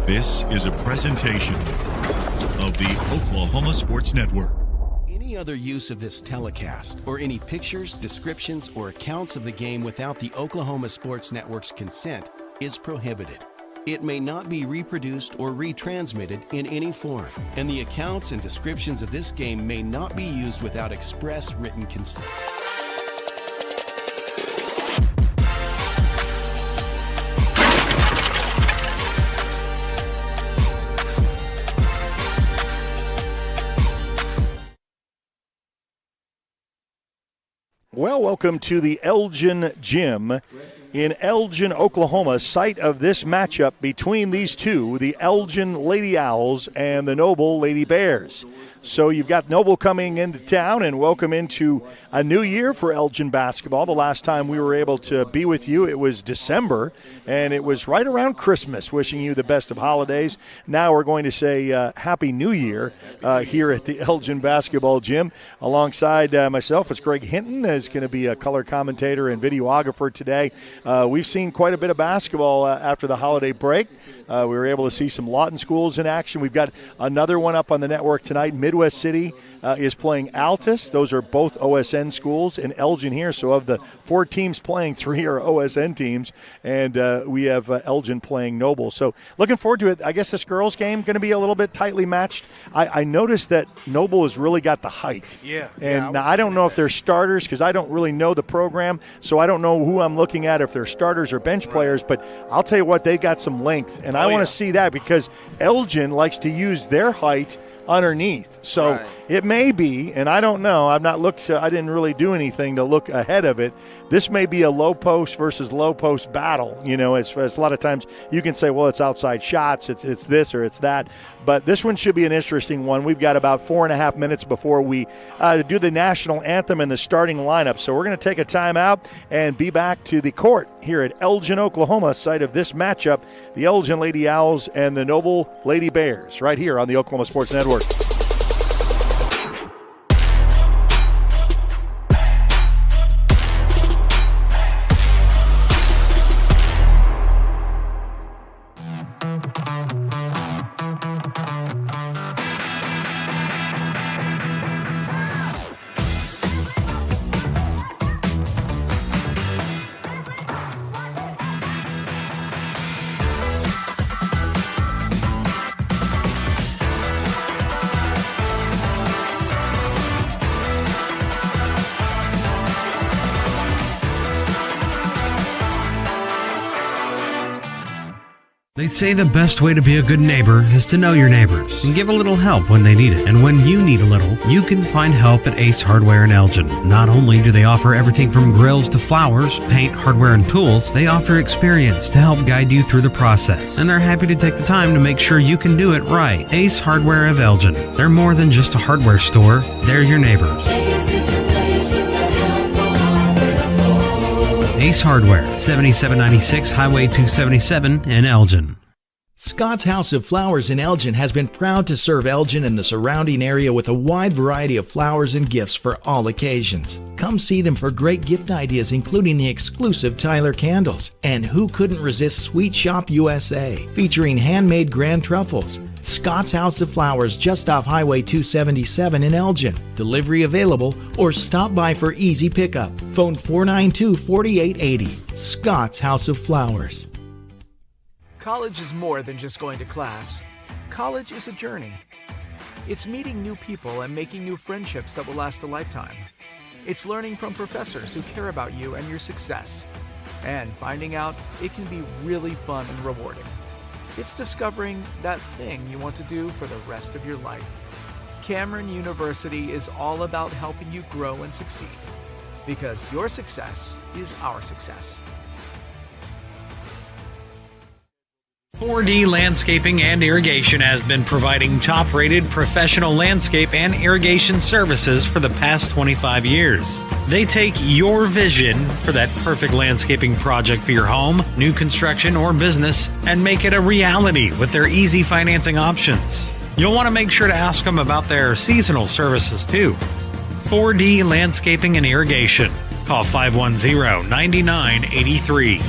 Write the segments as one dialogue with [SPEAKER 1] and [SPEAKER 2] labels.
[SPEAKER 1] This is a presentation of the Oklahoma Sports Network.
[SPEAKER 2] Any other use of this telecast or any pictures, descriptions, or accounts of the game without the Oklahoma Sports Network's consent is prohibited. It may not be reproduced or retransmitted in any form, and the accounts and descriptions of this game may not be used without express written consent.
[SPEAKER 3] Well, welcome to the Elgin Gym in Elgin, Oklahoma, site of this matchup between these two, the Elgin Lady Owls and the Noble Lady Bears. So you've got Noble coming into town, and welcome into a new year for Elgin basketball. The last time we were able to be with you, it was December, and it was right around Christmas, wishing you the best of holidays. Now we're going to say Happy New Year here at the Elgin Basketball Gym. Alongside myself is Greg Hinton, is going to be a color commentator and videographer today. We've seen quite a bit of basketball after the holiday break. We were able to see some Lawton schools in action. We've got another one up on the network tonight. Midwest City is playing Altus. Those are both OSN schools in Elgin here. So of the 4 teams playing, 3 are OSN teams. And we have Elgin playing Noble. So looking forward to it. I guess this girls' game going to be a little bit tightly matched. I noticed that Noble has really got the height.
[SPEAKER 4] Yeah.
[SPEAKER 3] And now I don't know if they're starters because I don't really know the program. So I don't know who I'm looking at, if they're starters or bench players. But I'll tell you what, they got some length. And I want to see that because Elgin likes to use their height underneath. So it may be, and I don't know, I've not looked, I didn't really do anything to look ahead of it. This may be a low post versus low post battle. You know, as a lot of times you can say, well, it's outside shots, it's this or it's that. But this one should be an interesting one. We've got about 4.5 minutes before we do the national anthem and the starting lineup. So we're going to take a timeout and be back to the court here at Elgin, Oklahoma, site of this matchup, the Elgin Lady Owls and the Noble Lady Bears, right here on the Oklahoma Sports Network.
[SPEAKER 5] They say the best way to be a good neighbor is to know your neighbors and give a little help when they need it. And when you need a little, you can find help at Ace Hardware in Elgin. Not only do they offer everything from grills to flowers, paint, hardware, and tools, they offer experience to help guide you through the process. And they're happy to take the time to make sure you can do it right. Ace Hardware of Elgin. They're more than just a hardware store. They're your neighbors. Ace Hardware, 7796 Highway 277 in Elgin.
[SPEAKER 6] Scott's House of Flowers in Elgin has been proud to serve Elgin and the surrounding area with a wide variety of flowers and gifts for all occasions. Come see them for great gift ideas, including the exclusive Tyler candles. And who couldn't resist Sweet Shop USA, featuring handmade grand truffles. Scott's House of Flowers, just off Highway 277 in Elgin. Delivery available, or stop by for easy pickup. Phone 492-4880. Scott's House of Flowers.
[SPEAKER 4] College is more than just going to class. College is a journey. It's meeting new people and making new friendships that will last a lifetime. It's learning from professors who care about you and your success. And finding out it can be really fun and rewarding. It's discovering that thing you want to do for the rest of your life. Cameron University is all about helping you grow and succeed. Because your success is our success.
[SPEAKER 5] 4D Landscaping and Irrigation has been providing top-rated professional landscape and irrigation services for the past 25 years. They take your vision for that perfect landscaping project for your home, new construction, or business and make it a reality with their easy financing options. You'll want to make sure to ask them about their seasonal services too. 4D Landscaping and Irrigation. Call 510-9983.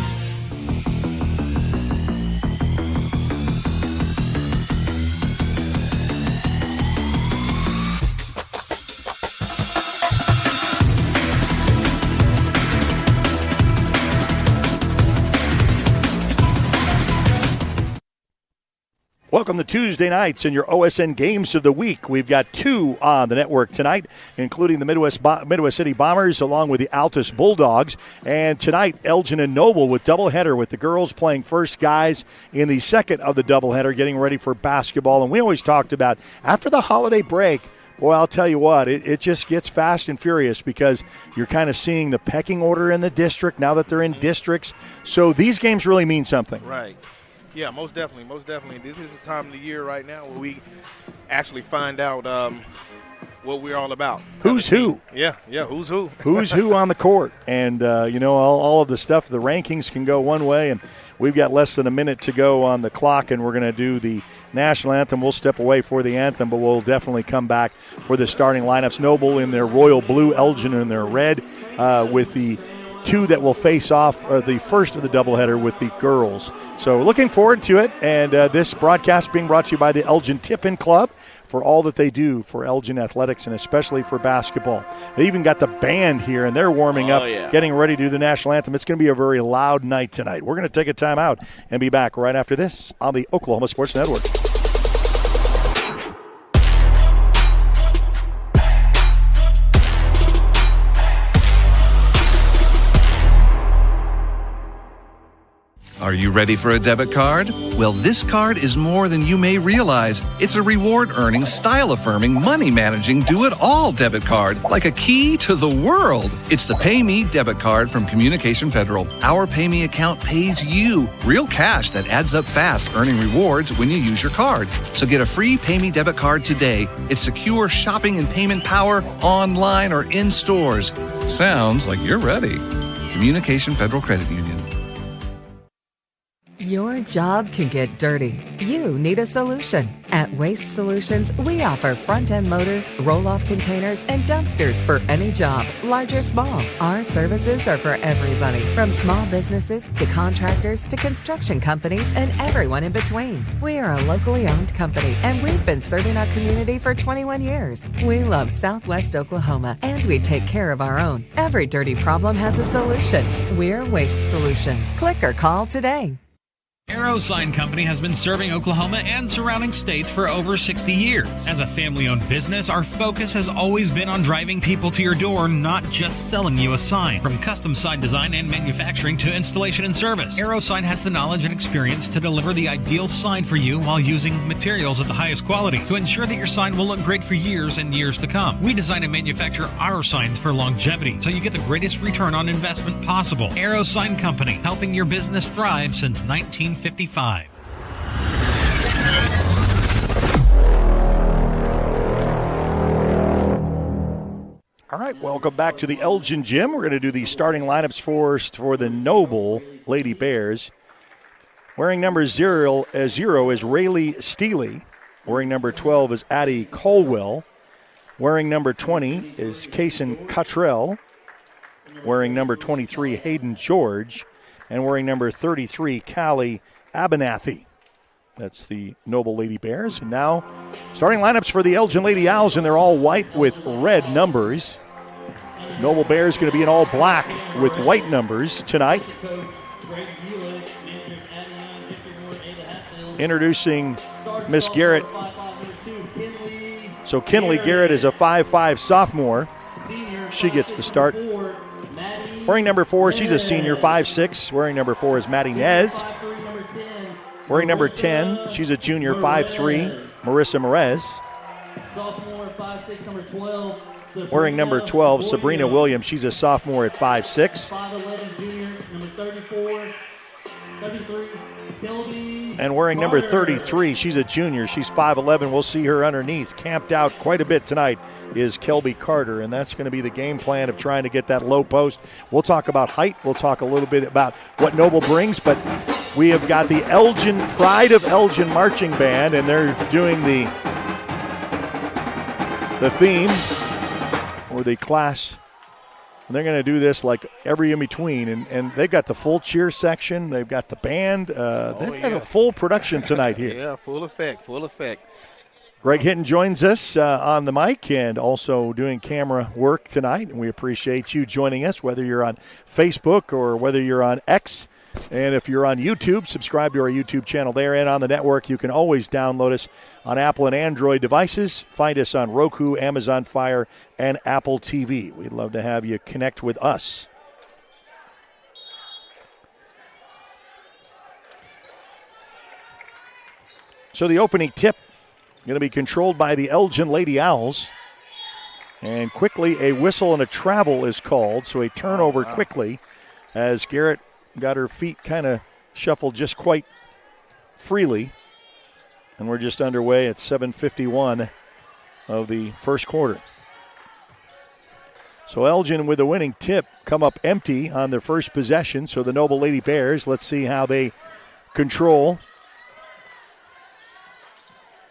[SPEAKER 3] Welcome to Tuesday nights and your OSN Games of the Week. We've got 2 on the network tonight, including the Midwest City Bombers along with the Altus Bulldogs. And tonight, Elgin and Noble with doubleheader, with the girls playing first, guys in the second of the doubleheader, getting ready for basketball. And we always talked about, after the holiday break, boy, I'll tell you what, it just gets fast and furious because you're kind of seeing the pecking order in the district now that they're in districts. So these games really mean something.
[SPEAKER 7] Right. Yeah, most definitely, most definitely. This is the time of the year right now where we actually find out what we're all about.
[SPEAKER 3] Who's who?
[SPEAKER 7] Yeah, who's who.
[SPEAKER 3] Who's who on the court. And, all of the stuff, the rankings can go one way, and we've got less than a minute to go on the clock, and we're going to do the national anthem. We'll step away for the anthem, but we'll definitely come back for the starting lineups. Noble in their royal blue, Elgin in their red, with the 2 that will face off, or the first of the doubleheader with the girls. So looking forward to it, and this broadcast being brought to you by the Elgin Tip-In Club for all that they do for Elgin athletics and especially for basketball. They even got the band here, and they're warming up, getting ready to do the national anthem. It's going to be a very loud night tonight. We're going to take a time out and be back right after this on the Oklahoma Sports Network.
[SPEAKER 8] Are you ready for a debit card? Well, this card is more than you may realize. It's a reward-earning, style-affirming, money-managing, do-it-all debit card, like a key to the world. It's the Pay Me debit card from Communication Federal. Our Pay Me account pays you real cash that adds up fast, earning rewards when you use your card. So get a free Pay Me debit card today. It's secure shopping and payment power online or in stores. Sounds like you're ready. Communication Federal Credit Union.
[SPEAKER 9] Your job can get dirty. You need a solution. At Waste Solutions, we offer front-end loaders, roll-off containers, and dumpsters for any job, large or small. Our services are for everybody, from small businesses to contractors to construction companies and everyone in between. We are a locally owned company, and we've been serving our community for 21 years. We love Southwest Oklahoma, and we take care of our own. Every dirty problem has a solution. We're Waste Solutions. Click or call today.
[SPEAKER 5] Arrow Sign Company has been serving Oklahoma and surrounding states for over 60 years. As a family-owned business, our focus has always been on driving people to your door, not just selling you a sign. From custom sign design and manufacturing to installation and service, Arrow Sign has the knowledge and experience to deliver the ideal sign for you while using materials of the highest quality to ensure that your sign will look great for years and years to come. We design and manufacture our signs for longevity, so you get the greatest return on investment possible. Arrow Sign Company, helping your business thrive since 1955.
[SPEAKER 3] All right, welcome back to the Elgin Gym. We're going to do the starting lineups first for the Noble Lady Bears. Wearing number 0 is Rayleigh Steely. Wearing number 12 is Addie Colwell. Wearing number 20 is Kaysen Cottrell. Wearing number 23, Hayden George. And wearing number 33, Callie Abernathy. That's the Noble Lady Bears. And now, starting lineups for the Elgin Lady Owls, and they're all white with red numbers. Noble Bears going to be in all black with white numbers tonight. Introducing Miss Garrett. So Kinley Garrett is a 5'5" sophomore. She gets the start. Wearing number 4, she's a senior, 5'6". Wearing number 4 is Maddie Nez. Wearing number 10, she's a junior, 5'3", Marissa Merez. Wearing number 12, Sabrina Williams, she's a sophomore at 5'6". And wearing number 33, she's a junior, she's 5'11". We'll see her underneath. Camped out quite a bit tonight is Kelby Carter, and that's going to be the game plan of trying to get that low post. We'll talk about height. We'll talk a little bit about what Noble brings, but we have got the Elgin, Pride of Elgin Marching Band, and they're doing the theme or the class. And they're going to do this like every in-between, and they've got the full cheer section. They've got the band. They've got a full production tonight here.
[SPEAKER 7] Yeah, full effect.
[SPEAKER 3] Greg Hinton joins us on the mic and also doing camera work tonight, and we appreciate you joining us, whether you're on Facebook or whether you're on X. And if you're on YouTube, subscribe to our YouTube channel there. And on the network, you can always download us on Apple and Android devices. Find us on Roku, Amazon Fire, and Apple TV. We'd love to have you connect with us. So the opening tip going to be controlled by the Elgin Lady Owls. And quickly a whistle and a travel is called. So a turnover quickly as Garrett got her feet kind of shuffled just quite freely. And we're just underway at 7:51 of the first quarter. So Elgin with the winning tip come up empty on their first possession. So the Noble Lady Bears, let's see how they control.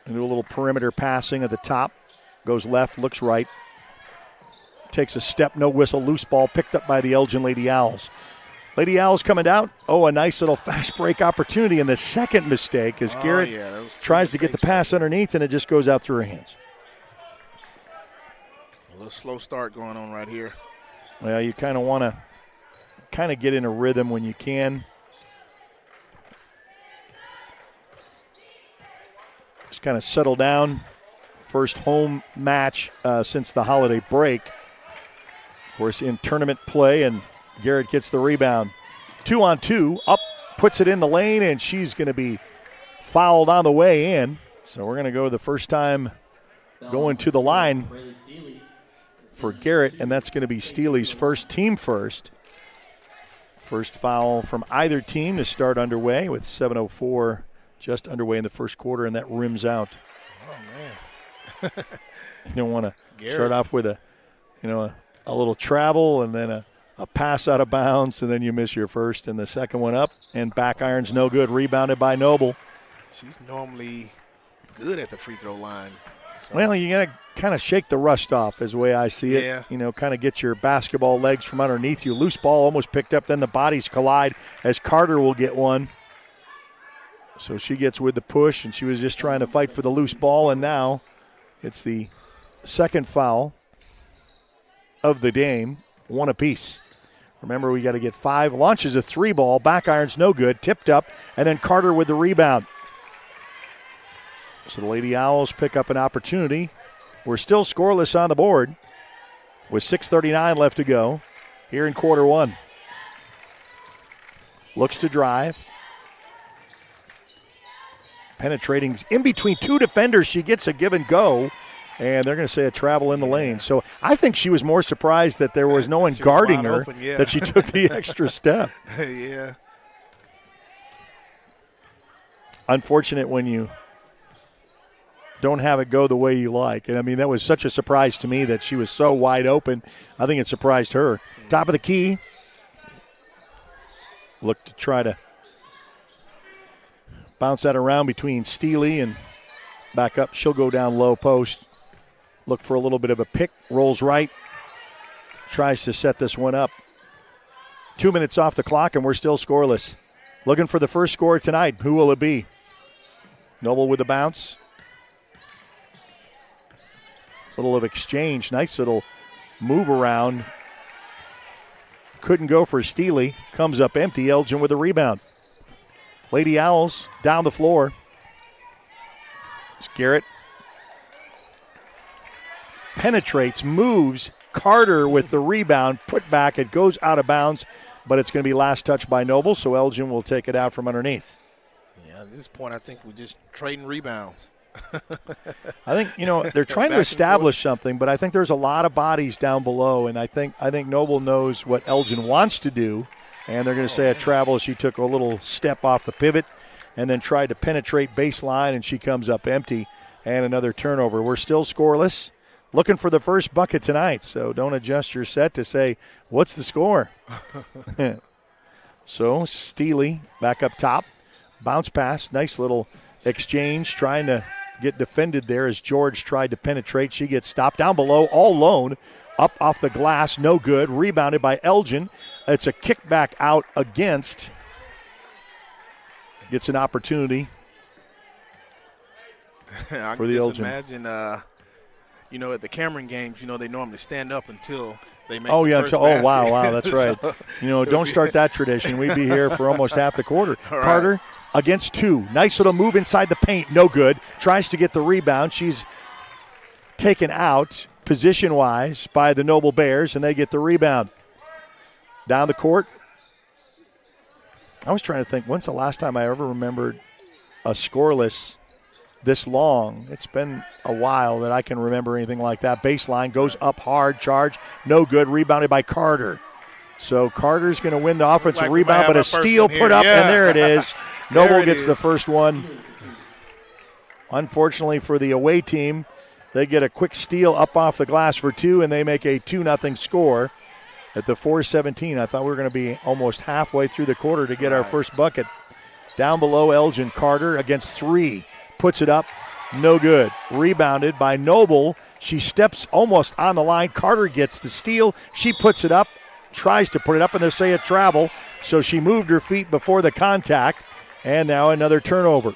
[SPEAKER 3] And do a little perimeter passing at the top. Goes left, looks right. Takes a step, no whistle, loose ball picked up by the Elgin Lady Owls. Lady Owls coming out. Oh, a nice little fast break opportunity. And the second mistake as Garrett tries to get the pass underneath, and it just goes out through her hands.
[SPEAKER 7] A little slow start going on right here.
[SPEAKER 3] Well, you kind of want to get in a rhythm when you can. Just kind of settle down. First home match since the holiday break. Of course, in tournament play, and Garrett gets the rebound. 2-on-2, up, puts it in the lane, and she's going to be fouled on the way in. So we're going to go the first time going to the line for Garrett, and that's going to be Steely's first, team first. First foul from either team to start underway with 7:04 just underway in the first quarter, and that rims out.
[SPEAKER 7] Oh, man.
[SPEAKER 3] You don't want to start off with a little travel and then a pass out of bounds, and then you miss your first and the second one up, and back iron's no good. Rebounded by Noble.
[SPEAKER 7] She's normally good at the free throw line. So.
[SPEAKER 3] Well, you got to kind of shake the rust off is the way I see it.
[SPEAKER 7] Yeah.
[SPEAKER 3] Kind of get your basketball legs from underneath you. Loose ball almost picked up, then the bodies collide as Carter will get one. So she gets with the push, and she was just trying to fight for the loose ball, and now it's the second foul of the game, one apiece. Remember, we got to get 5. Launches a 3 ball, back iron's no good, tipped up, and then Carter with the rebound. So the Lady Owls pick up an opportunity. We're still scoreless on the board with 6:39 left to go here in quarter one. Looks to drive. Penetrating in between 2 defenders. She gets a give and go, and they're going to say a travel in the lane. So I think she was more surprised that there was no one guarding her,
[SPEAKER 7] open, yeah.
[SPEAKER 3] that she took the extra step.
[SPEAKER 7] Yeah.
[SPEAKER 3] Unfortunate when you don't have it go the way you like. And, I mean, that was such a surprise to me that she was so wide open. I think it surprised her. Top of the key. Look to try to bounce that around between Steely and back up. She'll go down low post. Look for a little bit of a pick. Rolls right. Tries to set this one up. 2 minutes off the clock, and we're still scoreless. Looking for the first score tonight. Who will it be? Noble with the bounce. Little of exchange. Nice little move around. Couldn't go for Steely. Comes up empty. Elgin with the rebound. Lady Owls down the floor. It's Garrett. Penetrates, moves. Carter with the rebound. Put back. It goes out of bounds, but it's going to be last touch by Noble, so Elgin will take it out from underneath.
[SPEAKER 7] Yeah, at this point, I think we're just trading rebounds.
[SPEAKER 3] I think, they're trying to establish something, but I think there's a lot of bodies down below, and I think Noble knows what Elgin wants to do. And they're going to say a travel. She took a little step off the pivot and then tried to penetrate baseline, and she comes up empty. And another turnover. We're still scoreless. Looking for the first bucket tonight, so don't adjust your set to say, what's the score? So Steely back up top. Bounce pass. Nice little exchange. Trying to get defended there as George tried to penetrate. She gets stopped down below all alone. Up off the glass. No good. Rebounded by Elgin. It's a kickback out against. Gets an opportunity
[SPEAKER 7] I
[SPEAKER 3] for
[SPEAKER 7] can
[SPEAKER 3] the
[SPEAKER 7] just
[SPEAKER 3] Elgin.
[SPEAKER 7] Imagine, at the Cameron games, they normally stand up until they make
[SPEAKER 3] Oh,
[SPEAKER 7] the
[SPEAKER 3] yeah.
[SPEAKER 7] first
[SPEAKER 3] Wow,
[SPEAKER 7] basket.
[SPEAKER 3] that's right. Don't start that tradition. We'd be here for almost half the quarter.
[SPEAKER 7] All right.
[SPEAKER 3] Carter against 2. Nice little move inside the paint. No good. Tries to get the rebound. She's taken out position-wise by the Noble Bears, and they get the rebound. Down the court. I was trying to think, when's the last time I ever remembered a scoreless this long? It's been a while that I can remember anything like that. Baseline goes up hard, charge, no good, rebounded by Carter. So Carter's going to win the offensive rebound, but a steal put up, and there it is. Noble gets the first one. Unfortunately for the away team, they get a quick steal up off the glass for 2, and they make a 2-0 score at the 4:17. I thought we were going to be almost halfway through the quarter to get our first bucket. Down below, Elgin. Carter against 3. Puts it up. No good. Rebounded by Noble. She steps almost on the line. Carter gets the steal. She puts it up. Tries to put it up, and they say it travel. So she moved her feet before the contact. And now another turnover.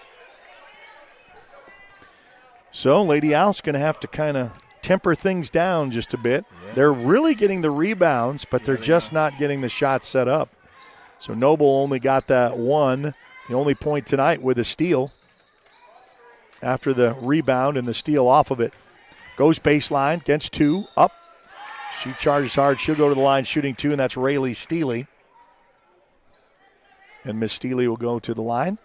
[SPEAKER 3] So Lady Owl's going to have to kind of temper things down just a bit. Yeah. They're really getting the rebounds, but they're just not getting the shots set up. So Noble only got that one, the only point tonight with a steal after the rebound and the steal off of it. Goes baseline, against 2, up. She charges hard. She'll go to the line shooting 2, and that's Rayleigh Steely. And Miss Steely will go to the line.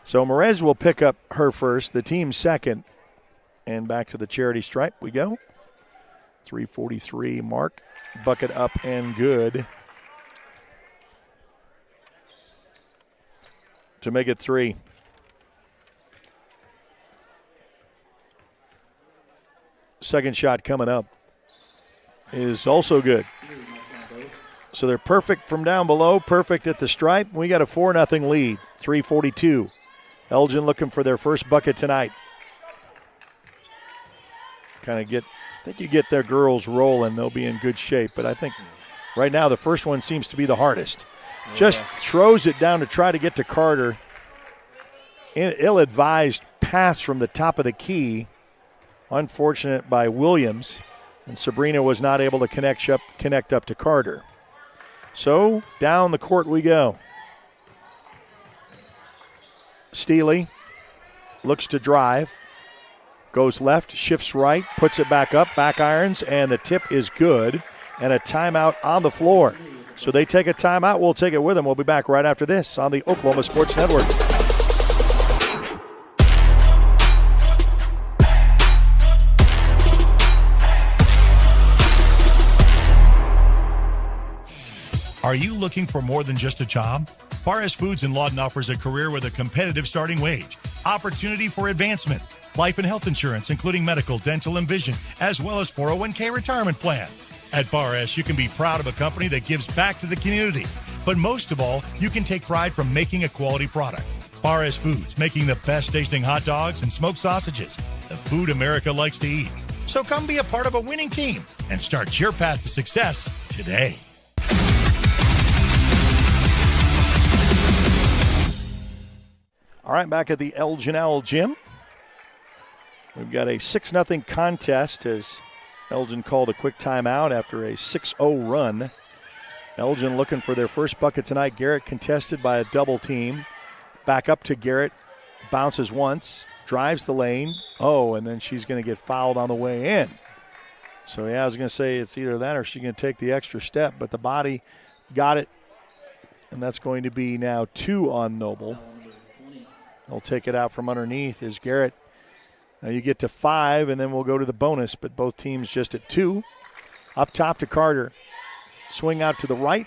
[SPEAKER 3] So Merez will pick up her first, the team second. And back to the charity stripe we go. 3:43 mark. Bucket up and good to make it 3. Second shot coming up is also good. So they're perfect from down below, perfect at the stripe. We got a 4-0 lead, 3:42. Elgin looking for their first bucket tonight. I think you get their girls rolling, they'll be in good shape. But I think right now the first one seems to be the hardest. Yeah. Just throws it down to try to get to Carter. Ill-advised pass from the top of the key. Unfortunate by Williams. And Sabrina was not able to connect up to Carter. So down the court we go. Steely looks to drive. Goes left, shifts right, puts it back up, back irons, and the tip is good. And a timeout on the floor. So they take a timeout. We'll take it with them. We'll be back right after this on the Oklahoma Sports Network.
[SPEAKER 1] Are you looking for more than just a job? Barres Foods in Lawton offers a career with a competitive starting wage, opportunity for advancement, life and health insurance, including medical, dental, and vision, as well as 401k retirement plan. At Barres, you can be proud of a company that gives back to the community. But most of all, you can take pride from making a quality product. Barres Foods, making the best tasting hot dogs and smoked sausages, the food America likes to eat. So come be a part of a winning team and start your path to success today.
[SPEAKER 3] All right, back at the Elgin Owl Gym. We've got a 6-0 contest as Elgin called a quick timeout after a 6-0 run. Elgin looking for their first bucket tonight. Garrett contested by a double team. Back up to Garrett. Bounces once. Drives the lane. Oh, and then she's going to get fouled on the way in. So, yeah, I was going to say it's either that or she's going to take the extra step. But the body got it. And that's going to be now 2 on Noble. They'll take it out from underneath as Garrett. Now you get to 5, and then we'll go to the bonus, but both teams just at 2. Up top to Carter. Swing out to the right.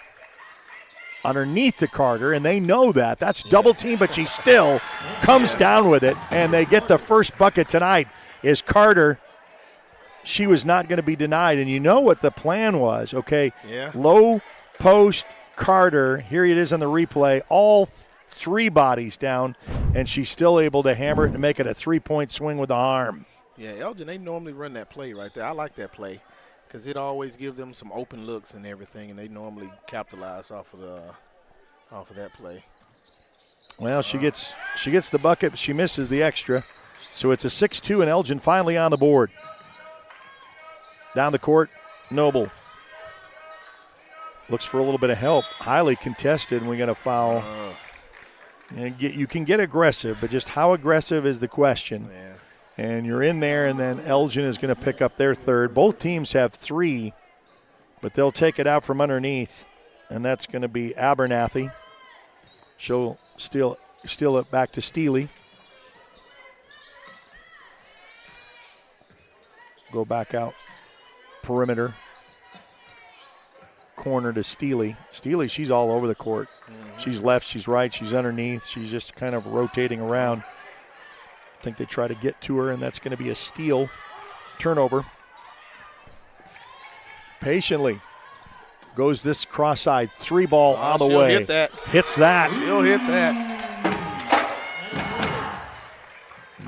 [SPEAKER 3] Underneath to Carter, and they know that. That's double team, but she still comes down with it, and they get the first bucket tonight is Carter. She was not going to be denied, and you know what the plan was, okay?
[SPEAKER 7] Yeah.
[SPEAKER 3] Low post Carter. Here it is on the replay. All 3 bodies down, and she's still able to hammer it and make it a 3-point swing with the arm.
[SPEAKER 7] Yeah, Elgin, they normally run that play right there. I like that play because it always gives them some open looks and everything, and they normally capitalize off of that play.
[SPEAKER 3] Well, she gets the bucket, but she misses the extra. So it's a 6-2, and Elgin finally on the board. Down the court, Noble. Looks for a little bit of help. Highly contested, and we got a foul. And you can get aggressive, but just how aggressive is the question.
[SPEAKER 7] Yeah.
[SPEAKER 3] And you're in there, and then Elgin is going to pick up their third. Both teams have 3, but they'll take it out from underneath, and that's going to be Abernathy. She'll steal it back to Steely. Go back out perimeter. Corner to Steely. Steely, she's all over the court. She's left, she's right, she's underneath. She's just kind of rotating around. I think they try to get to her, and that's going to be a steal. Turnover. Patiently goes this cross-side 3-ball on the way.
[SPEAKER 7] Hit that.
[SPEAKER 3] Hits that.
[SPEAKER 7] She'll hit that.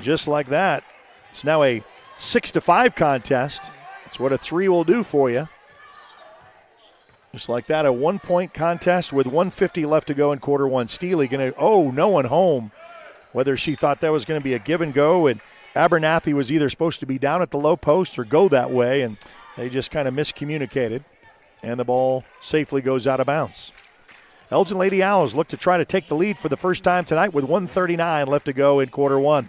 [SPEAKER 3] Just like that. It's now a 6-5 contest. That's what a 3 will do for you. Just like that, a 1-point contest with 1:50 left to go in quarter one. Steely going to, no one home. Whether she thought that was going to be a give and go, and Abernathy was either supposed to be down at the low post or go that way, and they just kind of miscommunicated, and the ball safely goes out of bounds. Elgin Lady Owls look to try to take the lead for the first time tonight with 1:39 left to go in quarter one.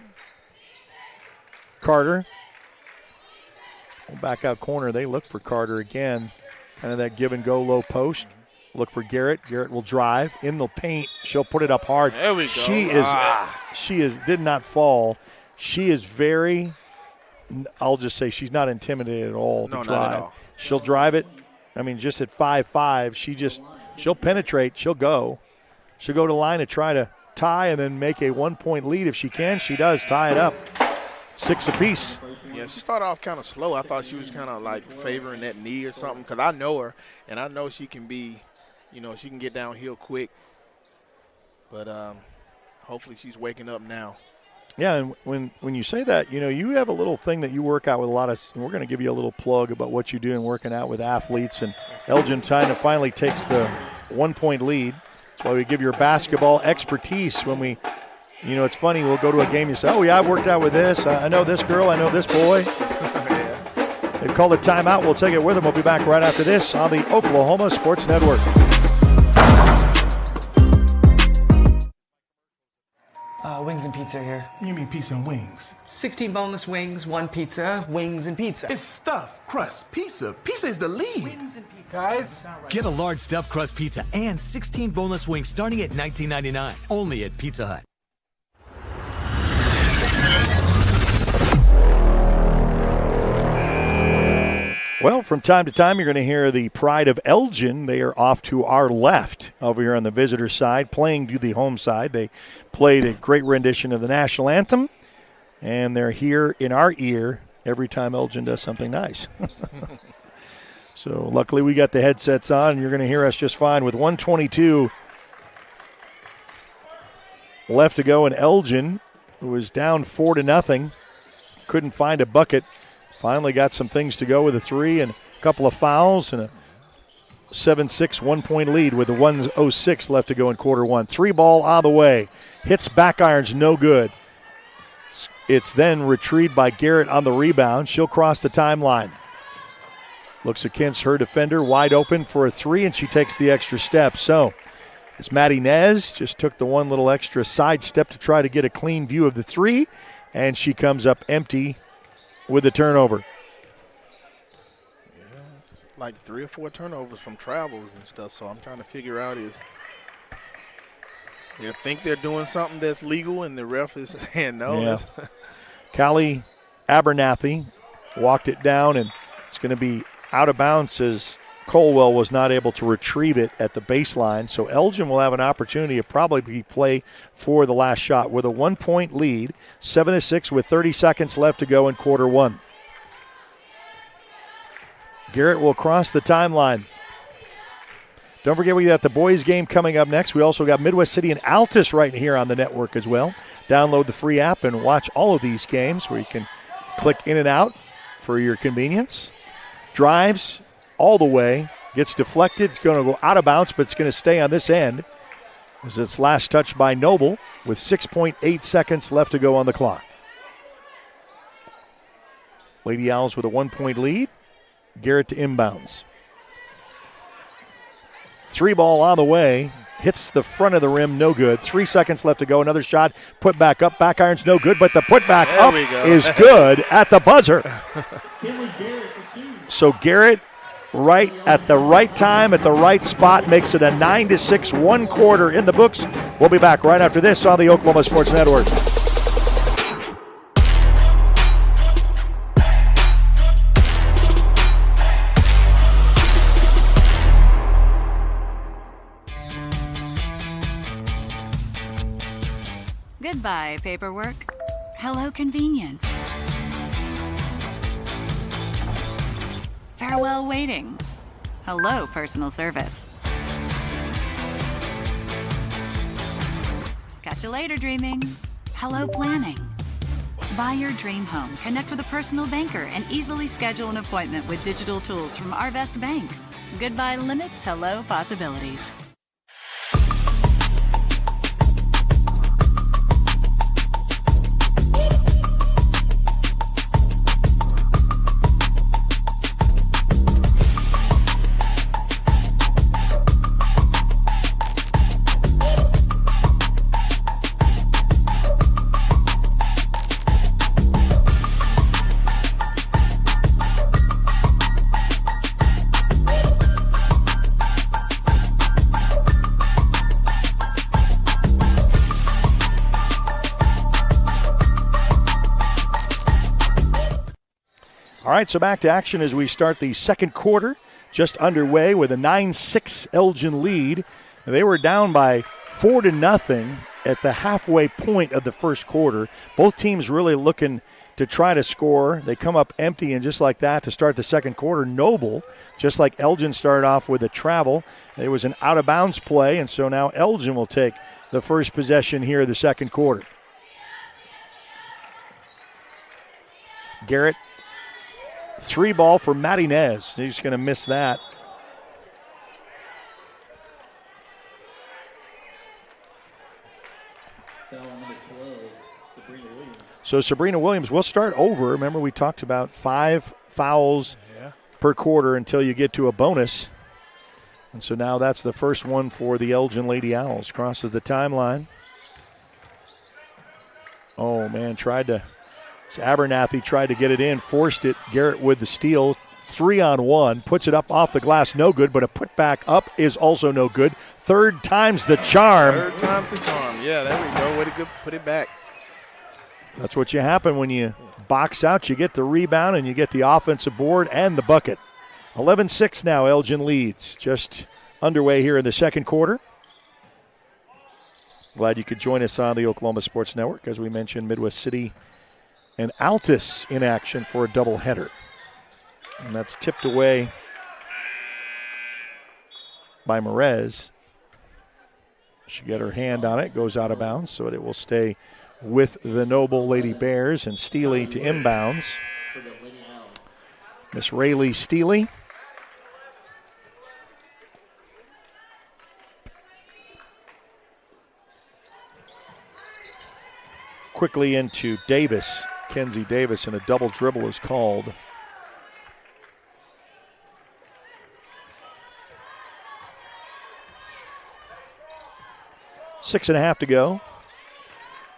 [SPEAKER 3] Carter. Back out corner, they look for Carter again. Kind of that give and go low post. Look for Garrett. Garrett will drive in the paint. She'll put it up hard.
[SPEAKER 7] There we go.
[SPEAKER 3] She did not fall. She is very, I'll just say she's not intimidated at all to drive.
[SPEAKER 7] Not at all.
[SPEAKER 3] She'll drive it. I mean, just at 5'5", she'll penetrate. She'll go. She'll go to the line to try to tie and then make a 1-point lead if she can. She does tie it up. 6 apiece.
[SPEAKER 7] Yeah, she started off kind of slow. I thought she was kind of like favoring that knee or something because I know her, and I know she can be, she can get downhill quick. But hopefully she's waking up now.
[SPEAKER 3] Yeah, and when you say that, you have a little thing that you work out with a lot of – we're going to give you a little plug about what you do in working out with athletes. And Elgin China finally takes the 1-point lead. That's why we give your basketball expertise when we – it's funny, we'll go to a game, you say, I've worked out with this. I know this girl, I know this boy. They've called a timeout. We'll take it with them. We'll be back right after this on the Oklahoma Sports Network.
[SPEAKER 10] Wings and pizza here.
[SPEAKER 11] You mean pizza and wings?
[SPEAKER 10] 16 boneless wings, 1 pizza, wings and pizza.
[SPEAKER 11] It's stuffed crust pizza. Pizza is the lead.
[SPEAKER 10] Wings and pizza. Guys,
[SPEAKER 12] get a large stuffed crust pizza and 16 boneless wings starting at $19.99. Only at Pizza Hut.
[SPEAKER 3] Well, from time to time, you're going to hear the pride of Elgin. They are off to our left over here on the visitor side, playing to the home side. They played a great rendition of the national anthem, and they're here in our ear every time Elgin does something nice. So luckily we got the headsets on, and you're going to hear us just fine with 1:22 left to go, and Elgin, who was down 4-0, couldn't find a bucket. Finally got some things to go with a 3 and a couple of fouls and a 7-6 1-point lead with the 1:06 left to go in quarter one. 3-ball on the way. Hits back irons, no good. It's then retrieved by Garrett on the rebound. She'll cross the timeline. Looks against her defender, wide open for a 3, and she takes the extra step. So as Maddie Nez just took the one little extra side step to try to get a clean view of the 3, and she comes up empty with the turnover.
[SPEAKER 7] Yeah, it's like 3 or 4 turnovers from travels and stuff, so I'm trying to figure out is they think they're doing something that's legal and the ref is saying no.
[SPEAKER 3] Yeah. Callie Abernathy walked it down, and it's going to be out of bounds as Colwell was not able to retrieve it at the baseline. So Elgin will have an opportunity to probably play for the last shot with a 1-point lead, 7-6 with 30 seconds left to go in quarter one. Garrett will cross the timeline. Don't forget we got the boys game coming up next. We also got Midwest City and Altus right here on the network as well. Download the free app and watch all of these games where you can click in and out for your convenience. Drives all the way, gets deflected. It's going to go out of bounds, but it's going to stay on this end as it's last touched by Noble with 6.8 seconds left to go on the clock. Lady Owls with a 1-point lead. Garrett to inbounds. 3 ball on the way. Hits the front of the rim, no good. 3 seconds left to go. Another shot, put back up. Back iron's no good, but the put back up is good at the buzzer. So Garrett, right at the right time, at the right spot, makes it a 9-6, 1 quarter in the books. We'll be back right after this on the Oklahoma Sports Network.
[SPEAKER 13] Goodbye, paperwork. Hello, convenience. Farewell, waiting. Hello, personal service. Catch you later, dreaming. Hello, planning. Buy your dream home, connect with a personal banker, and easily schedule an appointment with digital tools from Arvest Bank. Goodbye limits, hello possibilities.
[SPEAKER 3] All right, so back to action as we start the second quarter. Just underway with a 9-6 Elgin lead. They were down by 4-0 at the halfway point of the first quarter. Both teams really looking to try to score. They come up empty, and just like that to start the second quarter, Noble, just like Elgin started off with a travel. There was an out-of-bounds play, and so now Elgin will take the first possession here of the second quarter. Garrett, 3 ball for Martinez. He's going to miss that. So Sabrina Williams will start over. Remember, we talked about 5 fouls per quarter until you get to a bonus. And so now that's the first one for the Elgin Lady Owls. Crosses the timeline. Oh, man, Abernathy tried to get it in, forced it. Garrett with the steal, 3-on-1, puts it up off the glass, no good, but a putback up is also no good. Third time's the charm.
[SPEAKER 7] Third time's the charm. Yeah, there we go. Way to put it back.
[SPEAKER 3] That's what you happen when you box out. You get the rebound and you get the offensive board and the bucket. 11-6 now, Elgin leads. Just underway here in the second quarter. Glad you could join us on the Oklahoma Sports Network. As we mentioned, Midwest City and Altus in action for a doubleheader. And that's tipped away by Merez. She got her hand on it, goes out of bounds, so it will stay with the Noble Lady Bears, and Steely to inbounds. Miss Rayleigh Steely. Quickly into Davis. Kenzie Davis, and a double dribble is called. Six and a half to go.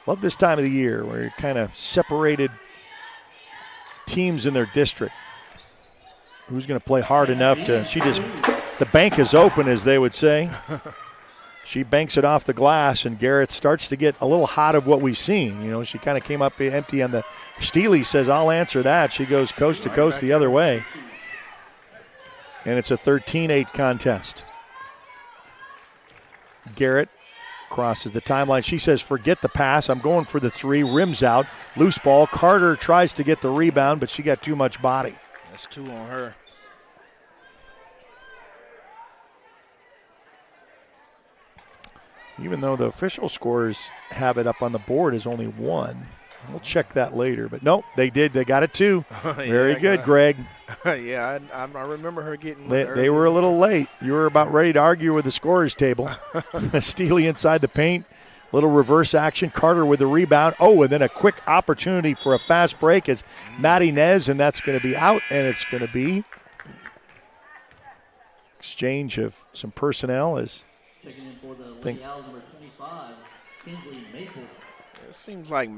[SPEAKER 3] Love this time of the year where you're kind of separated teams in their district. Who's going to play hard enough to, the bank is open, as they would say. She banks it off the glass, and Garrett starts to get a little hot of what we've seen. You know, she kind of came up empty on the – Steely says, I'll answer that. She goes coast to coast the other way. And it's a 13-8 contest. Garrett crosses the timeline. She says, forget the pass. I'm going for the 3. Rims out. Loose ball. Carter tries to get the rebound, but she got too much body.
[SPEAKER 7] That's 2 on her.
[SPEAKER 3] Even though the official scores have it up on the board as only 1. We'll check that later. But nope, they did. They got it too. Very good, Greg.
[SPEAKER 7] Yeah, I remember her getting
[SPEAKER 3] They were a little late. You were about ready to argue with the scorer's table. Steely inside the paint. Little reverse action. Carter with the rebound. Oh, and then a quick opportunity for a fast break is Martinez, and that's going to be out, and it's going to be exchange of some personnel as
[SPEAKER 14] Checking in for the
[SPEAKER 3] I think
[SPEAKER 14] Lady Owls, number 25, Kinsley Maple.
[SPEAKER 7] It seems like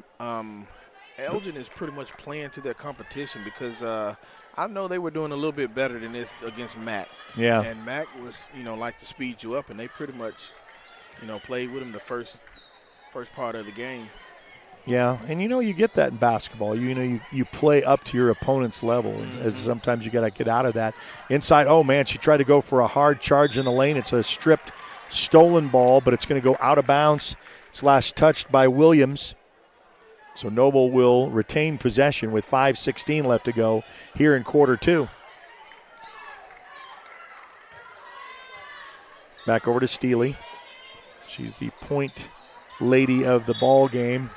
[SPEAKER 7] Elgin is pretty much playing to their competition because I know they were doing a little bit better than this against Mac.
[SPEAKER 3] Yeah.
[SPEAKER 7] And Mac was, like to speed you up, and they pretty much, played with him the first part of the game.
[SPEAKER 3] Yeah, and you get that in basketball. You play up to your opponent's level, as sometimes you got to get out of that. Inside, oh man, she tried to go for a hard charge in the lane. It's a stripped, stolen ball, but it's going to go out of bounds. It's last touched by Williams. So Noble will retain possession with 5:16 left to go here in quarter two. Back over to Steely. She's the point lady of the ball game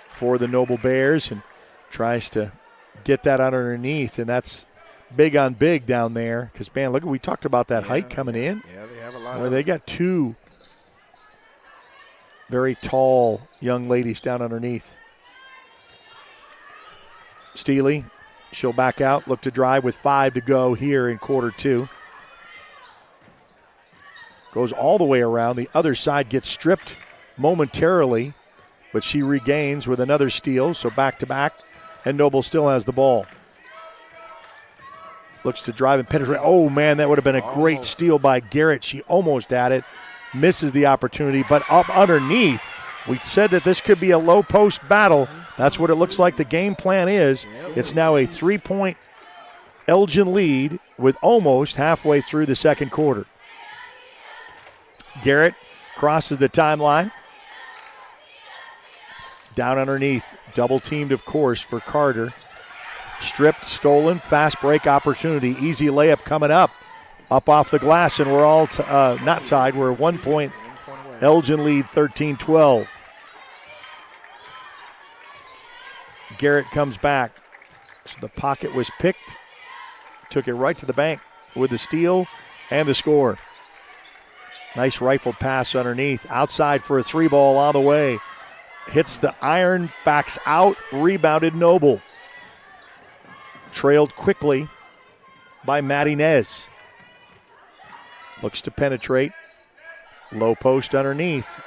[SPEAKER 3] for the Noble Bears and tries to get that underneath, and that's big on big down there because, man, look, we talked about that height coming in.
[SPEAKER 7] Yeah, they have a lot
[SPEAKER 3] where
[SPEAKER 7] of
[SPEAKER 3] they got two very tall young ladies down underneath. Steely, she'll back out, look to drive with 5 to go here in quarter two. Goes all the way around. The other side gets stripped momentarily, but she regains with another steal, so back-to-back, and Noble still has the ball. Looks to drive and penetrate. Oh, man, that would have been a great steal by Garrett. She almost had it, misses the opportunity, but up underneath. We said that this could be a low-post battle. That's what it looks like the game plan is. It's now a 3-point Elgin lead with almost halfway through the second quarter. Garrett crosses the timeline. Down underneath, double-teamed, of course, for Carter. Stripped, stolen, fast break opportunity. Easy layup coming up. Up off the glass, and we're all not tied. We're 1 point. Elgin lead 13-12. Garrett comes back. So the pocket was picked. Took it right to the bank with the steal and the score. Nice rifle pass underneath. Outside for a 3-ball on the way. Hits the iron, backs out, rebounded Noble. Trailed quickly by Maddie Nez. Looks to penetrate. Low post underneath.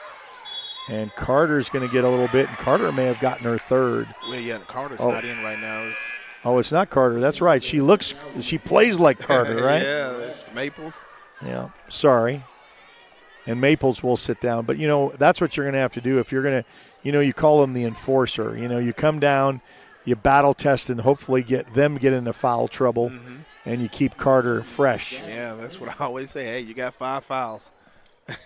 [SPEAKER 3] And Carter's going to get a little bit, and Carter may have gotten her third.
[SPEAKER 7] Well, yeah, Carter's not in right now.
[SPEAKER 3] It's not Carter. That's right. She plays like Carter, right?
[SPEAKER 7] Yeah, it's Maples.
[SPEAKER 3] Yeah, sorry. And Maples will sit down. But, that's what you're going to have to do if you're going to, you call them the enforcer. You come down, you battle test, and hopefully get into foul trouble, and you keep Carter fresh.
[SPEAKER 7] Yeah, that's what I always say. Hey, you got 5 fouls.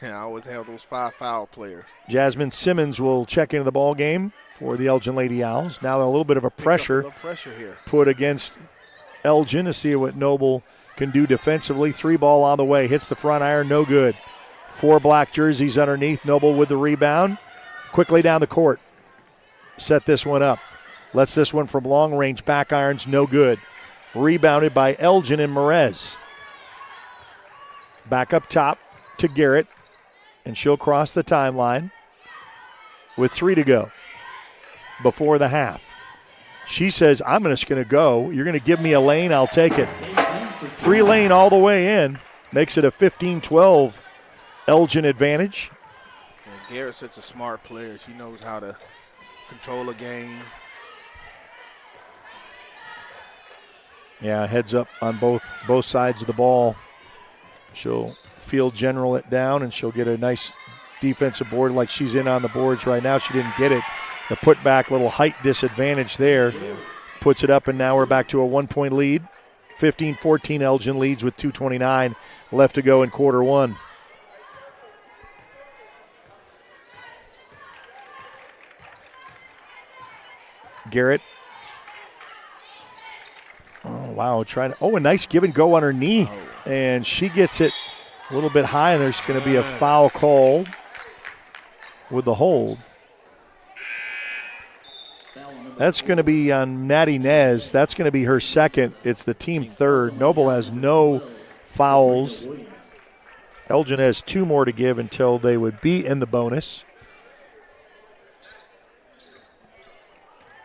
[SPEAKER 7] I always have those 5 foul players.
[SPEAKER 3] Jasmine Simmons will check into the ball game for the Elgin Lady Owls. Now a little bit of a pressure
[SPEAKER 7] here
[SPEAKER 3] put against Elgin to see what Noble can do defensively. 3-ball on the way. Hits the front iron. No good. 4 black jerseys underneath. Noble with the rebound. Quickly down the court. Set this one up. Lets this one from long range. Back irons. No good. Rebounded by Elgin and Merez. Back up top to Garrett, and she'll cross the timeline with 3 to go before the half. She says, I'm just going to go. You're going to give me a lane, I'll take it. 3 lane all the way in. Makes it a 15-12 Elgin advantage.
[SPEAKER 7] And Garrett's such a smart player. She knows how to control a game.
[SPEAKER 3] Yeah, heads up on both sides of the ball. She'll field general it down, and she'll get a nice defensive board like she's in on the boards right now. She didn't get it. The putback, little height disadvantage there. Puts it up, and now we're back to a 1-point lead. 15-14 Elgin leads with 2:29 left to go in quarter one. Garrett. Oh, wow. A nice give and go underneath. And she gets it a little bit high, and there's going to be a foul called with the hold. That's going to be on Maddie Nez. That's going to be her second. It's the team third. Noble has no fouls. Elgin has 2 more to give until they would be in the bonus.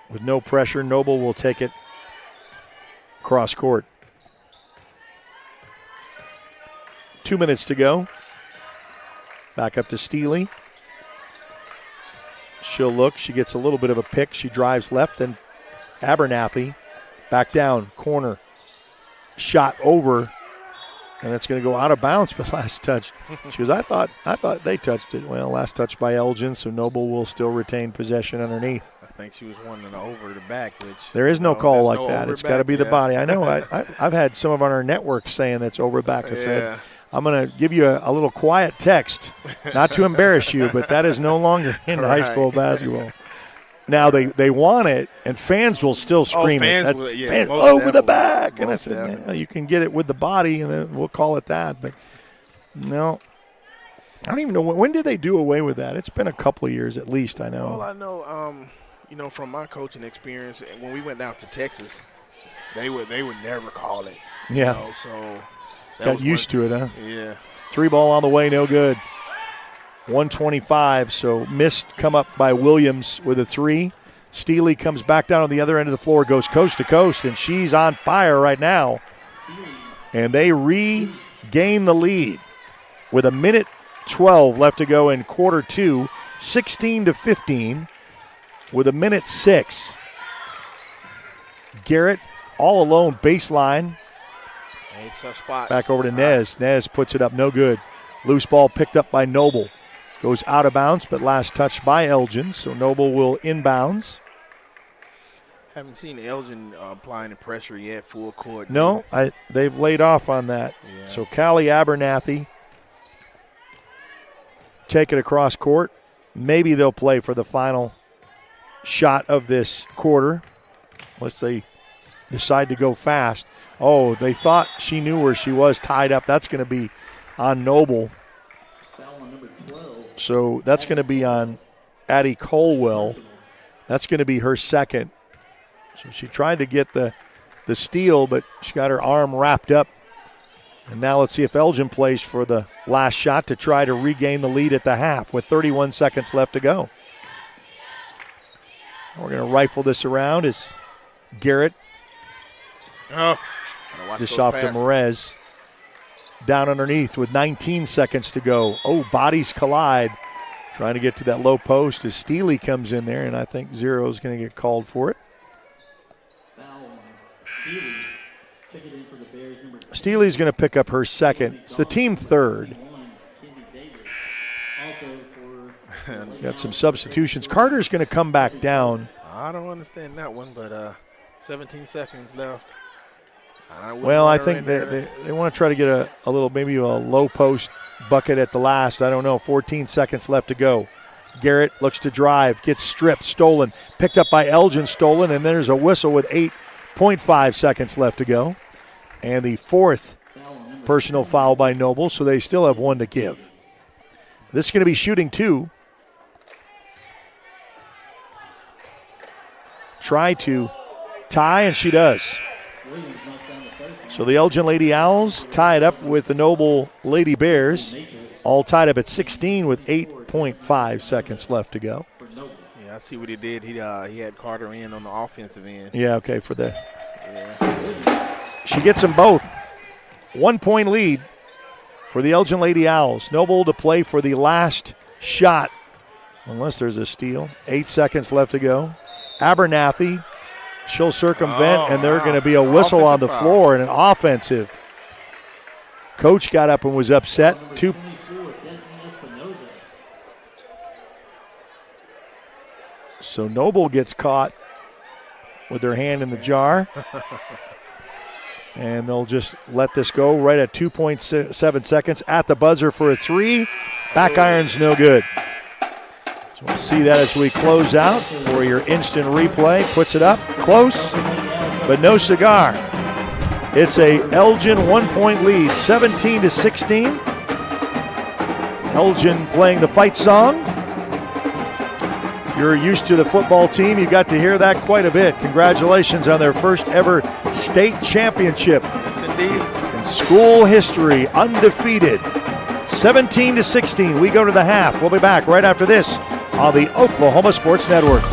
[SPEAKER 3] With no pressure, Noble will take it cross court. 2 minutes to go. Back up to Steely. She'll look. She gets a little bit of a pick. She drives left. Then Abernathy back down. Corner. Shot over. And that's going to go out of bounds, but last touch. She goes, I thought they touched it. Well, last touch by Elgin, so Noble will still retain possession underneath.
[SPEAKER 7] I think she was wanting an over the back, which
[SPEAKER 3] there is no call like that. It's got to be the body. I know. I've had some of on our network saying that's over back. I said, I'm going to give you a little quiet text, not to embarrass you, but that is no longer in high school basketball. Now they want it, and fans will still scream it. Fans over the back. And I said, you can get it with the body, and then we'll call it that. But no, I don't even know when did they do away with that. It's been a couple of years at least. I know.
[SPEAKER 7] Well, I know, from my coaching experience, when we went down to Texas, they would never call it.
[SPEAKER 3] Yeah.
[SPEAKER 7] You know, so
[SPEAKER 3] got used to it, huh?
[SPEAKER 7] Yeah.
[SPEAKER 3] 3 ball on the way, no good. 125, so missed come up by Williams with a 3. Steely comes back down on the other end of the floor, goes coast to coast, and she's on fire right now. And they regain the lead with 1:12 left to go in quarter 2, 16-15 with 1:06. Garrett all alone, baseline.
[SPEAKER 7] Spot.
[SPEAKER 3] Back over to Nez. Nez puts it up, no good. Loose ball picked up by Noble. Goes out of bounds, but last touch by Elgin, so Noble will inbounds.
[SPEAKER 7] Haven't seen Elgin applying the pressure yet, full court.
[SPEAKER 3] No, they've laid off on that. Yeah. So Callie Abernathy take it across court. Maybe they'll play for the final shot of this quarter, unless they decide to go fast. Oh, they thought she knew where she was tied up. That's going to be on Noble. So that's going to be on Addie Colwell. That's going to be her second. So she tried to get the steal, but she got her arm wrapped up. And now let's see if Elgin plays for the last shot to try to regain the lead at the half with 31 seconds left to go. We're going to rifle this around as Garrett just off to Merez. Down underneath with 19 seconds to go. Oh, bodies collide. Trying to get to that low post as Steely comes in there, and I think Zero is going to get called for it. Steely's going to pick up her second. It's the team third. Got some substitutions. Carter's going to come back down.
[SPEAKER 7] I don't understand that one, but 17 seconds left.
[SPEAKER 3] Well, I think they want to try to get a little, maybe a low post bucket at the last. I don't know. 14 seconds left to go. Garrett looks to drive, gets stripped, stolen, picked up by Elgin, stolen, and there's a whistle with 8.5 seconds left to go. And the fourth personal foul by Noble, so they still have one to give. This is going to be shooting 2. Try to tie, and she does. So the Elgin Lady Owls tied up with the Noble Lady Bears, all tied up at 16 with 8.5 seconds left to go.
[SPEAKER 7] Yeah, I see what he did. He had Carter in on the offensive end.
[SPEAKER 3] Yeah, okay, for the. Yeah. She gets them both. 1 point lead for the Elgin Lady Owls. Noble to play for the last shot, unless there's a steal. 8 seconds left to go. Abernathy. She'll circumvent, and there's going to be a whistle on the floor and an offensive. Coach got up and was upset. So Noble gets caught with their hand in the jar. And they'll just let this go right at 2.7 seconds at the buzzer for a 3. Back iron's no good. So we'll see that as we close out for your instant replay. Puts it up, close, but no cigar. It's a Elgin 1 point lead, 17-16. Elgin playing the fight song. If you're used to the football team, you got to hear that quite a bit. Congratulations on their first ever state championship.
[SPEAKER 7] Yes, indeed.
[SPEAKER 3] In school history, undefeated. 17-16. We go to the half. We'll be back right after this on the Oklahoma Sports Network.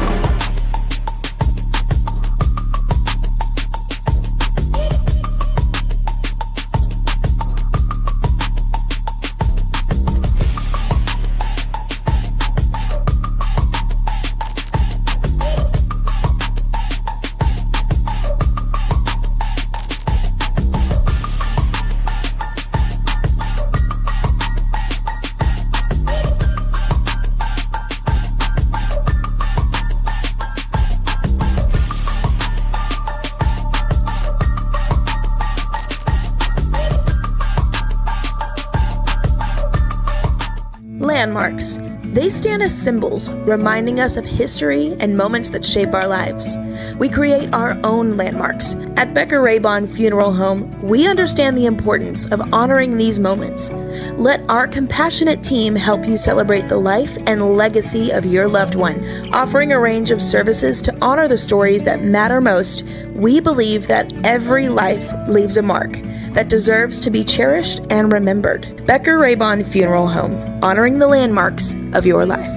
[SPEAKER 15] landmarks. They stand as symbols, reminding us of history and moments that shape our lives. We create our own landmarks. At Becker-Raybon Funeral Home, we understand the importance of honoring these moments. Let our compassionate team help you celebrate the life and legacy of your loved one. Offering a range of services to honor the stories that matter most, we believe that every life leaves a mark that deserves to be cherished and remembered. Becker-Raybon Funeral Home, honoring the landmarks of your life.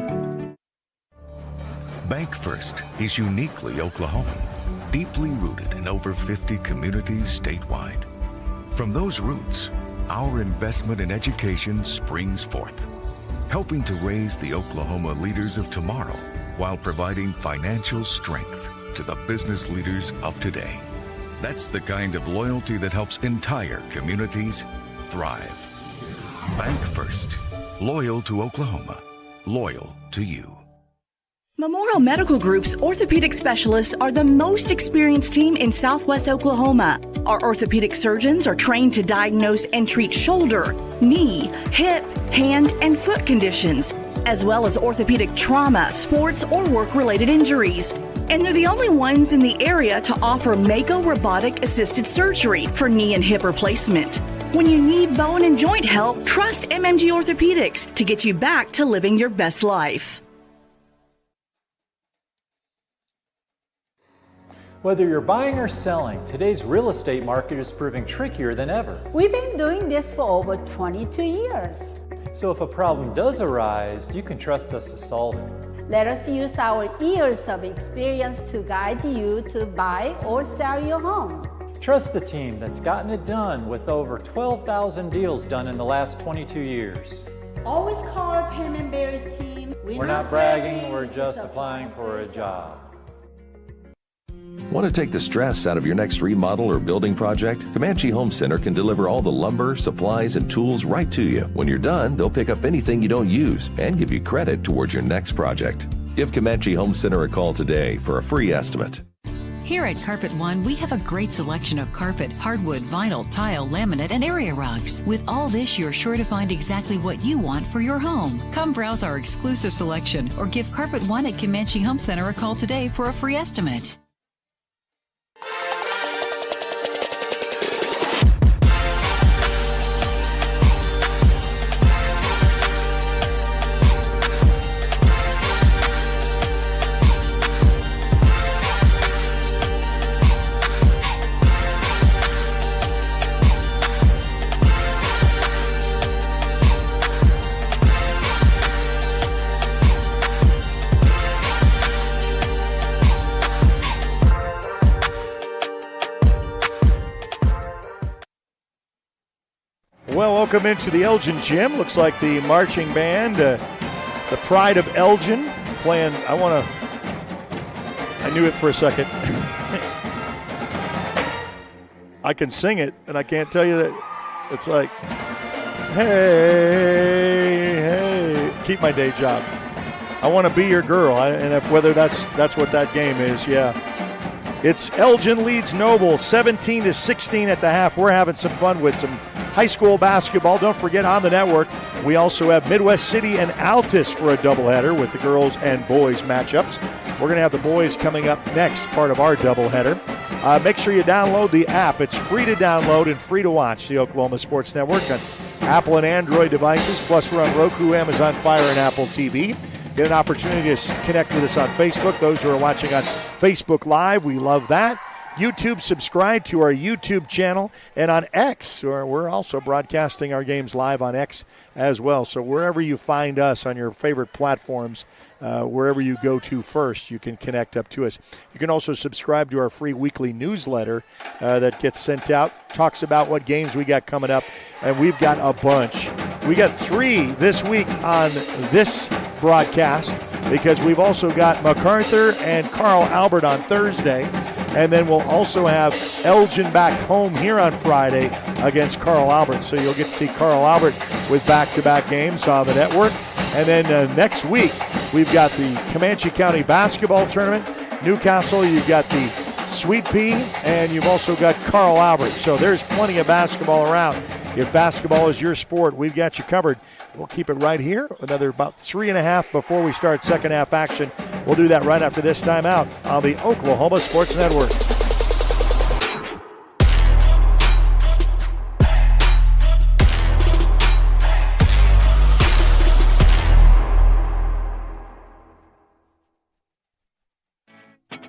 [SPEAKER 16] Bank First is uniquely Oklahoman, deeply rooted in over 50 communities statewide. From those roots, our investment in education springs forth, helping to raise the Oklahoma leaders of tomorrow while providing financial strength to the business leaders of today. That's the kind of loyalty that helps entire communities thrive. Bank First. Loyal to Oklahoma. Loyal to you.
[SPEAKER 17] Memorial Medical Group's orthopedic specialists are the most experienced team in Southwest Oklahoma. Our orthopedic surgeons are trained to diagnose and treat shoulder, knee, hip, hand, and foot conditions, as well as orthopedic trauma, sports, or work-related injuries. And they're the only ones in the area to offer Mako robotic-assisted surgery for knee and hip replacement. When you need bone and joint help, trust MMG Orthopedics to get you back to living your best life.
[SPEAKER 18] Whether you're buying or selling, today's real estate market is proving trickier than ever.
[SPEAKER 19] We've been doing this for over 22 years.
[SPEAKER 18] So if a problem does arise, you can trust us to solve it.
[SPEAKER 19] Let us use our years of experience to guide you to buy or sell your home.
[SPEAKER 18] Trust the team that's gotten it done with over 12,000 deals done in the last 22 years.
[SPEAKER 19] Always call our Payment Berries team.
[SPEAKER 18] We're not bragging, we're just applying for a job.
[SPEAKER 20] Want to take the stress out of your next remodel or building project? Comanche Home Center can deliver all the lumber, supplies, and tools right to you. When you're done, they'll pick up anything you don't use and give you credit towards your next project. Give Comanche Home Center a call today for a free estimate.
[SPEAKER 21] Here at Carpet One, we have a great selection of carpet, hardwood, vinyl, tile, laminate, and area rugs. With all this, you're sure to find exactly what you want for your home. Come browse our exclusive selection or give Carpet One at Comanche Home Center a call today for a free estimate.
[SPEAKER 3] Welcome into the Elgin Gym. Looks like the marching band, the pride of Elgin, playing. I knew it for a second. I can sing it, and I can't tell you that. It's like, hey, keep my day job. I want to be your girl, whether that's what that game is, yeah. It's Elgin leads Noble 17-16 at the half. We're having some fun with some high school basketball. Don't forget, on the network, we also have Midwest City and Altus for a doubleheader with the girls and boys matchups. We're going to have the boys coming up next, part of our doubleheader. Make sure you download the app. It's free to download and free to watch, the Oklahoma Sports Network on Apple and Android devices. Plus, we're on Roku, Amazon Fire, and Apple TV. Get an opportunity to connect with us on Facebook. Those who are watching on Facebook Live, we love that. YouTube, subscribe to our YouTube channel, and on X, we're also broadcasting our games live on X as well. So wherever you find us on your favorite platforms, wherever you go to first, you can connect up to us. You can also subscribe to our free weekly newsletter that gets sent out, talks about what games we got coming up, and we've got a bunch. We got 3 this week on this broadcast because we've also got MacArthur and Carl Albert on Thursday. And then we'll also have Elgin back home here on Friday against Carl Albert. So you'll get to see Carl Albert with back-to-back games on the network. And then next week, we've got the Comanche County Basketball Tournament. Newcastle, you've got the Sweet Pea, and you've also got Carl Albert. So there's plenty of basketball around. If basketball is your sport, we've got you covered. We'll keep it right here. Another about 3.5 before we start second half action. We'll do that right after this timeout on the Oklahoma Sports Network.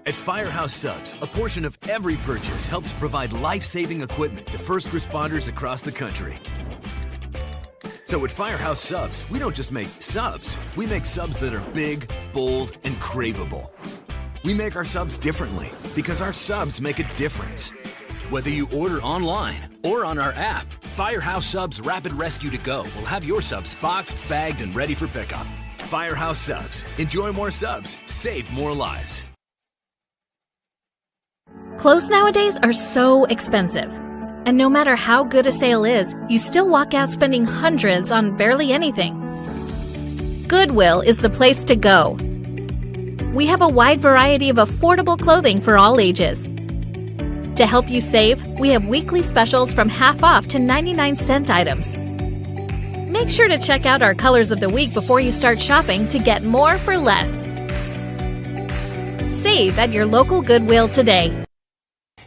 [SPEAKER 2] At Firehouse Subs, a portion of every purchase helps provide life-saving equipment to first responders across the country. So at Firehouse Subs, we don't just make subs. We make subs that are big, bold, and craveable. We make our subs differently because our subs make a difference. Whether you order online or on our app, Firehouse Subs Rapid Rescue to Go will have your subs boxed, bagged, and ready for pickup. Firehouse Subs. Enjoy more subs. Save more lives.
[SPEAKER 22] Clothes nowadays are so expensive. And no matter how good a sale is, you still walk out spending hundreds on barely anything. Goodwill is the place to go. We have a wide variety of affordable clothing for all ages. To help you save, we have weekly specials from half off to 99-cent items. Make sure to check out our colors of the week before you start shopping to get more for less. Save at your local Goodwill today.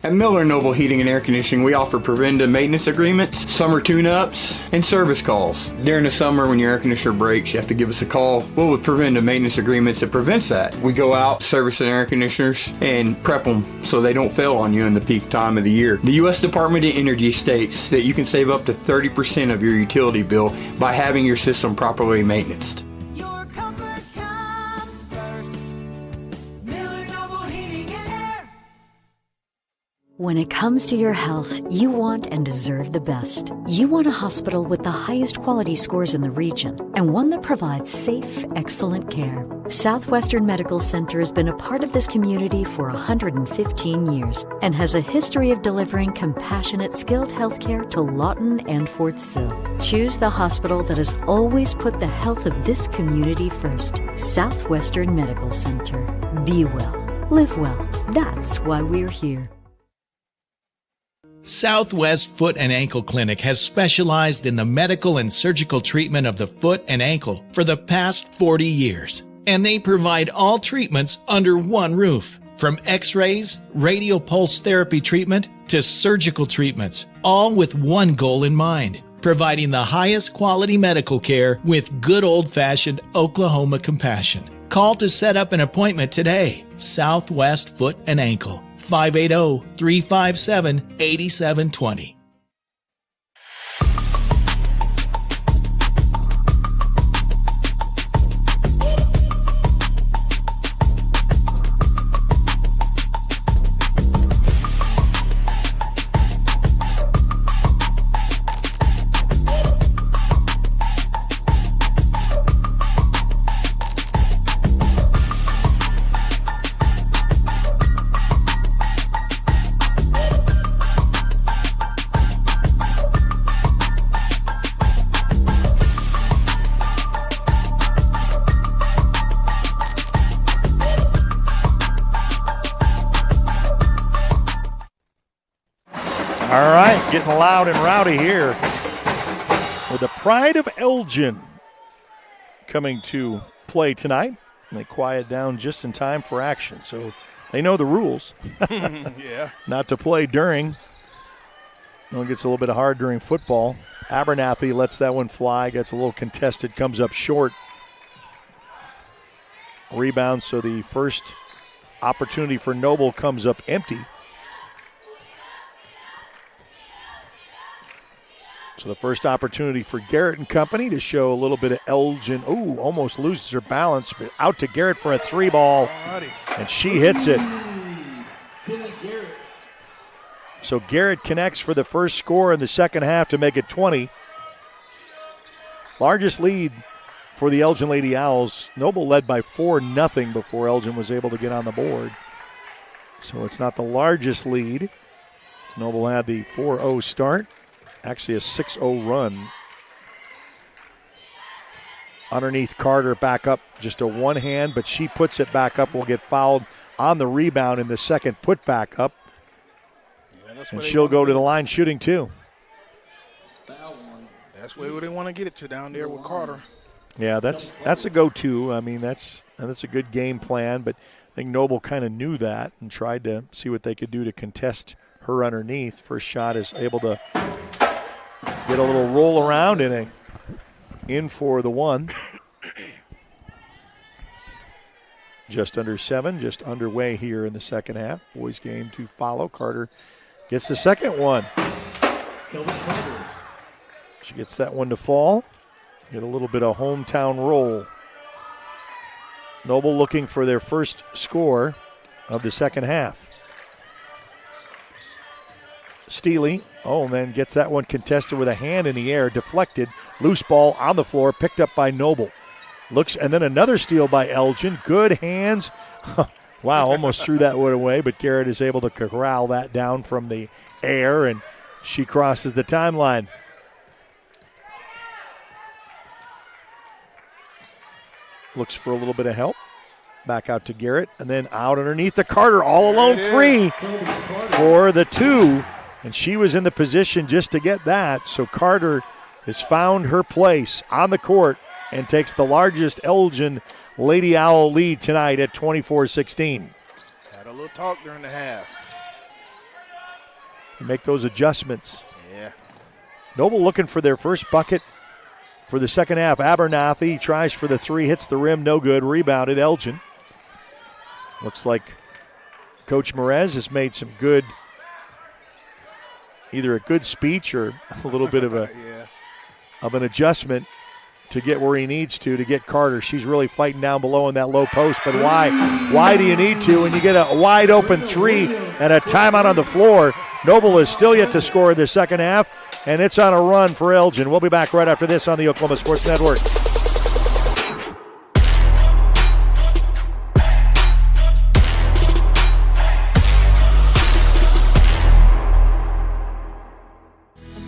[SPEAKER 23] At Miller Noble Heating and Air Conditioning, we offer preventive maintenance agreements, summer tune-ups, and service calls. During the summer, when your air conditioner breaks, you have to give us a call. Well, with preventive maintenance agreements, it prevents that. We go out, service the air conditioners, and prep them so they don't fail on you in the peak time of the year. The U.S. Department of Energy states that you can save up to 30% of your utility bill by having your system properly maintained.
[SPEAKER 24] When it comes to your health, you want and deserve the best. You want a hospital with the highest quality scores in the region and one that provides safe, excellent care. Southwestern Medical Center has been a part of this community for 115 years and has a history of delivering compassionate, skilled health care to Lawton and Fort Sill. Choose the hospital that has always put the health of this community first. Southwestern Medical Center. Be well. Live well. That's why we're here.
[SPEAKER 6] Southwest Foot and Ankle Clinic has specialized in the medical and surgical treatment of the foot and ankle for the past 40 years. And they provide all treatments under one roof. From x-rays, radial pulse therapy treatment, to surgical treatments, all with one goal in mind: providing the highest quality medical care with good old-fashioned Oklahoma compassion. Call to set up an appointment today. Southwest Foot and Ankle. 580-357-8720.
[SPEAKER 3] All right, getting loud and rowdy here with the Pride of Elgin coming to play tonight. And they quiet down just in time for action, so they know the rules.
[SPEAKER 7] Yeah.
[SPEAKER 3] Not to play during. No, it gets a little bit hard during football. Abernathy lets that one fly, gets a little contested, comes up short. Rebound, so the first opportunity for Noble comes up empty. So the first opportunity for Garrett and company to show a little bit of Elgin. Ooh, almost loses her balance, but out to Garrett for a three ball, and she hits it. So Garrett connects for the first score in the second half to make it 20. Largest lead for the Elgin Lady Owls. Noble led by 4-0 before Elgin was able to get on the board. So it's not the largest lead. Noble had the 4-0 start. Actually a 6-0 run. Underneath Carter, back up, just a one hand, but she puts it back up, will get fouled on the rebound in the second put back up. And she'll go to the line shooting two.
[SPEAKER 14] Foul
[SPEAKER 7] That's where they want to get it to down there with Carter.
[SPEAKER 3] Yeah, that's a go-to. I mean, that's a good game plan, but I think Noble kind of knew that and tried to see what they could do to contest her underneath. First shot is able to get a little roll around in for the one. Just under 7, just underway here in the second half. Boys game to follow. Carter gets the second one. She gets that one to fall. Get a little bit of hometown roll. Noble looking for their first score of the second half. Steely, and then gets that one contested with a hand in the air, deflected, loose ball on the floor, picked up by Noble. Looks, and then another steal by Elgin. Good hands. Wow, almost threw that one away, but Garrett is able to corral that down from the air, and she crosses the timeline. Looks for a little bit of help. Back out to Garrett, and then out underneath to Carter, all alone free for the 2. And she was in the position just to get that, so Carter has found her place on the court and takes the largest Elgin Lady Owl lead tonight at 24-16.
[SPEAKER 7] Had a little talk during the half.
[SPEAKER 3] Make those adjustments.
[SPEAKER 7] Yeah.
[SPEAKER 3] Noble looking for their first bucket for the second half. Abernathy tries for the 3, hits the rim, no good. Rebounded Elgin. Looks like Coach Merez has made some good, either a good speech or a little bit of of an adjustment to get where he needs to get Carter. She's really fighting down below in that low post, but why? Why do you need to when you get a wide open 3 and a timeout on the floor? Noble is still yet to score in the second half, and it's on a run for Elgin. We'll be back right after this on the Oklahoma Sports Network.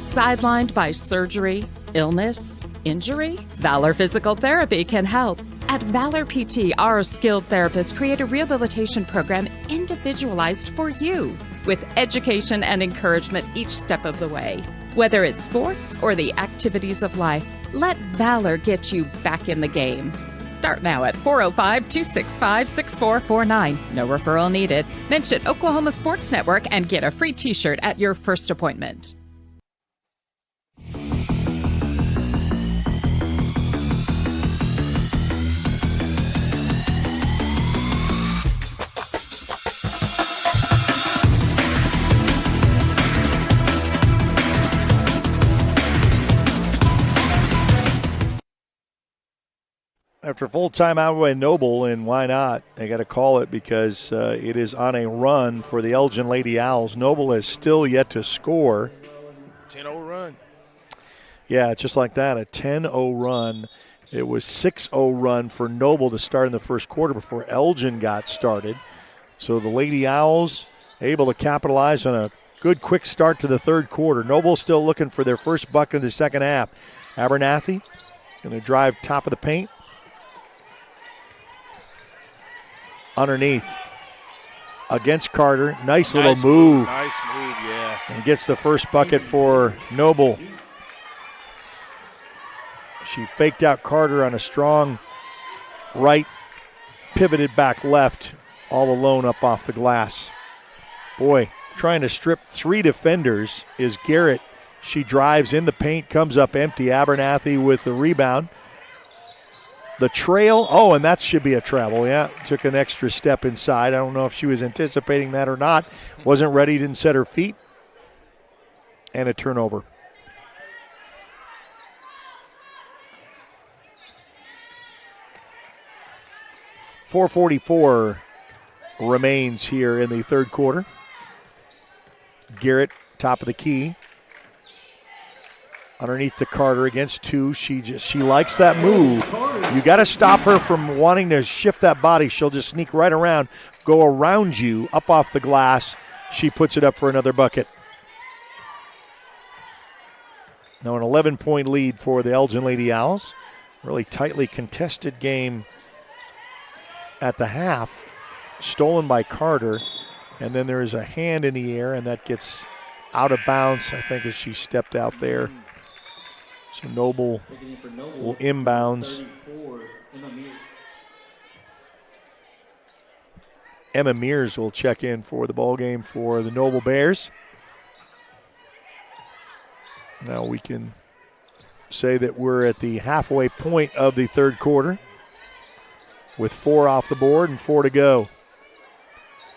[SPEAKER 4] Sidelined by surgery, illness, injury? Valor Physical Therapy can help. At Valor PT, our skilled therapists create a rehabilitation program individualized for you, with education and encouragement each step of the way. Whether it's sports or the activities of life, let Valor get you back in the game. Start now at 405-265-6449. No referral needed. Mention Oklahoma Sports Network and get a free t-shirt at your first appointment.
[SPEAKER 3] After full timeout by Noble, and why not? They got to call it because it is on a run for the Elgin Lady Owls. Noble has still yet to score.
[SPEAKER 7] 10-0 run.
[SPEAKER 3] Yeah, just like that, a 10-0 run. It was 6-0 run for Noble to start in the first quarter before Elgin got started. So the Lady Owls able to capitalize on a good quick start to the third quarter. Noble still looking for their first bucket in the second half. Abernathy going to drive top of the paint. Underneath against Carter. Nice little move.
[SPEAKER 7] Nice move, yeah.
[SPEAKER 3] And gets the first bucket for Noble. She faked out Carter on a strong right, pivoted back left, all alone up off the glass. Boy, trying to strip 3 defenders is Garrett. She drives in the paint, comes up empty. Abernathy with the rebound. The trail, and that should be a travel, yeah. Took an extra step inside. I don't know if she was anticipating that or not. Wasn't ready, didn't set her feet. And a turnover. .444 remains here in the third quarter. Garrett, top of the key. Underneath to Carter against 2. She likes that move. You got to stop her from wanting to shift that body. She'll just sneak right around, go around you, up off the glass. She puts it up for another bucket. Now an 11-point lead for the Elgin Lady Owls. Really tightly contested game at the half. Stolen by Carter. And then there is a hand in the air, and that gets out of bounds, I think, as she stepped out there. So Noble will inbounds. Emma Mears will check in for the ball game for the Noble Bears. Now we can say that we're at the halfway point of the third quarter with 4 off the board and 4 to go.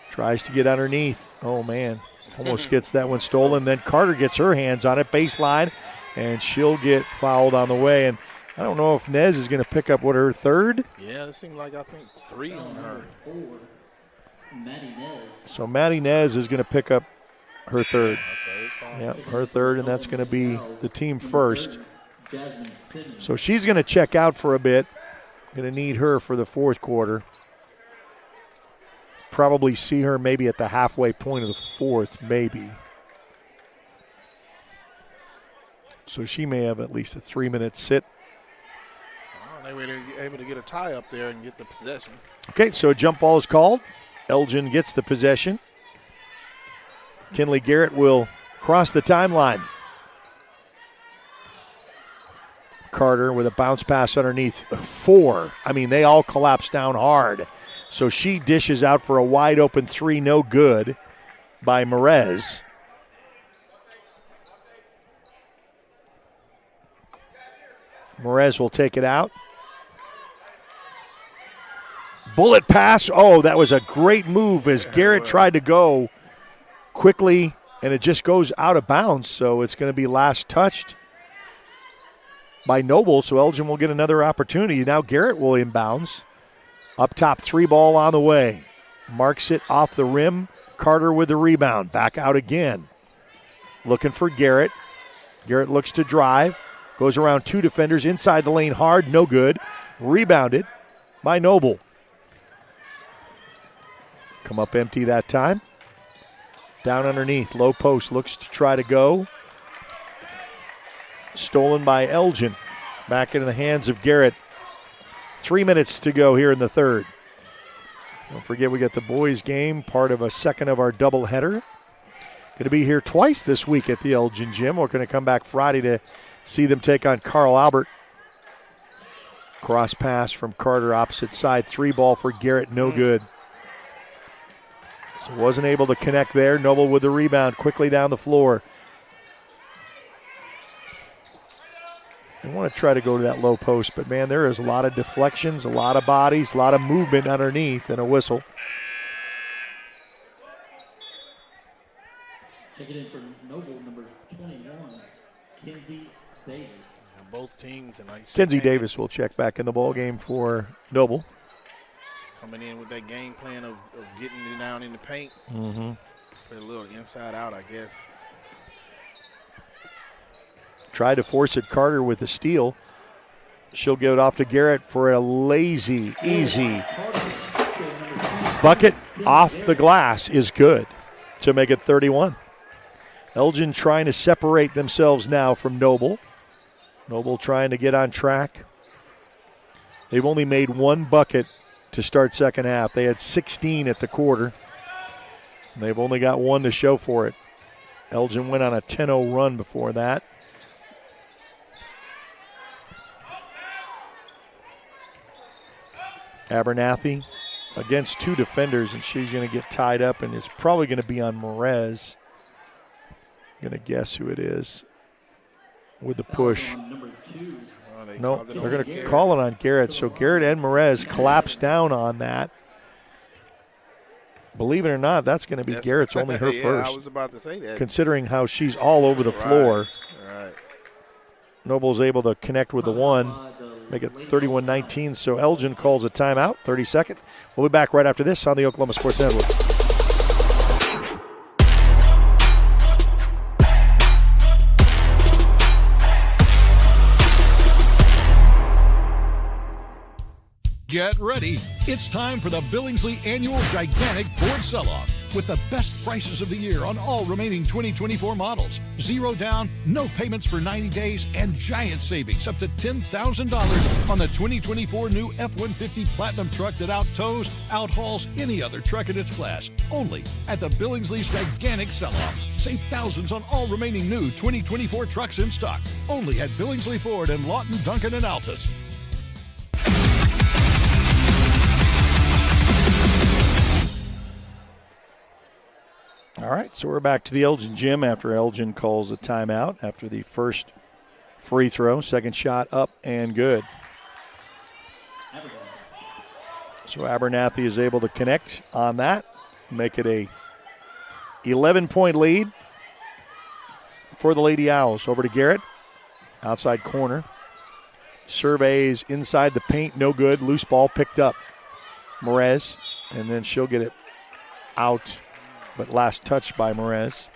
[SPEAKER 3] Tries to get underneath. Oh, man. Almost gets that one stolen. Then Carter gets her hands on it, baseline, and she'll get fouled on the way. And I don't know if Nez is going to pick up, her third?
[SPEAKER 7] Yeah, it seemed like, I think, 3 on her.
[SPEAKER 3] So Maddie Nez is going to pick up her third. Yeah, her third, and that's going to be the team first. So she's going to check out for a bit. Going to need her for the fourth quarter. Probably see her maybe at the halfway point of the fourth, maybe. So she may have at least a 3-minute sit.
[SPEAKER 7] They were able to get a tie up there and get the possession.
[SPEAKER 3] Okay, so a jump ball is called. Elgin gets the possession. Kinley Garrett will cross the timeline. Carter with a bounce pass underneath 4. I mean, they all collapse down hard. So she dishes out for a wide open 3, no good by Merez. Merez will take it out. Bullet pass. Oh, that was a great move as Garrett tried to go quickly, and it just goes out of bounds. So it's going to be last touched by Noble. So Elgin will get another opportunity. Now Garrett will inbounds. Up top, 3 ball on the way. Marks it off the rim. Carter with the rebound. Back out again. Looking for Garrett. Garrett looks to drive. Goes around 2 defenders. Inside the lane hard. No good. Rebounded by Noble. Come up empty that time. Down underneath. Low post. Looks to try to go. Stolen by Elgin. Back into the hands of Garrett. 3 minutes to go here in the third. Don't forget we got the boys game, part of a second of our doubleheader. Going to be here twice this week at the Elgin Gym. We're going to come back Friday to see them take on Carl Albert. Cross pass from Carter opposite side. 3 ball for Garrett, no good. So wasn't able to connect there. Noble with the rebound quickly down the floor. I want to try to go to that low post, but, man, there is a lot of deflections, a lot of bodies, a lot of movement underneath, and a whistle.
[SPEAKER 14] Checking in for Noble, number 21, Kenzie Davis.
[SPEAKER 7] Both teams. And
[SPEAKER 3] Kenzie Davis will check back in the ball game for Noble.
[SPEAKER 7] Coming in with that game plan of getting it down in the paint.
[SPEAKER 3] Mm-hmm.
[SPEAKER 7] Play a little inside out, I guess.
[SPEAKER 3] Tried to force it, Carter with the steal. She'll give it off to Garrett for a lazy, easy bucket off the glass is good to make it 31. Elgin trying to separate themselves now from Noble. Noble trying to get on track. They've only made 1 bucket to start second half. They had 16 at the quarter. And they've only got 1 to show for it. Elgin went on a 10-0 run before that. Abernathy against 2 defenders, and she's going to get tied up, and it's probably going to be on Merez. I'm going to guess who it is with the push. No, they're going to call it on Garrett. So Garrett and Merez collapse down on that. Believe it or not, that's going to be Garrett's only her first.
[SPEAKER 7] I was about to say that.
[SPEAKER 3] Considering how she's all over the floor.
[SPEAKER 7] Right.
[SPEAKER 3] Noble's able to connect with the 1. Make it 31-19, so Elgin calls a timeout, 32nd. We'll be back right after this on the Oklahoma Sports Network.
[SPEAKER 1] Get ready. It's time for the Billingsley Annual Gigantic Board Sell-Off. with the best prices of the year on all remaining 2024 models. 0 down, no payments for 90 days, and giant savings up to $10,000 on the 2024 new F-150 Platinum truck that outhauls any other truck in its class. Only at the Billingsley's gigantic sell-off. Save thousands on all remaining new 2024 trucks in stock. Only at Billingsley Ford and Lawton, Duncan, and Altus.
[SPEAKER 3] All right, so we're back to the Elgin gym after Elgin calls a timeout after the first free throw. Second shot up and good. So Abernathy is able to connect on that, make it a 11-point lead for the Lady Owls. Over to Garrett, outside corner. Surveys inside the paint, no good. Loose ball picked up. Merez, and then she'll get it out, but last touch by Merez.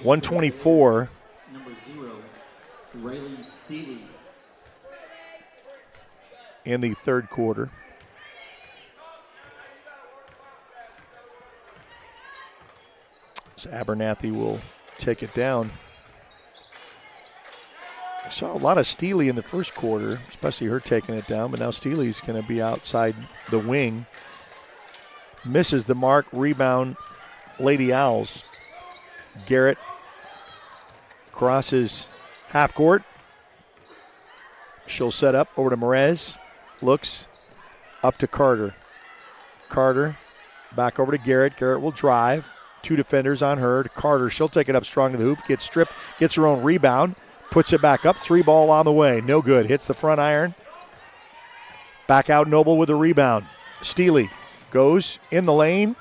[SPEAKER 3] .124.
[SPEAKER 14] Number 0, Riley Steely.
[SPEAKER 3] In the third quarter. So Abernathy will take it down. I saw a lot of Steely in the first quarter, especially her taking it down, but now Steely's going to be outside the wing. Misses the mark, rebound, Lady Owls. Garrett crosses half court. She'll set up over to Merez. Looks up to Carter. Carter back over to Garrett. Garrett will drive. 2 defenders on her. To Carter. She'll take it up strong to the hoop. Gets stripped. Gets her own rebound. Puts it back up. 3 ball on the way. No good. Hits the front iron. Back out Noble with a rebound. Steely goes in the lane.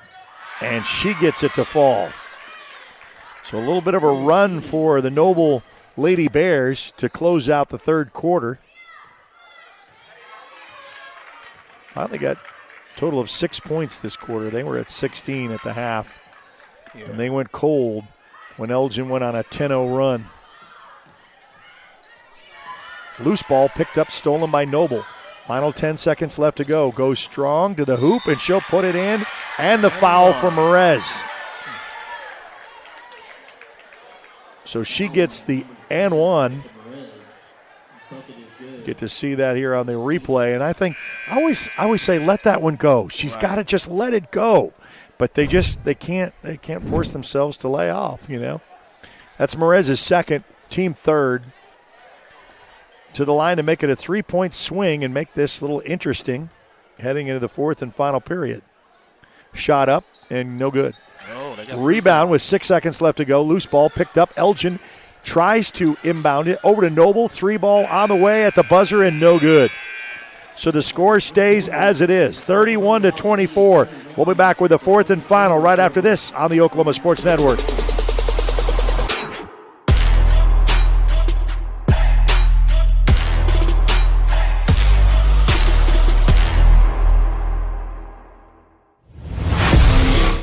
[SPEAKER 3] And she gets it to fall. So a little bit of a run for the Noble Lady Bears to close out the third quarter. Finally got a total of 6 points this quarter. They were at 16 at the half. Yeah. And they went cold when Elgin went on a 10-0 run. Loose ball picked up, stolen by Noble. Final 10 seconds left to go. Goes strong to the hoop, and she'll put it in. And the foul for Merez. So she gets the and one. Get to see that here on the replay. And I think I always say let that one go. She's got to just let it go. But they can't force themselves to lay off, you know. That's Merez's second, team third. To the line to make it a 3-point swing and make this a little interesting heading into the fourth and final period. Shot up and no good. Rebound with 6 seconds left to go. Loose ball picked up. Elgin tries to inbound it over to Noble. 3 ball on the way at the buzzer and no good. So the score stays as it is, 31-24. We'll be back with the fourth and final right after this on the Oklahoma Sports Network.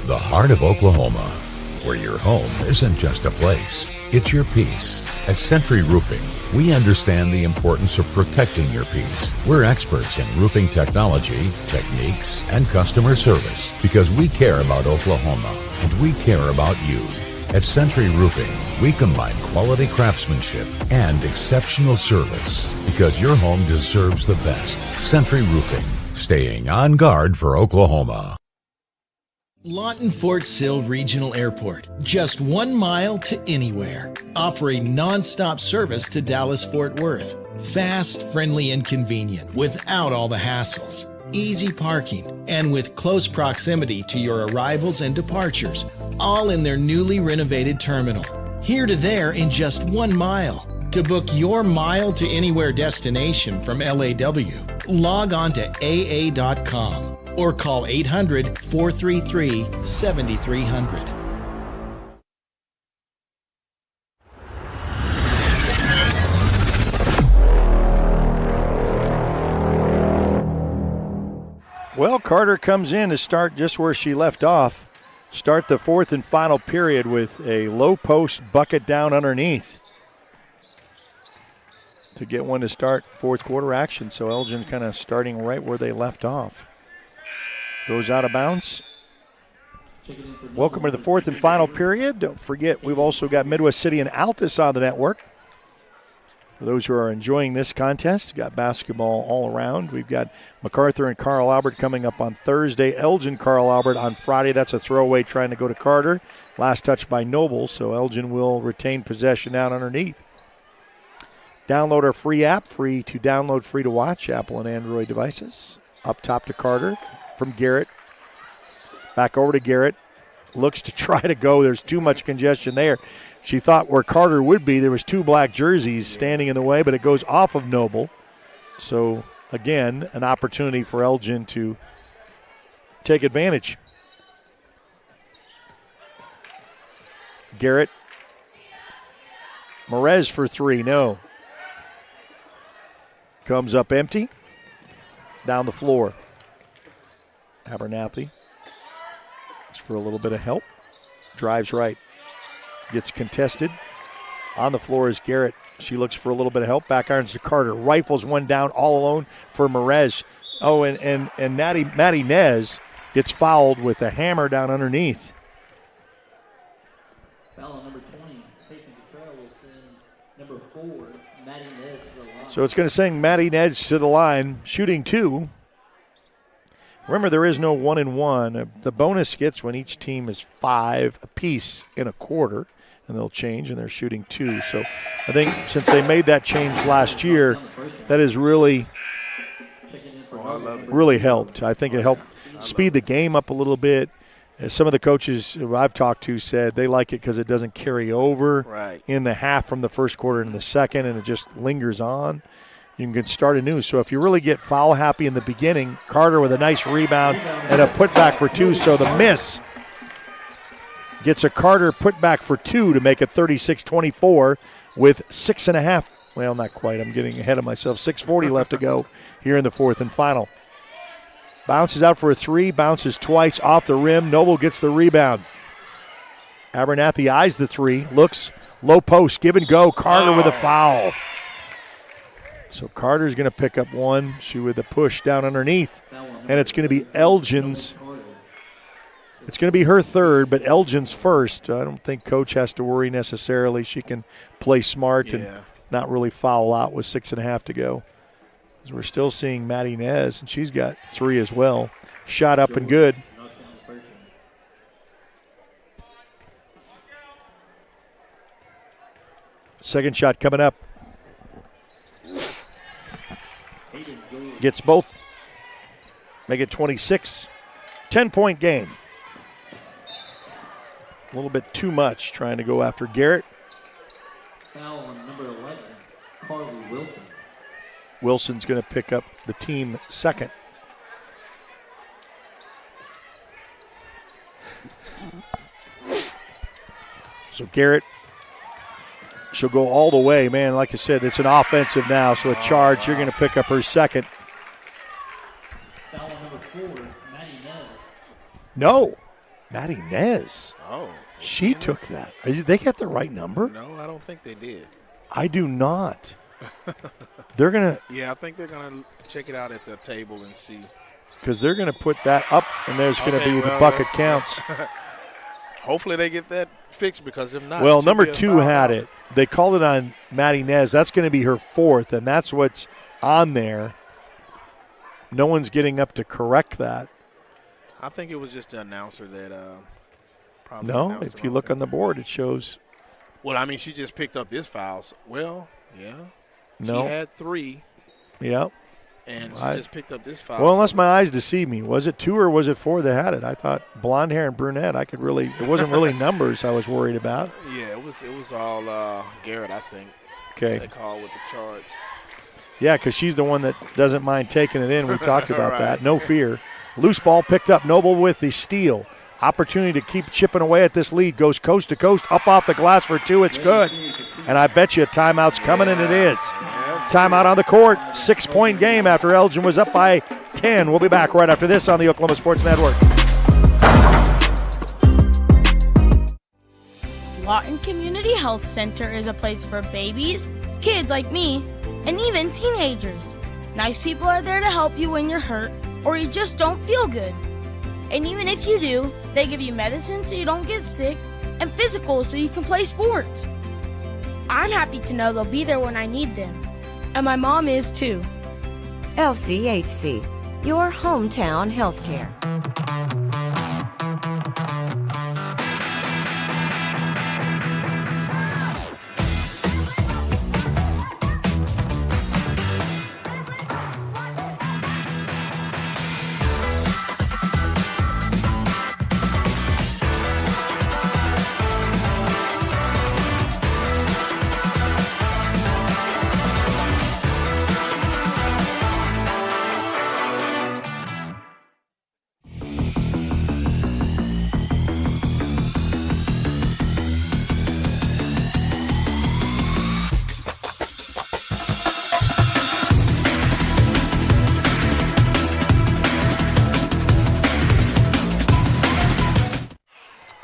[SPEAKER 5] The heart of Oklahoma, where your home isn't just a place, it's your peace. At Century Roofing, we understand the importance of protecting your peace. We're experts in roofing technology, techniques, and customer service because we care about Oklahoma and we care about you. At Century Roofing, we combine quality craftsmanship and exceptional service because your home deserves the best. Century Roofing, staying on guard for Oklahoma.
[SPEAKER 6] Lawton Fort Sill Regional Airport, just 1 mile to anywhere, offering non-stop service to Dallas-Fort Worth. Fast, friendly, and convenient without all the hassles. Easy parking, and with close proximity to your arrivals and departures, all in their newly renovated terminal. Here to there in just 1 mile. To book your mile to anywhere destination from LAW, log on to AA.com. Or call 800-433-7300.
[SPEAKER 3] Well, Carter comes in to start just where she left off. Start the fourth and final period with a low post bucket down underneath to get one to start fourth quarter action. So Elgin kind of starting right where they left off. Goes out of bounds. Welcome to the fourth and final period. Don't forget, we've also got Midwest City and Altus on the network. For those who are enjoying this contest, we've got basketball all around. We've got MacArthur and Carl Albert coming up on Thursday. Elgin, Carl Albert on Friday. That's a throwaway trying to go to Carter. Last touch by Noble, so Elgin will retain possession down underneath. Download our free app, free to download, free to watch, Apple and Android devices. Up top to Carter from Garrett. Back over to Garrett. Looks to try to go. There's too much congestion there. She thought where Carter would be, there was two black jerseys standing in the way, but it goes off of Noble. So, again, an opportunity for Elgin to take advantage. Garrett. Merez for three, no. Comes up empty. Down the floor. Abernathy. For a little bit of help. Drives right. Gets contested. On the floor is Garrett. She looks for a little bit of help. Back irons to Carter. Rifles one down all alone for Merez. Oh, and Maddie Nez gets fouled with a hammer down underneath.
[SPEAKER 14] Foul on number 20. Facing the trail will send number 4, Maddie Nez to the line.
[SPEAKER 3] So it's going to send Maddie Nez to the line. Shooting two. Remember, there is no 1-and-1. The bonus gets when each team is 5 apiece in a quarter, and they'll change, and they're shooting 2. So I think since they made that change last year, that has really helped. I think it helped speed the game up a little bit. As some of the coaches who I've talked to said they like it because it doesn't carry over in the half from the first quarter into the second, and it just lingers on. You can start anew. So if you really get foul happy in the beginning, Carter with a nice rebound and a putback for 2. So the miss gets a Carter putback for 2 to make it 36-24 with 6.5. Well, not quite. I'm getting ahead of myself. 6:40 left to go here in the fourth and final. Bounces out for a 3. Bounces twice off the rim. Noble gets the rebound. Abernathy eyes the 3. Looks. Low post. Give and go. Carter with a foul. So Carter's going to pick up one. She with the push down underneath. And it's going to be Elgin's. It's going to be her third, but Elgin's first. I don't think Coach has to worry necessarily. She can play smart and not really foul out with 6.5 to go. Because we're still seeing Maddie Nez, and she's got 3 as well. Shot up and good. Second shot coming up. Gets both. Make it 26. 10-point game. A little bit too much trying to go after Garrett.
[SPEAKER 14] Foul on number 11, Carly Wilson.
[SPEAKER 3] Wilson's going to pick up the team second. So Garrett, she'll go all the way. Man, like I said, it's an offensive now, so a charge. You're going to pick up her second.
[SPEAKER 14] Foul on number 4, Maddie Nez.
[SPEAKER 3] No, Maddie Nez.
[SPEAKER 7] Oh.
[SPEAKER 3] She took that. They got the right number?
[SPEAKER 7] No, I don't think they did.
[SPEAKER 3] I do not. They're going to.
[SPEAKER 7] Yeah, I think they're going to check it out at the table and see.
[SPEAKER 3] Because they're going to put that up, and there's going to be the bucket counts.
[SPEAKER 7] Hopefully they get that fixed, because if not.
[SPEAKER 3] Well, number 2 had it. They called it on Maddie Nez. That's going to be her fourth, and that's what's on there. No one's getting up to correct that.
[SPEAKER 7] I think it was just the announcer that probably.
[SPEAKER 3] No, if you look on the board, it shows.
[SPEAKER 7] Well, I mean, she just picked up this foul. Well, yeah.
[SPEAKER 3] No.
[SPEAKER 7] She had 3.
[SPEAKER 3] Yep.
[SPEAKER 7] And she just picked up this foul.
[SPEAKER 3] Well, unless my eyes deceive me. Was it 2 or was it 4 that had it? I thought blonde hair and brunette. It wasn't really numbers I was worried about.
[SPEAKER 7] Yeah, it was all Garrett, I think.
[SPEAKER 3] Okay.
[SPEAKER 7] They called with the charge.
[SPEAKER 3] Yeah, because she's the one that doesn't mind taking it in. We talked about that. No fear. Loose ball picked up. Noble with the steal. Opportunity to keep chipping away at this lead. Goes coast to coast. Up off the glass for 2. It's good. And I bet you a timeout's coming, and it is. Timeout on the court. 6-point game after Elgin was up by 10. We'll be back right after this on the Oklahoma Sports Network.
[SPEAKER 8] Lawton Community Health Center is a place for babies, kids like me, and even teenagers. Nice people are there to help you when you're hurt or you just don't feel good. And even if you do, they give you medicine so you don't get sick and physical so you can play sports. I'm happy to know they'll be there when I need them. And my mom is too.
[SPEAKER 9] LCHC, your hometown healthcare.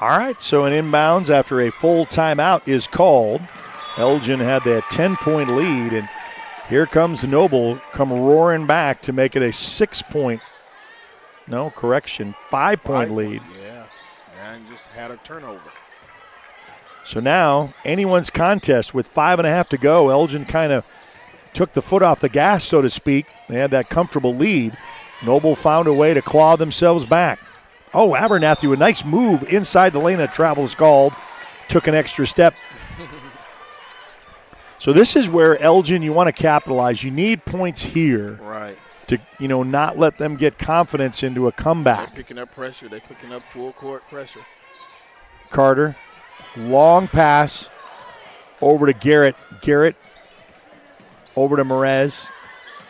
[SPEAKER 3] All right, so an inbounds after a full timeout is called. Elgin had that 10-point lead, and here comes Noble come roaring back to make it a 5-point lead.
[SPEAKER 7] Yeah, and just had a turnover.
[SPEAKER 3] So now anyone's contest with 5.5 to go. Elgin kind of took the foot off the gas, so to speak. They had that comfortable lead. Noble found a way to claw themselves back. Oh, Abernathy, a nice move inside the lane of travel is called. Took an extra step. So this is where Elgin, you want to capitalize. You need points here.
[SPEAKER 7] Right.
[SPEAKER 3] To, not let them get confidence into a comeback.
[SPEAKER 7] They're picking up pressure. They're picking up full court pressure.
[SPEAKER 3] Carter, long pass over to Garrett. Garrett over to Merez.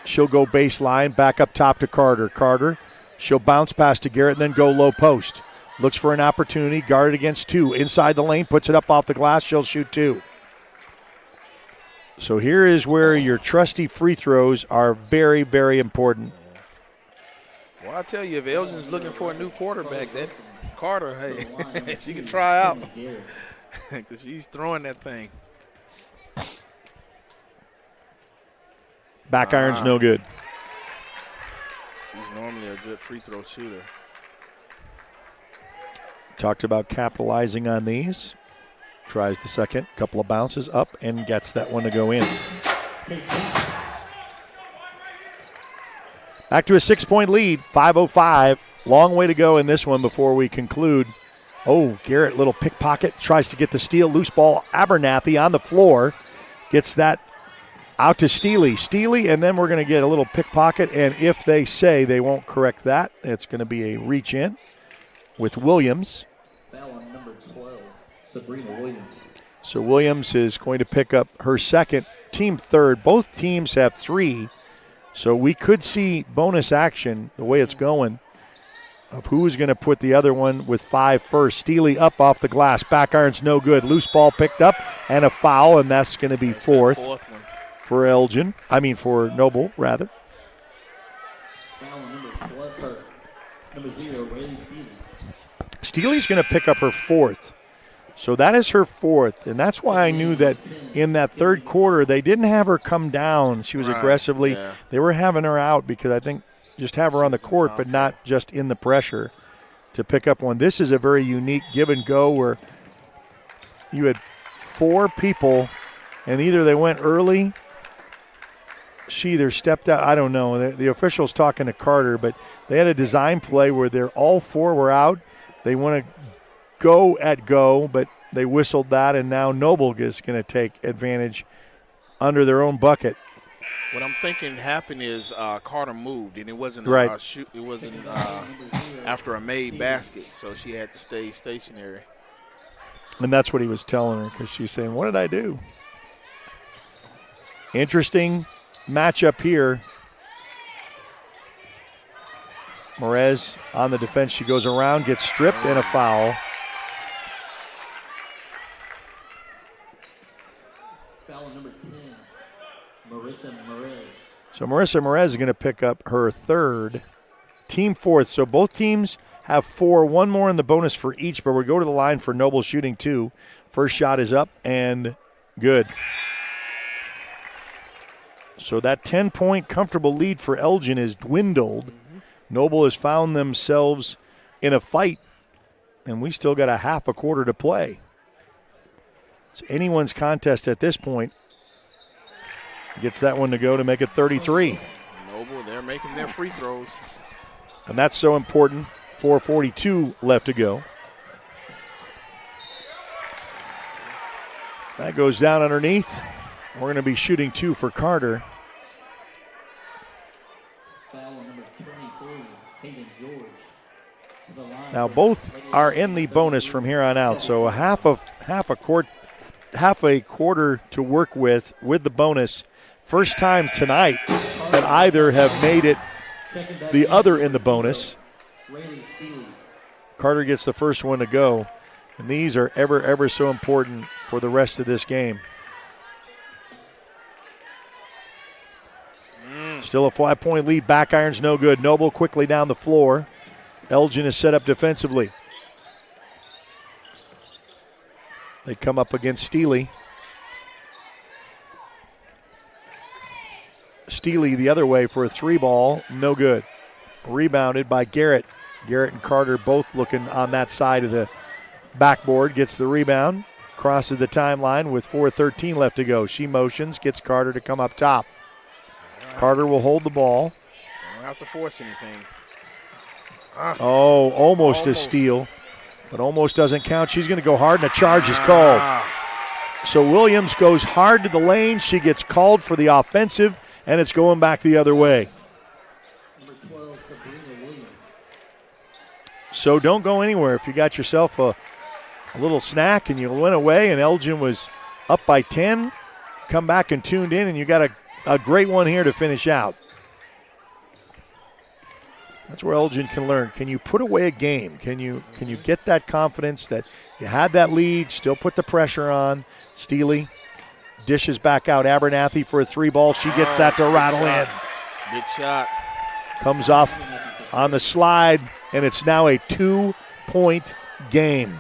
[SPEAKER 3] She'll go baseline, back up top to Carter. Carter. She'll bounce past to Garrett and then go low post. Looks for an opportunity, guarded against two. Inside the lane, puts it up off the glass. She'll shoot two. So here is where your trusty free throws are very, very important.
[SPEAKER 7] Well, I tell you, if Elgin's looking for a new quarterback, that Carter, hey, she can try out because she's throwing that thing.
[SPEAKER 3] Back iron's no good.
[SPEAKER 7] She's normally a good free throw shooter.
[SPEAKER 3] Talked about capitalizing on these. Tries the second, couple of bounces up, and gets that one to go in. Back to a 6-point lead, 5:05. Long way to go in this one before we conclude. Oh, Garrett, little pickpocket, tries to get the steal. Loose ball, Abernathy on the floor. Gets that out to Steely. Steely, and then we're going to get a little pickpocket, and if they say they won't correct that, it's going to be a reach in with Williams.
[SPEAKER 14] Foul on number 12, Sabrina Williams.
[SPEAKER 3] So Williams is going to pick up her second, team third. Both teams have 3, so we could see bonus action the way it's going of who's going to put the other one with 5 first. Steely up off the glass. Back iron's no good. Loose ball picked up and a foul, and that's going to be fourth. For Elgin, for Noble, rather.
[SPEAKER 14] Number 0, Riley Steely.
[SPEAKER 3] Steely's going to pick up her 4th. So that is her 4th, and that's why I knew that in that third quarter they didn't have her come down. She was aggressively. Yeah. They were having her out because I think just have her on the court, but not just in the pressure to pick up one. This is a very unique give and go where you had 4 people, and either they went early. She either stepped out, I don't know. The official's talking to Carter, but they had a design play where all 4 were out. They want to go, but they whistled that, and now Noble is going to take advantage under their own bucket.
[SPEAKER 7] What I'm thinking happened is Carter moved, and it wasn't
[SPEAKER 3] right.
[SPEAKER 7] It wasn't after a made basket, so she had to stay stationary.
[SPEAKER 3] And that's what he was telling her because she's saying, "What did I do?" Interesting matchup here. Merez on the defense. She goes around, gets stripped, and a foul.
[SPEAKER 14] Foul number 10, Marissa Merez.
[SPEAKER 3] So Marissa Merez is going to pick up her 3rd, team 4th. So both teams have 4, one more in the bonus for each, but we go to the line for Noble shooting 2. First shot is up and good. So that 10-point comfortable lead for Elgin is dwindled. Noble has found themselves in a fight, and we still got a half a quarter to play. It's anyone's contest at this point. Gets that one to go to make it 33.
[SPEAKER 7] Noble, they're making their free throws.
[SPEAKER 3] And that's so important. 4:42 left to go. That goes down underneath. We're going to be shooting 2 for Carter. Now both are in the bonus from here on out, so half a quarter to work with the bonus. First time tonight that either have made it the other in the bonus. Carter gets the first one to go, and these are ever so important for the rest of this game. Still a 5-point lead. Back iron's no good. Noble quickly down the floor. Elgin is set up defensively. They come up against Steely. Steely the other way for a 3-ball. No good. Rebounded by Garrett. Garrett and Carter both looking on that side of the backboard. Gets the rebound. Crosses the timeline with 4:13 left to go. She motions. Gets Carter to come up top. Carter will hold the ball.
[SPEAKER 7] Don't have to force anything.
[SPEAKER 3] Almost a steal, but almost doesn't count. She's going to go hard, and a charge is called. So Williams goes hard to the lane. She gets called for the offensive, and it's going back the other way. So don't go anywhere. If you got yourself a little snack and you went away and Elgin was up by 10, come back and tuned in, and you got a great one here to finish out. That's where Elgin can learn. Can you put away a game? Can you get that confidence that you had that lead, still put the pressure on? Steely dishes back out. Abernathy for a 3-ball. She gets that to rattle in.
[SPEAKER 7] Big shot.
[SPEAKER 3] Comes off on the slide, and it's now a 2-point game.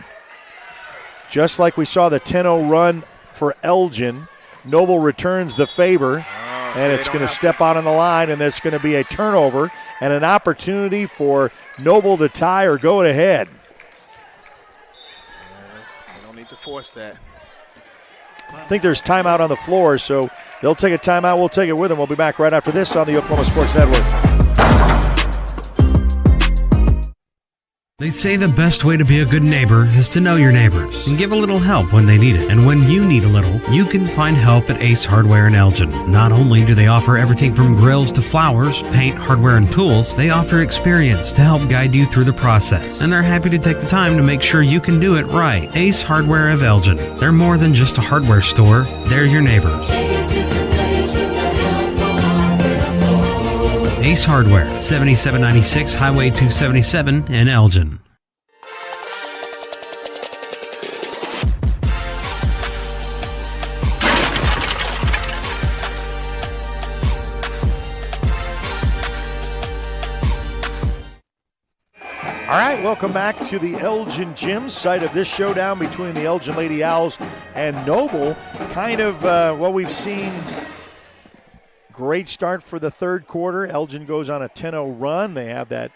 [SPEAKER 3] Just like we saw the 10-0 run for Elgin, Noble returns the favor, and it's going to step out on the line, and there's going to be a turnover and an opportunity for Noble to tie or go ahead.
[SPEAKER 7] They don't need to force that.
[SPEAKER 3] I think there's timeout on the floor, so they'll take a timeout. We'll take it with them. We'll be back right after this on the Oklahoma Sports Network.
[SPEAKER 10] They say the best way to be a good neighbor is to know your neighbors and give a little help when they need it. And when you need a little, you can find help at Ace Hardware in Elgin. Not only do they offer everything from grills to flowers, paint, hardware, and tools, they offer experience to help guide you through the process. And they're happy to take the time to make sure you can do it right. Ace Hardware of Elgin. They're more than just a hardware store. They're your neighbors. Ace Hardware, 7796 Highway 277 in Elgin.
[SPEAKER 3] All right, welcome back to the Elgin Gym, site of this showdown between the Elgin Lady Owls and Noble. Kind of what we've seen. Great start for the third quarter. Elgin goes on a 10-0 run. They have that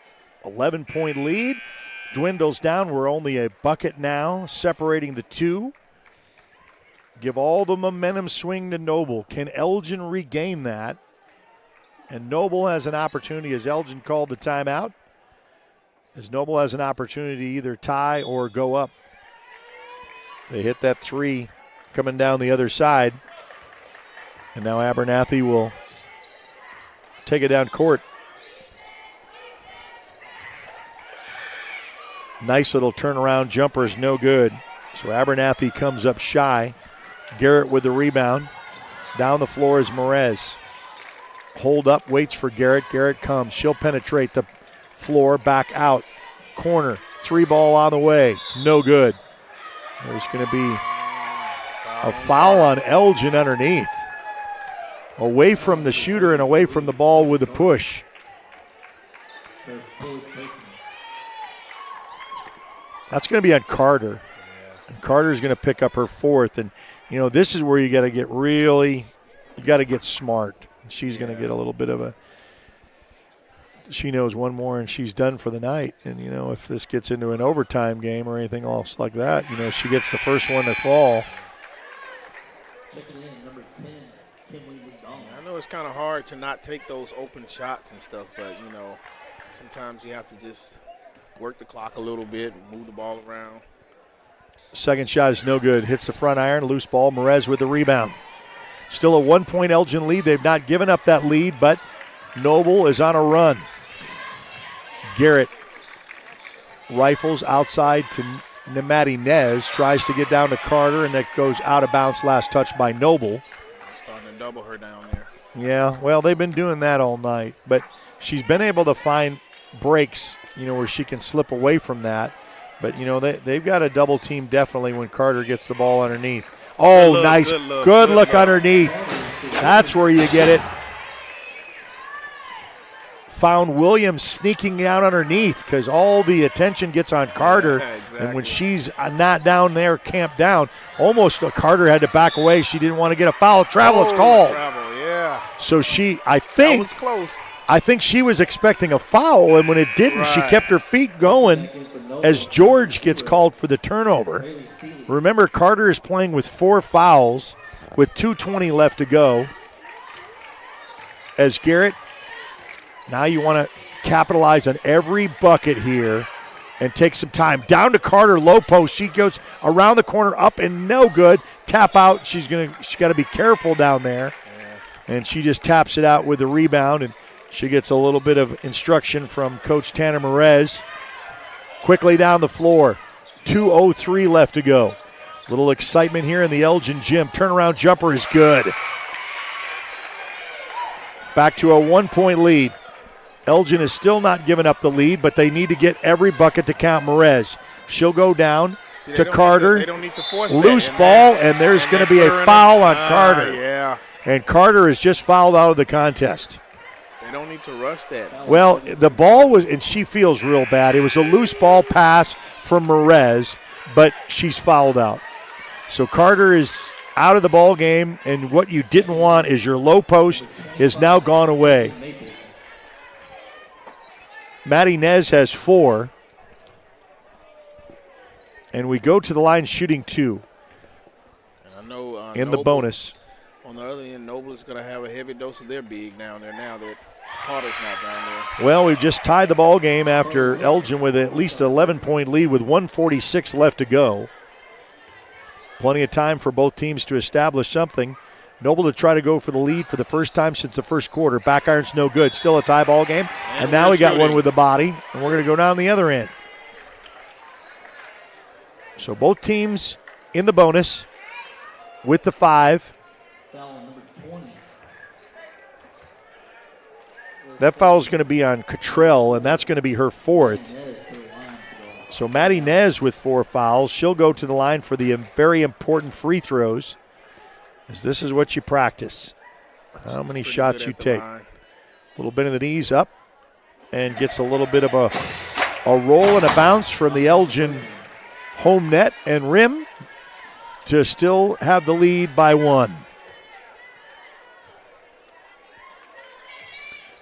[SPEAKER 3] 11-point lead. Dwindles down. We're only a bucket now, separating the two. Give all the momentum swing to Noble. Can Elgin regain that? And Noble has an opportunity, as Elgin called the timeout, as Noble has an opportunity to either tie or go up. They hit that 3 coming down the other side. And now Abernathy will take it down court. Nice little turnaround jumper is no good. So Abernathy comes up shy. Garrett with the rebound. Down the floor is Merez. Hold up, waits for Garrett. Garrett comes. She'll penetrate the floor, back out. Corner, 3-ball on the way. No good. There's going to be a foul on Elgin underneath. Away from the shooter and away from the ball with the push. That's going to be on Carter. And Carter's going to pick up her 4th. And, you know, this is where you got to get smart. She's going to get a little bit of a – she knows one more and she's done for the night. And, if this gets into an overtime game or anything else like that, she gets the first one to fall.
[SPEAKER 7] I know it's kind of hard to not take those open shots and stuff, but, sometimes you have to just work the clock a little bit, move the ball around.
[SPEAKER 3] Second shot is no good. Hits the front iron, loose ball. Merez with the rebound. Still a 1-point Elgin lead. They've not given up that lead, but Noble is on a run. Garrett rifles outside to Maddie Nez, tries to get down to Carter, and that goes out of bounds. Last touch by Noble.
[SPEAKER 7] Starting to double her down there.
[SPEAKER 3] Yeah, well, they've been doing that all night, but she's been able to find breaks, where she can slip away from that. But, they've got a double team definitely when Carter gets the ball underneath. Oh, look, nice. Good look underneath. That's where you get it. Found Williams sneaking down underneath because all the attention gets on Carter. Yeah, exactly. And when she's not down there, camped down, almost Carter had to back away. She didn't want to get a foul. Travel is called.
[SPEAKER 7] Travel, yeah.
[SPEAKER 3] So I think.
[SPEAKER 7] That was close.
[SPEAKER 3] I think she was expecting a foul, and when it didn't, she kept her feet going as George gets called for the turnover. Remember, Carter is playing with 4 fouls with 2:20 left to go. As Garrett, now you want to capitalize on every bucket here and take some time. Down to Carter, low post. She goes around the corner, up and no good. Tap out. She's got to be careful down there. And she just taps it out with the rebound, and she gets a little bit of instruction from Coach Tanner Merez. Quickly down the floor. 2:03 left to go. Little excitement here in the Elgin gym. Turnaround jumper is good. Back to a 1-point lead. Elgin is still not giving up the lead, but they need to get every bucket to count. Merez. She'll go down to Carter.
[SPEAKER 7] They don't need to force
[SPEAKER 3] loose
[SPEAKER 7] that.
[SPEAKER 3] Ball, and there's going to be a foul on Carter.
[SPEAKER 7] Yeah.
[SPEAKER 3] And Carter is just fouled out of the contest.
[SPEAKER 7] They don't need to rush that.
[SPEAKER 3] Well, the ball was, and she feels real bad. It was a loose ball pass from Merez, but she's fouled out. So Carter is out of the ball game, and what you didn't want is your low post is now gone away. Maddie Nez has 4. And we go to the line shooting 2
[SPEAKER 7] I know,
[SPEAKER 3] in the bonus.
[SPEAKER 7] On the other end, Noble is going to have a heavy dose of their big down there now that Carter's not down there.
[SPEAKER 3] Well, we've just tied the ball game after Elgin with at least an 11-point lead with 1:46 left to go. Plenty of time for both teams to establish something. Noble to try to go for the lead for the first time since the first quarter. Back iron's no good. Still a tie ball game. And now we got one with the body, and we're going to go down the other end. So both teams in the bonus with the 5. That foul is going to be on Cottrell, and that's going to be her 4th. So Maddie Nez with 4 fouls. She'll go to the line for the very important free throws, as this is what you practice. How many shots you take. A little bit of the knees up, and gets a little bit of a roll and a bounce from the Elgin home net and rim to still have the lead by 1.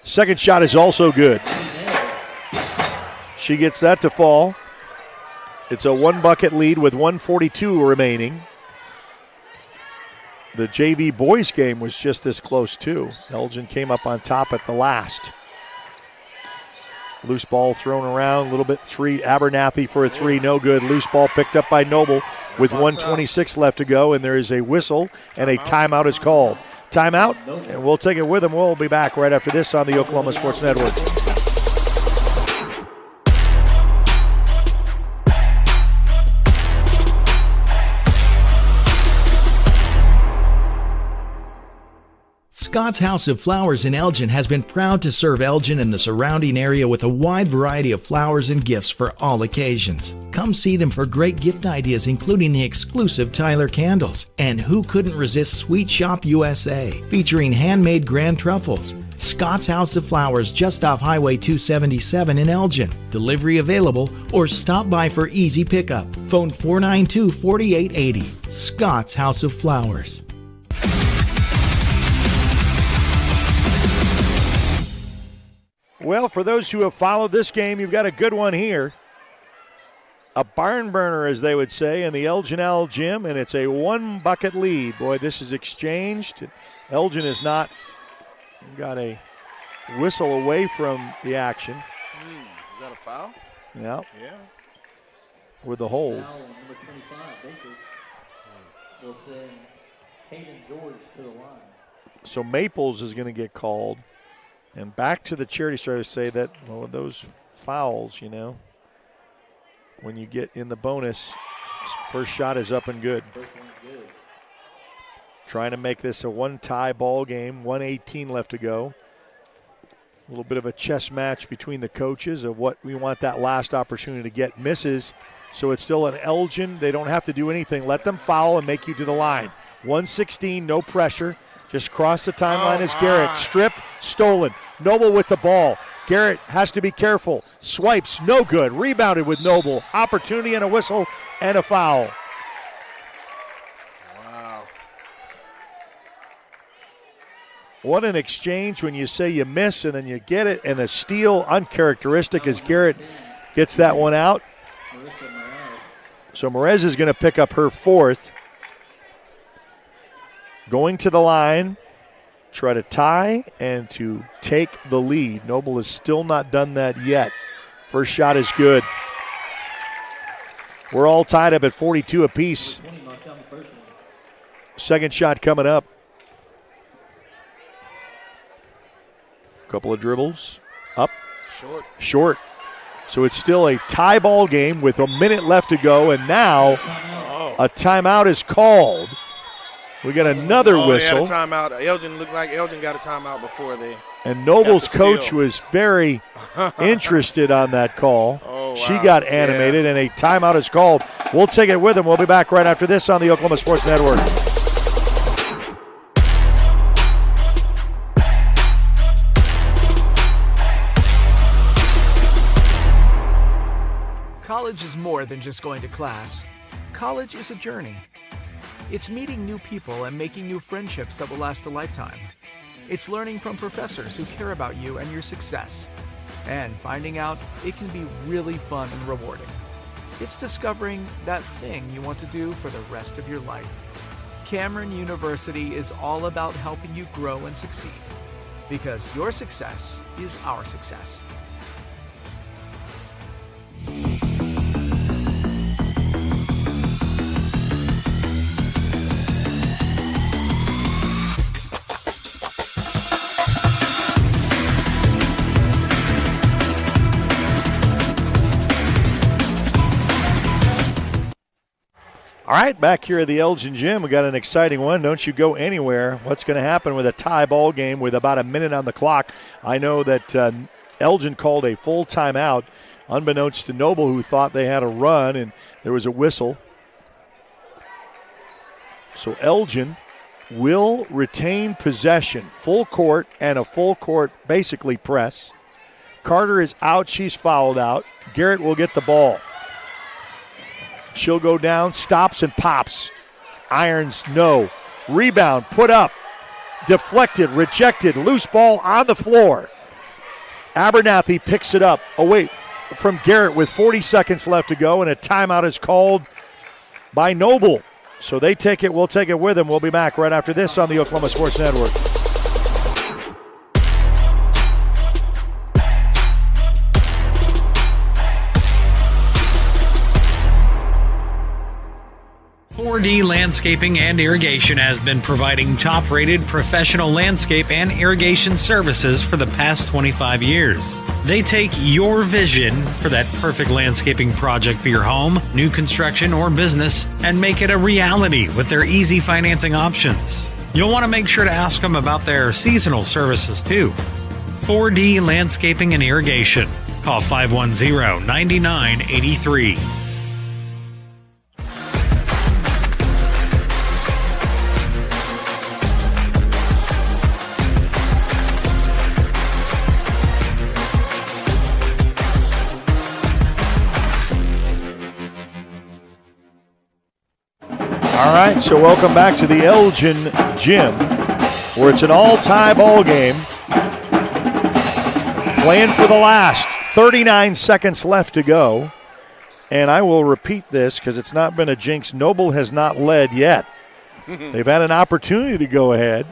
[SPEAKER 3] Second shot is also good. She gets that to fall. It's a 1-bucket lead with 1:42 remaining. The JV boys game was just this close too. Elgin came up on top at the last. Loose ball thrown around, a little bit 3. Abernathy for a 3, no good. Loose ball picked up by Noble with 1:26 left to go, and there is a whistle and a timeout is called. Timeout, and we'll take it with them. We'll be back right after this on the Oklahoma Sports Network.
[SPEAKER 6] Scott's House of Flowers in Elgin has been proud to serve Elgin and the surrounding area with a wide variety of flowers and gifts for all occasions. Come see them for great gift ideas, including the exclusive Tyler candles. And who couldn't resist Sweet Shop USA, featuring handmade grand truffles. Scott's House of Flowers, just off Highway 277 in Elgin. Delivery available, or stop by for easy pickup. Phone 492-4880. Scott's House of Flowers.
[SPEAKER 3] Well, for those who have followed this game, you've got a good one here. A barn burner, as they would say, in the Elgin Owl Gym, and it's a 1-bucket lead. Boy, this is exchanged. Elgin has not got a whistle away from the action.
[SPEAKER 7] Is that a foul?
[SPEAKER 3] Yeah.
[SPEAKER 7] Yeah.
[SPEAKER 3] With the hold.
[SPEAKER 14] Foul on number 25, Baker. Will send Hayden George to the line.
[SPEAKER 3] So Maples is going to get called. And back to the charity stripe to say that, well, those fouls, when you get in the bonus, first shot is up and good.
[SPEAKER 14] First one's good.
[SPEAKER 3] Trying to make this a one-tie ball game, 1:18 left to go. A little bit of a chess match between the coaches of what we want that last opportunity to get. Misses, so it's still an Elgin. They don't have to do anything. Let them foul and make you to the line. 1:16, no pressure. Just cross the timeline as Garrett. Stripped, stolen. Noble with the ball. Garrett has to be careful. Swipes, no good. Rebounded with Noble. Opportunity and a whistle and a foul.
[SPEAKER 7] Wow.
[SPEAKER 3] What an exchange when you say you miss and then you get it, and a steal uncharacteristic as Garrett gets that one out. So Merez is going to pick up her fourth. Going to the line, try to tie and to take the lead. Noble has still not done that yet. First shot is good. We're all tied up at 42 apiece. Second shot coming up. Couple of dribbles. Up. Short. So it's still a tie ball game with a minute left to go, and now a timeout is called. We got another whistle.
[SPEAKER 7] They had a timeout. Elgin looked like Elgin got a timeout before they.
[SPEAKER 3] And Noble's coach was very interested on that call.
[SPEAKER 7] Oh, wow.
[SPEAKER 3] She got animated, and a timeout is called. We'll take it with him. We'll be back right after this on the Oklahoma Sports Network.
[SPEAKER 11] College is more than just going to class. College is a journey. It's meeting new people and making new friendships that will last a lifetime. It's learning from professors who care about you and your success. And finding out it can be really fun and rewarding. It's discovering that thing you want to do for the rest of your life. Cameron University is all about helping you grow and succeed. Because your success is our success.
[SPEAKER 3] All right, back here at the Elgin Gym, we got an exciting one. Don't you go anywhere. What's going to happen with a tie ball game with about a minute on the clock? I know that Elgin called a full timeout, unbeknownst to Noble, who thought they had a run, and there was a whistle. So Elgin will retain possession, full court, and a full court basically press. Carter is out. She's fouled out. Garrett will get the ball. She'll go down, stops and pops. Irons, no. Rebound, put up. Deflected, rejected, loose ball on the floor. Abernathy picks it up away from Garrett with 40 seconds left to go, and a timeout is called by Noble. So they take it, we'll take it with them. We'll be back right after this on the Oklahoma Sports Network.
[SPEAKER 10] .4D Landscaping and Irrigation has been providing top-rated professional landscape and irrigation services for the past 25 years. They take your vision for that perfect landscaping project for your home, new construction, or business and make it a reality with their easy financing options. You'll want to make sure to ask them about their seasonal services too. 4D Landscaping and Irrigation. Call 510-9983.
[SPEAKER 3] All right, so welcome back to the Elgin Gym, where it's an all-tie ball game. Playing for the last. 39 seconds left to go. And I will repeat this because it's not been a jinx. Noble has not led yet. They've had an opportunity to go ahead.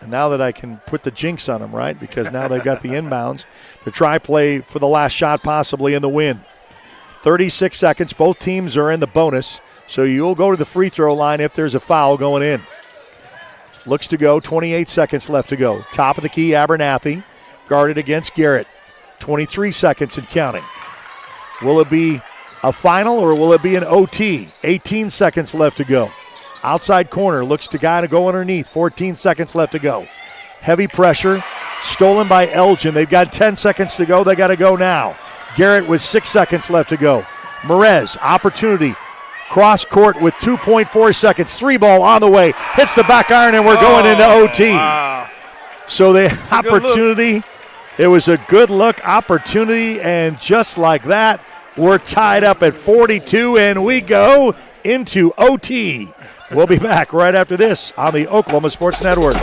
[SPEAKER 3] And now that I can put the jinx on them, right? Because now they've got the inbounds to try play for the last shot possibly in the win. 36 seconds. Both teams are in the bonus. So you'll go to the free throw line if there's a foul going in. Looks to go. 28 seconds left to go. Top of the key, Abernathy. Guarded against Garrett. 23 seconds and counting. Will it be a final or will it be an OT? 18 seconds left to go. Outside corner, looks to guy to go underneath. 14 seconds left to go. Heavy pressure, stolen by Elgin. They've got 10 seconds to go. They got to go now. Garrett with 6 seconds left to go. Merez, opportunity. Cross court with 2.4 seconds. 3 ball on the way. Hits the back iron and we're going into OT.
[SPEAKER 7] Wow.
[SPEAKER 3] So the opportunity, it was a good look opportunity, and just like that, we're tied up at 42 and we go into OT. We'll be back right after this on the Oklahoma Sports Network.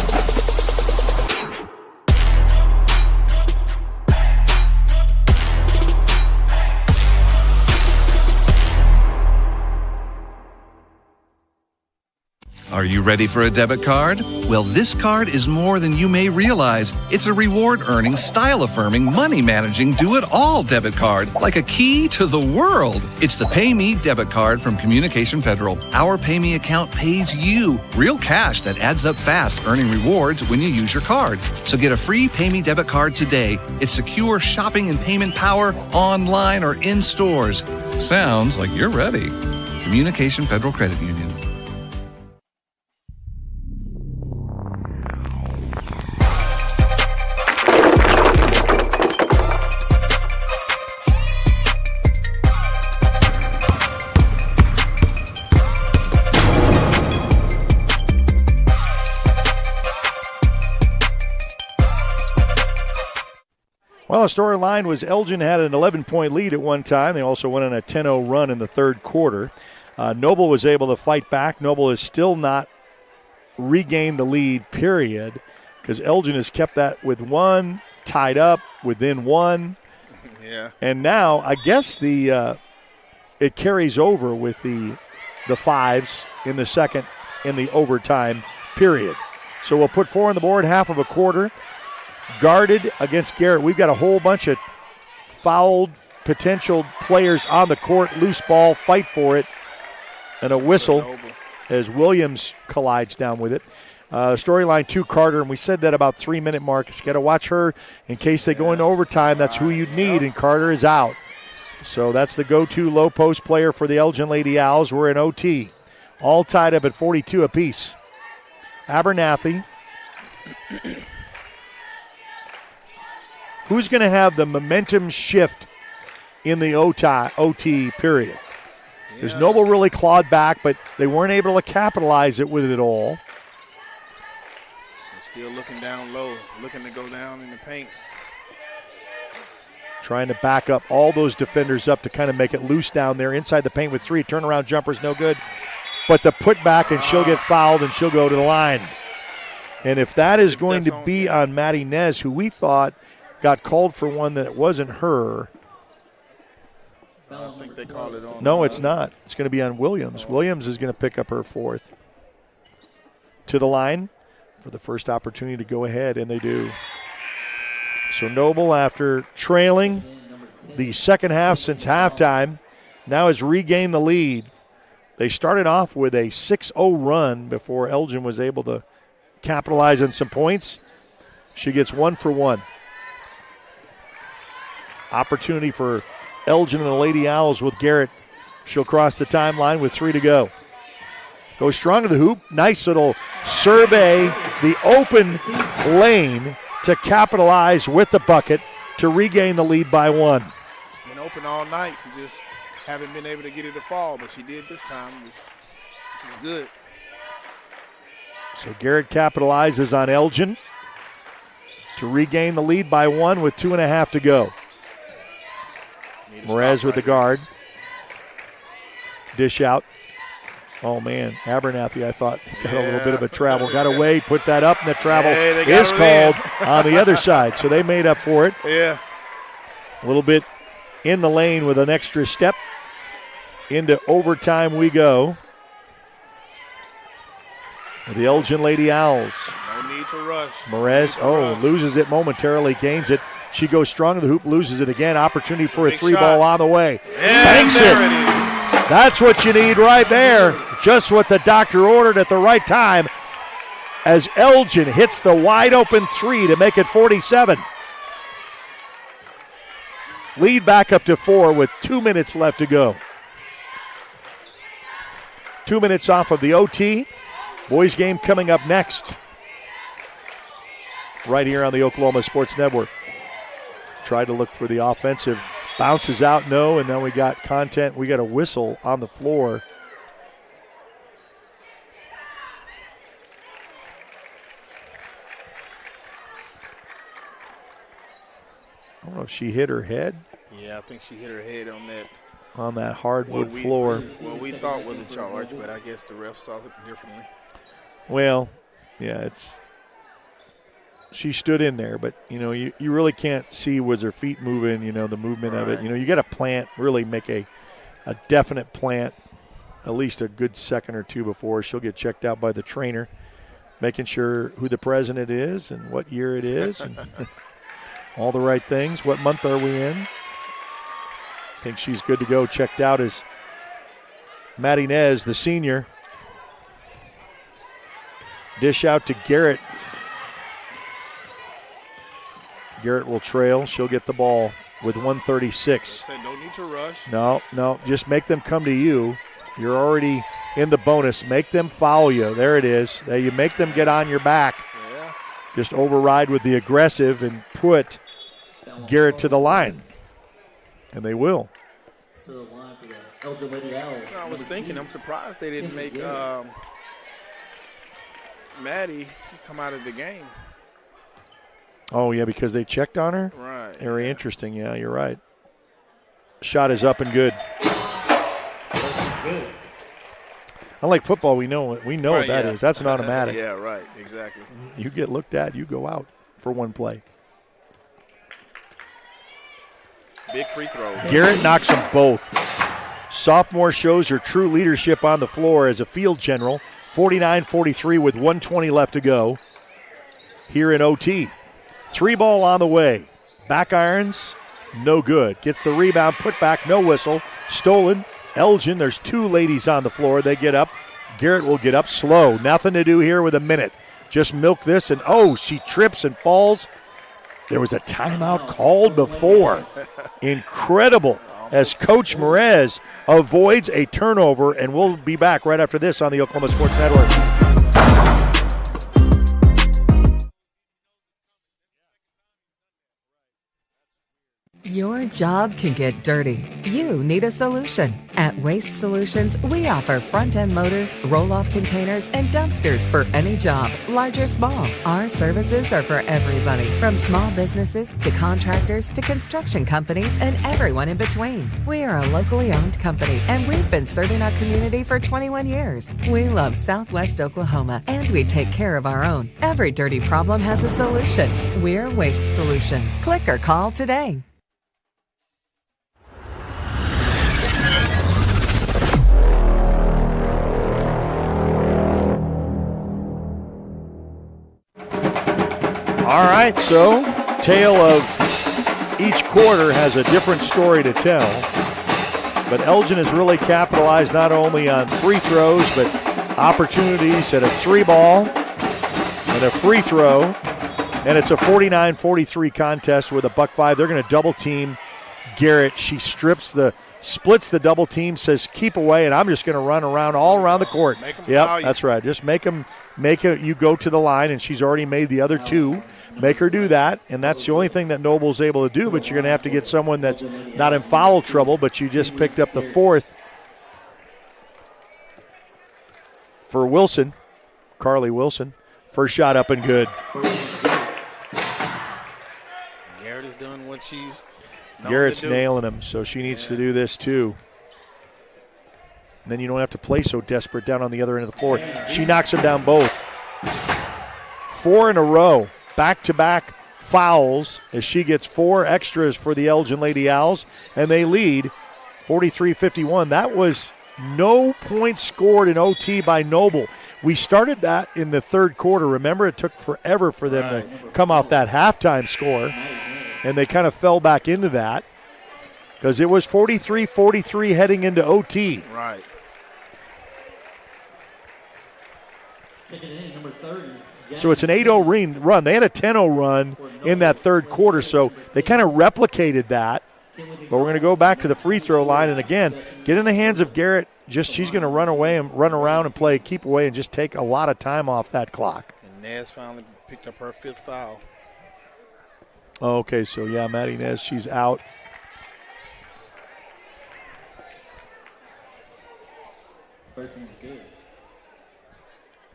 [SPEAKER 12] Are you ready for a debit card? Well, this card is more than you may realize. It's a reward-earning, style-affirming, money-managing, do-it-all debit card, like a key to the world. It's the Pay Me debit card from Communication Federal. Our Pay Me account pays you real cash that adds up fast, earning rewards when you use your card. So get a free Pay Me debit card today. It's secure shopping and payment power online or in stores. Sounds like you're ready. Communication Federal Credit Union.
[SPEAKER 3] Well, the storyline was Elgin had an 11-point lead at one time. They also went on a 10-0 run in the third quarter. Noble was able to fight back. Noble has still not regained the lead, period, because Elgin has kept that with one, tied up within one.
[SPEAKER 7] Yeah.
[SPEAKER 3] And now I guess it carries over with the fives in the second in the overtime period. So we'll put 4 on the board, half of a quarter. Guarded against Garrett. We've got a whole bunch of fouled potential players on the court. Loose ball, fight for it, and a whistle as Williams collides down with it. Storyline 2, Carter, and we said that about 3-minute mark. You got to watch her in case they go into overtime. That's who you need, and Carter is out. So that's the go-to low post player for the Elgin Lady Owls. We're in OT. All tied up at 42 apiece. Abernathy. Who's going to have the momentum shift in the OT period? Because Noble really clawed back, but they weren't able to capitalize it with it all.
[SPEAKER 7] Still looking down low, looking to go down in the paint.
[SPEAKER 3] Trying to back up all those defenders up to kind of make it loose down there inside the paint with 3. Turnaround jumper's no good. But the putback, and she'll get fouled, and she'll go to the line. And if that is going to be on Maddie Nez, who we thought got called for one that wasn't her.
[SPEAKER 7] I don't think they called it on.
[SPEAKER 3] No, it's not. It's going to be on Williams. Williams is going to pick up her 4th. To the line for the first opportunity to go ahead, and they do. So Noble, after trailing the second half since halftime, now has regained the lead. They started off with a 6-0 run before Elgin was able to capitalize on some points. She gets 1 for 1. Opportunity for Elgin and the Lady Owls with Garrett. She'll cross the timeline with 3 to go. Goes strong to the hoop. Nice little survey, the open lane to capitalize with the bucket to regain the lead by 1.
[SPEAKER 7] It's been open all night. She just haven't been able to get it to fall, but she did this time, which is good.
[SPEAKER 3] So Garrett capitalizes on Elgin to regain the lead by 1 with 2.5 to go. Merez with the guard. Dish out. Oh, man, Abernathy, I thought, got a little bit of a travel. Got away, put that up, and the travel is called on the other side. So they made up for it.
[SPEAKER 7] Yeah.
[SPEAKER 3] A little bit in the lane with an extra step. Into overtime we go. The Elgin Lady Owls.
[SPEAKER 7] No need to rush.
[SPEAKER 3] Merez, loses it momentarily, gains it. She goes strong to the hoop, loses it again. Opportunity for a three ball on the way. Banks it. That's what you need right there. Just what the doctor ordered at the right time as Elgin hits the wide open three to make it 47. Lead back up to 4 with 2 minutes left to go. 2 minutes off of the OT. Boys game coming up next. Right here on the Oklahoma Sports Network. Tried to look for the offensive. Bounces out, no, and then we got content. We got a whistle on the floor. I don't know if she hit her head.
[SPEAKER 7] Yeah, I think she hit her head on
[SPEAKER 3] that hardwood floor.
[SPEAKER 7] What we thought was a charge, but I guess the ref saw it differently.
[SPEAKER 3] Well, yeah, she stood in there, but, you really can't see was her feet moving, the movement of it. You got to really make a definite plant, at least a good second or two before. She'll get checked out by the trainer, making sure who the president is and what year it is and all the right things. What month are we in? I think she's good to go. Checked out as Maddie Nez, the senior. Dish out to Garrett. Garrett will trail. She'll get the ball with 1:36.
[SPEAKER 7] Said no need to rush.
[SPEAKER 3] No. Just make them come to you. You're already in the bonus. Make them follow you. There it is. You make them get on your back.
[SPEAKER 7] Yeah.
[SPEAKER 3] Just override with the aggressive and put Garrett to the line. And they will.
[SPEAKER 7] I was thinking, I'm surprised they didn't make Maddie come out of the game.
[SPEAKER 3] Oh, yeah, because they checked on her?
[SPEAKER 7] Right.
[SPEAKER 3] Very interesting. Yeah, you're right. Shot is up and good. Unlike football, we know right, what that is. That's an automatic.
[SPEAKER 7] Yeah, right. Exactly.
[SPEAKER 3] You get looked at, you go out for one play.
[SPEAKER 7] Big free throw.
[SPEAKER 3] Garrett knocks them both. Sophomore shows her true leadership on the floor as a field general. 49-43 with 1:20 left to go here in OT. 3-ball on the way. Back irons, no good. Gets the rebound, put back, no whistle. Stolen. Elgin, there's 2 ladies on the floor. They get up. Garrett will get up slow. Nothing to do here with a minute. Just milk this, and she trips and falls. There was a timeout called before. Incredible as Coach Merez avoids a turnover, and we'll be back right after this on the Oklahoma Sports Network.
[SPEAKER 13] Your job can get dirty. You need a solution. At Waste Solutions, we offer front-end loaders, roll-off containers, and dumpsters for any job, large or small. Our services are for everybody, from small businesses to contractors to construction companies and everyone in between. We are a locally owned company, and we've been serving our community for 21 years. We love Southwest Oklahoma, and we take care of our own. Every dirty problem has a solution. We're Waste Solutions. Click or call today.
[SPEAKER 3] All right, so tale of each quarter has a different story to tell. But Elgin has really capitalized not only on free throws, but opportunities at a 3-ball and a free throw. And it's a 49-43 contest with a buck-5. They're going to double team Garrett. She splits the double team, says keep away, and I'm just going to run around all around the court. Yep, that's right. Just you go to the line, and she's already made the other 2. Make her do that, and that's the only thing that Noble's able to do, but you're going to have to get someone that's not in foul trouble, but you just picked up the 4th for Wilson, Carly Wilson. First shot up and good.
[SPEAKER 7] Garrett has done what she's
[SPEAKER 3] Garrett's nailing him, so she needs to do this too. And then you don't have to play so desperate down on the other end of the floor. She knocks them down both. 4 in a row, back-to-back fouls as she gets 4 extras for the Elgin Lady Owls, and they lead 43-51. That was no points scored in OT by Noble. We started that in the third quarter. Remember, it took forever for them to come off that halftime score, and they kind of fell back into that because it was 43-43 heading into OT.
[SPEAKER 7] Right.
[SPEAKER 3] So it's an 8-0 run. They had a 10-0 run in that third quarter, so they kind of replicated that. But we're going to go back to the free throw line, and again, get in the hands of Garrett. She's going to run away and run around and play keep away and just take a lot of time off that clock.
[SPEAKER 7] And Nez finally picked up her 5th foul.
[SPEAKER 3] Okay, so yeah, Maddie Nez, she's out.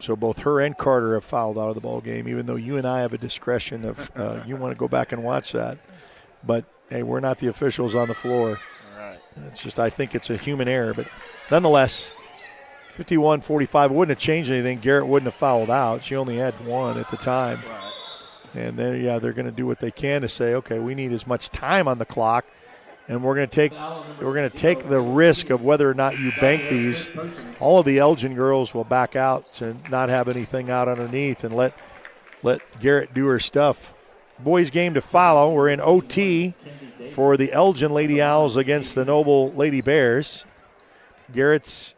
[SPEAKER 3] So both her and Carter have fouled out of the ball game, even though you and I have a discretion of you want to go back and watch that. But, hey, we're not the officials on the floor.
[SPEAKER 7] All right.
[SPEAKER 3] It's just I think it's a human error. But nonetheless, 51-45 wouldn't have changed anything. Garrett wouldn't have fouled out. She only had 1 at the time.
[SPEAKER 7] Right.
[SPEAKER 3] And then, yeah, they're going to do what they can to say, okay, we need as much time on the clock, and we're going to take the risk of whether or not you bank these. All of the Elgin girls will back out to not have anything out underneath and let Garrett do her stuff. Boys game to follow. We're in OT for the Elgin Lady Owls against the Noble Lady Bears. Garrett's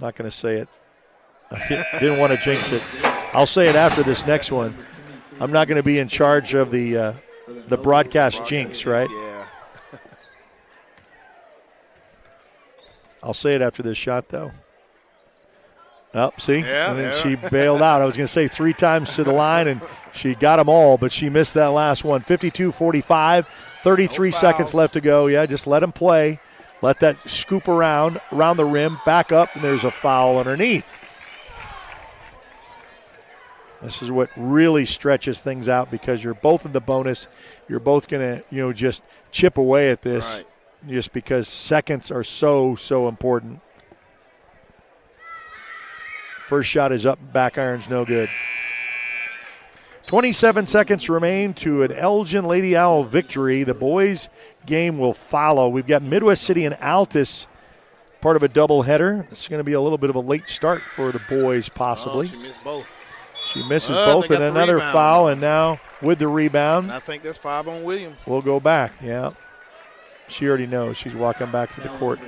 [SPEAKER 3] not going to say it. I didn't want to jinx it. I'll say it after this next one. I'm not going to be in charge of the broadcast jinx, right?
[SPEAKER 7] Yeah.
[SPEAKER 3] I'll say it after this shot, though. Oh, see?
[SPEAKER 7] Yeah,
[SPEAKER 3] and then she bailed out. I was going to say 3 times to the line, and she got them all, but she missed that last one. 52-45, 33 seconds left to go. Yeah, just let them play. Let that scoop around the rim, back up, and there's a foul underneath. This is what really stretches things out because you're both in the bonus. You're both going to, just chip away at this just because seconds are so important. First shot is up, back iron's no good. 27 seconds remain to an Elgin Lady Owl victory. The boys' game will follow. We've got Midwest City and Altus, part of a doubleheader. This is going to be a little bit of a late start for the boys, possibly.
[SPEAKER 7] Oh, she missed both.
[SPEAKER 3] She misses both, and another foul, and now with the rebound.
[SPEAKER 7] And I think that's 5 on Williams.
[SPEAKER 3] We'll go back, yeah. She already knows. She's walking back to the court.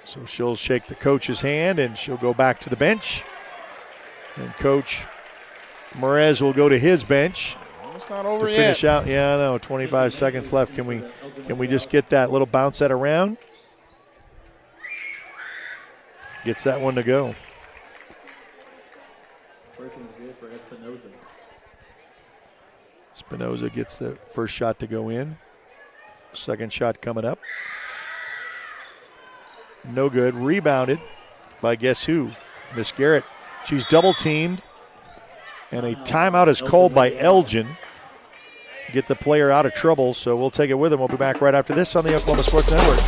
[SPEAKER 3] So she'll shake the coach's hand, and she'll go back to the bench. And Coach Merez will go to his bench.
[SPEAKER 7] It's not over
[SPEAKER 3] to
[SPEAKER 7] yet.
[SPEAKER 3] Finish out. Yeah, I know. 25 seconds left. Can we just get that little bounce that around? Gets that one to go. Espinoza gets the first shot to go in. Second shot coming up. No good. Rebounded by guess who? Miss Garrett. She's double teamed. And a timeout is called by Elgin. Get the player out of trouble, so we'll take it with him. We'll be back right after this on the Oklahoma Sports Network.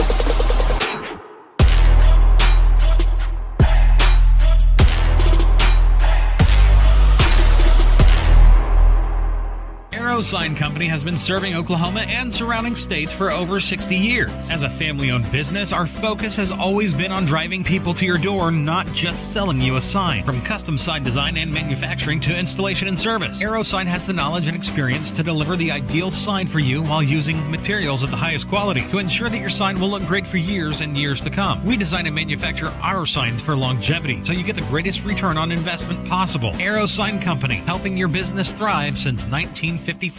[SPEAKER 15] Sign Company has been serving Oklahoma and surrounding states for over 60 years. As a family-owned business, our focus has always been on driving people to your door, not just selling you a sign. From custom sign design and manufacturing to installation and service, AeroSign has the knowledge and experience to deliver the ideal sign for you while using materials of the highest quality to ensure that your sign will look great for years and years to come. We design and manufacture our signs for longevity, so you get the greatest return on investment possible. AeroSign Company, helping your business thrive since 1955.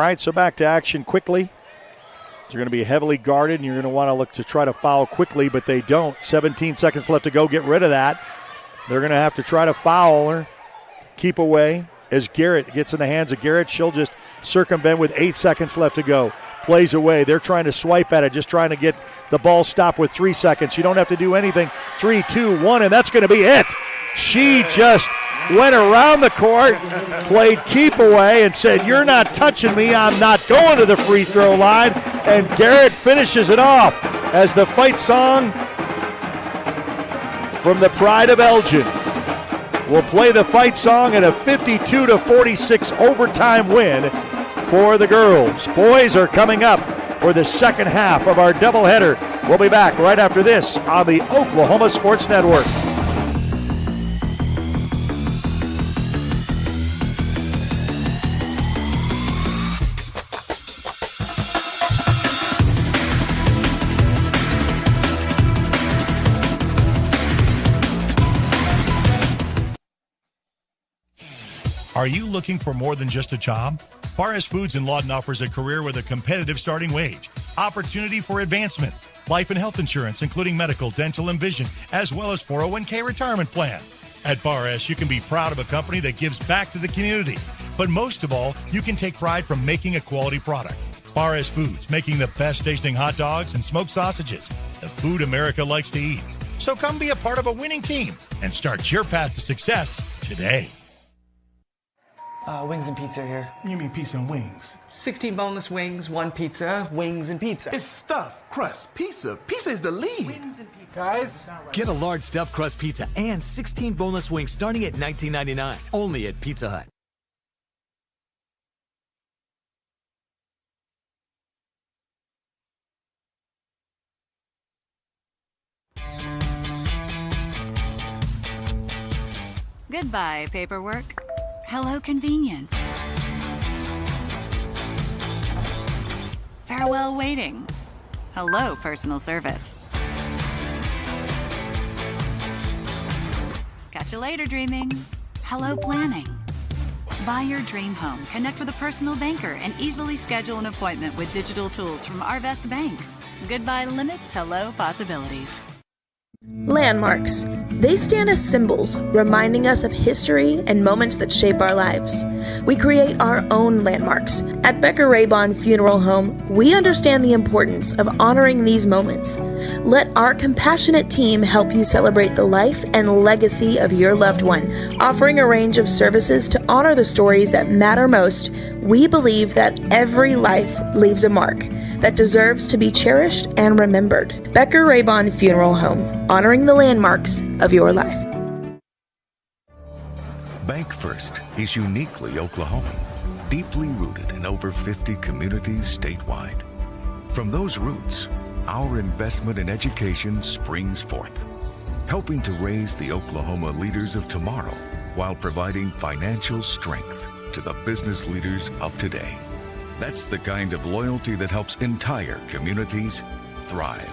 [SPEAKER 3] right, so back to action quickly. They're going to be heavily guarded, and you're going to want to look to try to foul quickly, but they don't. 17 seconds left to go. Get rid of that. They're going to have to try to foul or keep away. As Garrett gets in the hands of Garrett, she'll just circumvent with 8 seconds left to go. Plays away. They're trying to swipe at it, just trying to get the ball stopped with 3 seconds. You don't have to do anything. 3, 2, 1, and that's going to be it. She just went around the court, played keep away, and said, "You're not touching me. I'm not going to the free throw line." And Garrett finishes it off as the fight song from the Pride of Elgin will play the fight song in a 52-46 overtime win for the girls. Boys are coming up for the second half of our doubleheader. We'll be back right after this on the Oklahoma Sports Network.
[SPEAKER 16] Are you looking for more than just a job? Barres Foods in Lawton offers a career with a competitive starting wage, opportunity for advancement, life and health insurance, including medical, dental, and vision, as well as 401k retirement plan. At Barres, you can be proud of a company that gives back to the community. But most of all, you can take pride from making a quality product. Barres Foods, making the best tasting hot dogs and smoked sausages, the food America likes to eat. So come be a part of a winning team and start your path to success today.
[SPEAKER 17] Wings and pizza here.
[SPEAKER 18] You mean pizza and wings?
[SPEAKER 17] 16 boneless wings, 1 pizza, wings and pizza.
[SPEAKER 18] It's stuffed crust pizza. Pizza is the lead.
[SPEAKER 17] Wings and pizza. Guys,
[SPEAKER 19] get a large stuffed crust pizza and 16 boneless wings starting at $19.99. Only at Pizza Hut.
[SPEAKER 25] Goodbye, paperwork. Hello, convenience. Farewell, waiting. Hello, personal service. Catch you later, dreaming. Hello, planning. Buy your dream home, connect with a personal banker, and easily schedule an appointment with digital tools from Arvest Bank. Goodbye limits, hello possibilities.
[SPEAKER 26] Landmarks. They stand as symbols, reminding us of history and moments that shape our lives. We create our own landmarks. At Becker Raybon Funeral Home, we understand the importance of honoring these moments. Let our compassionate team help you celebrate the life and legacy of your loved one. Offering a range of services to honor the stories that matter most, we believe that every life leaves a mark that deserves to be cherished and remembered. Becker Raybon Funeral Home, honoring the landmarks of your life.
[SPEAKER 27] Bank First is uniquely Oklahoman, deeply rooted in over 50 communities statewide. From those roots, our investment in education springs forth, helping to raise the Oklahoma leaders of tomorrow while providing financial strength to the business leaders of today. That's the kind of loyalty that helps entire communities thrive.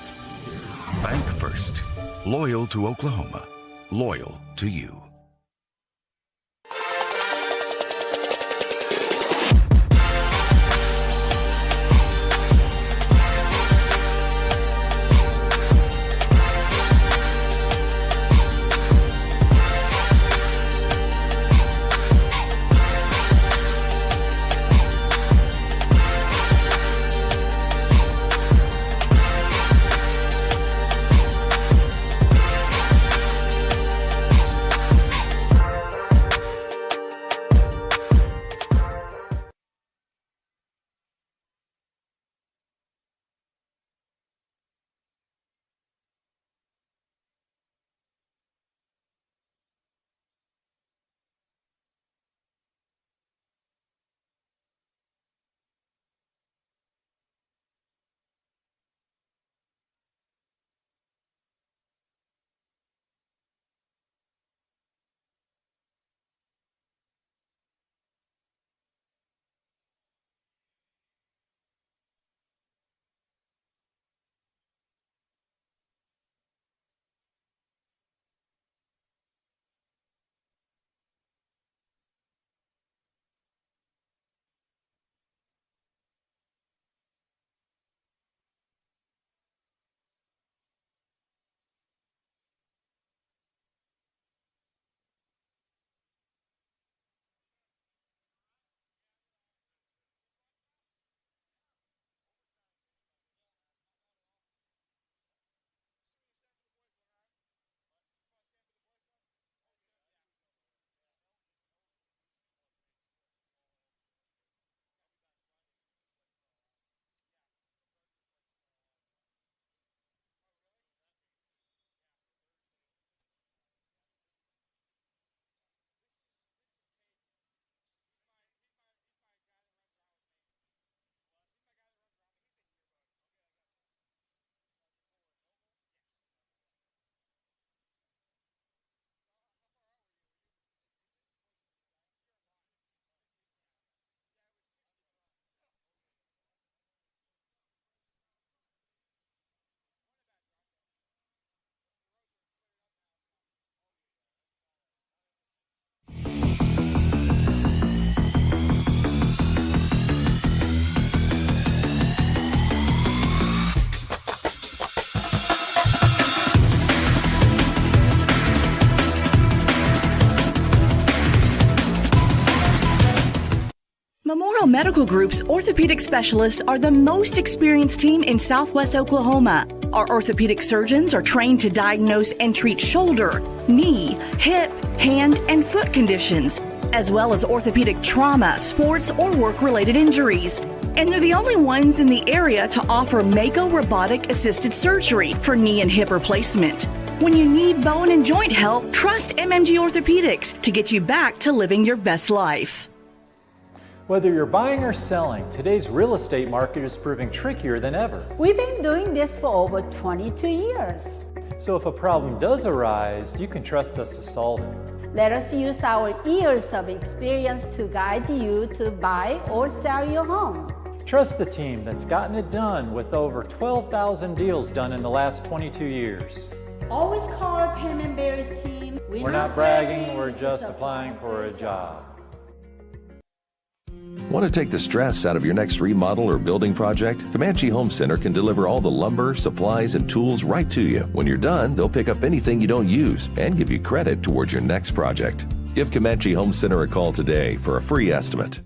[SPEAKER 27] Bank First. Loyal to Oklahoma. Loyal to you.
[SPEAKER 2] Medical Group's orthopedic specialists are the most experienced team in Southwest Oklahoma. Our orthopedic surgeons are trained to diagnose and treat shoulder, knee, hip, hand, and foot conditions, as well as orthopedic trauma, sports, or work-related injuries. And they're the only ones in the area to offer Mako robotic-assisted surgery for knee and hip replacement. When you need bone and joint help, trust MMG Orthopedics to get you back to living your best life.
[SPEAKER 4] Whether you're buying or selling, today's real estate market is proving trickier than ever.
[SPEAKER 20] We've been doing this for over 22 years.
[SPEAKER 4] So if a problem does arise, you can trust us to solve it.
[SPEAKER 20] Let us use our years of experience to guide you to buy or sell your home.
[SPEAKER 4] Trust the team that's gotten it done with over 12,000 deals done in the last 22 years.
[SPEAKER 20] Always call our Payment Bears team.
[SPEAKER 4] We're not bragging, we're just applying for a job.
[SPEAKER 21] Want to take the stress out of your next remodel or building project? Comanche Home Center can deliver all the lumber, supplies, and tools right to you. When you're done, they'll pick up anything you don't use and give you credit towards your next project. Give Comanche Home Center a call today for a free estimate.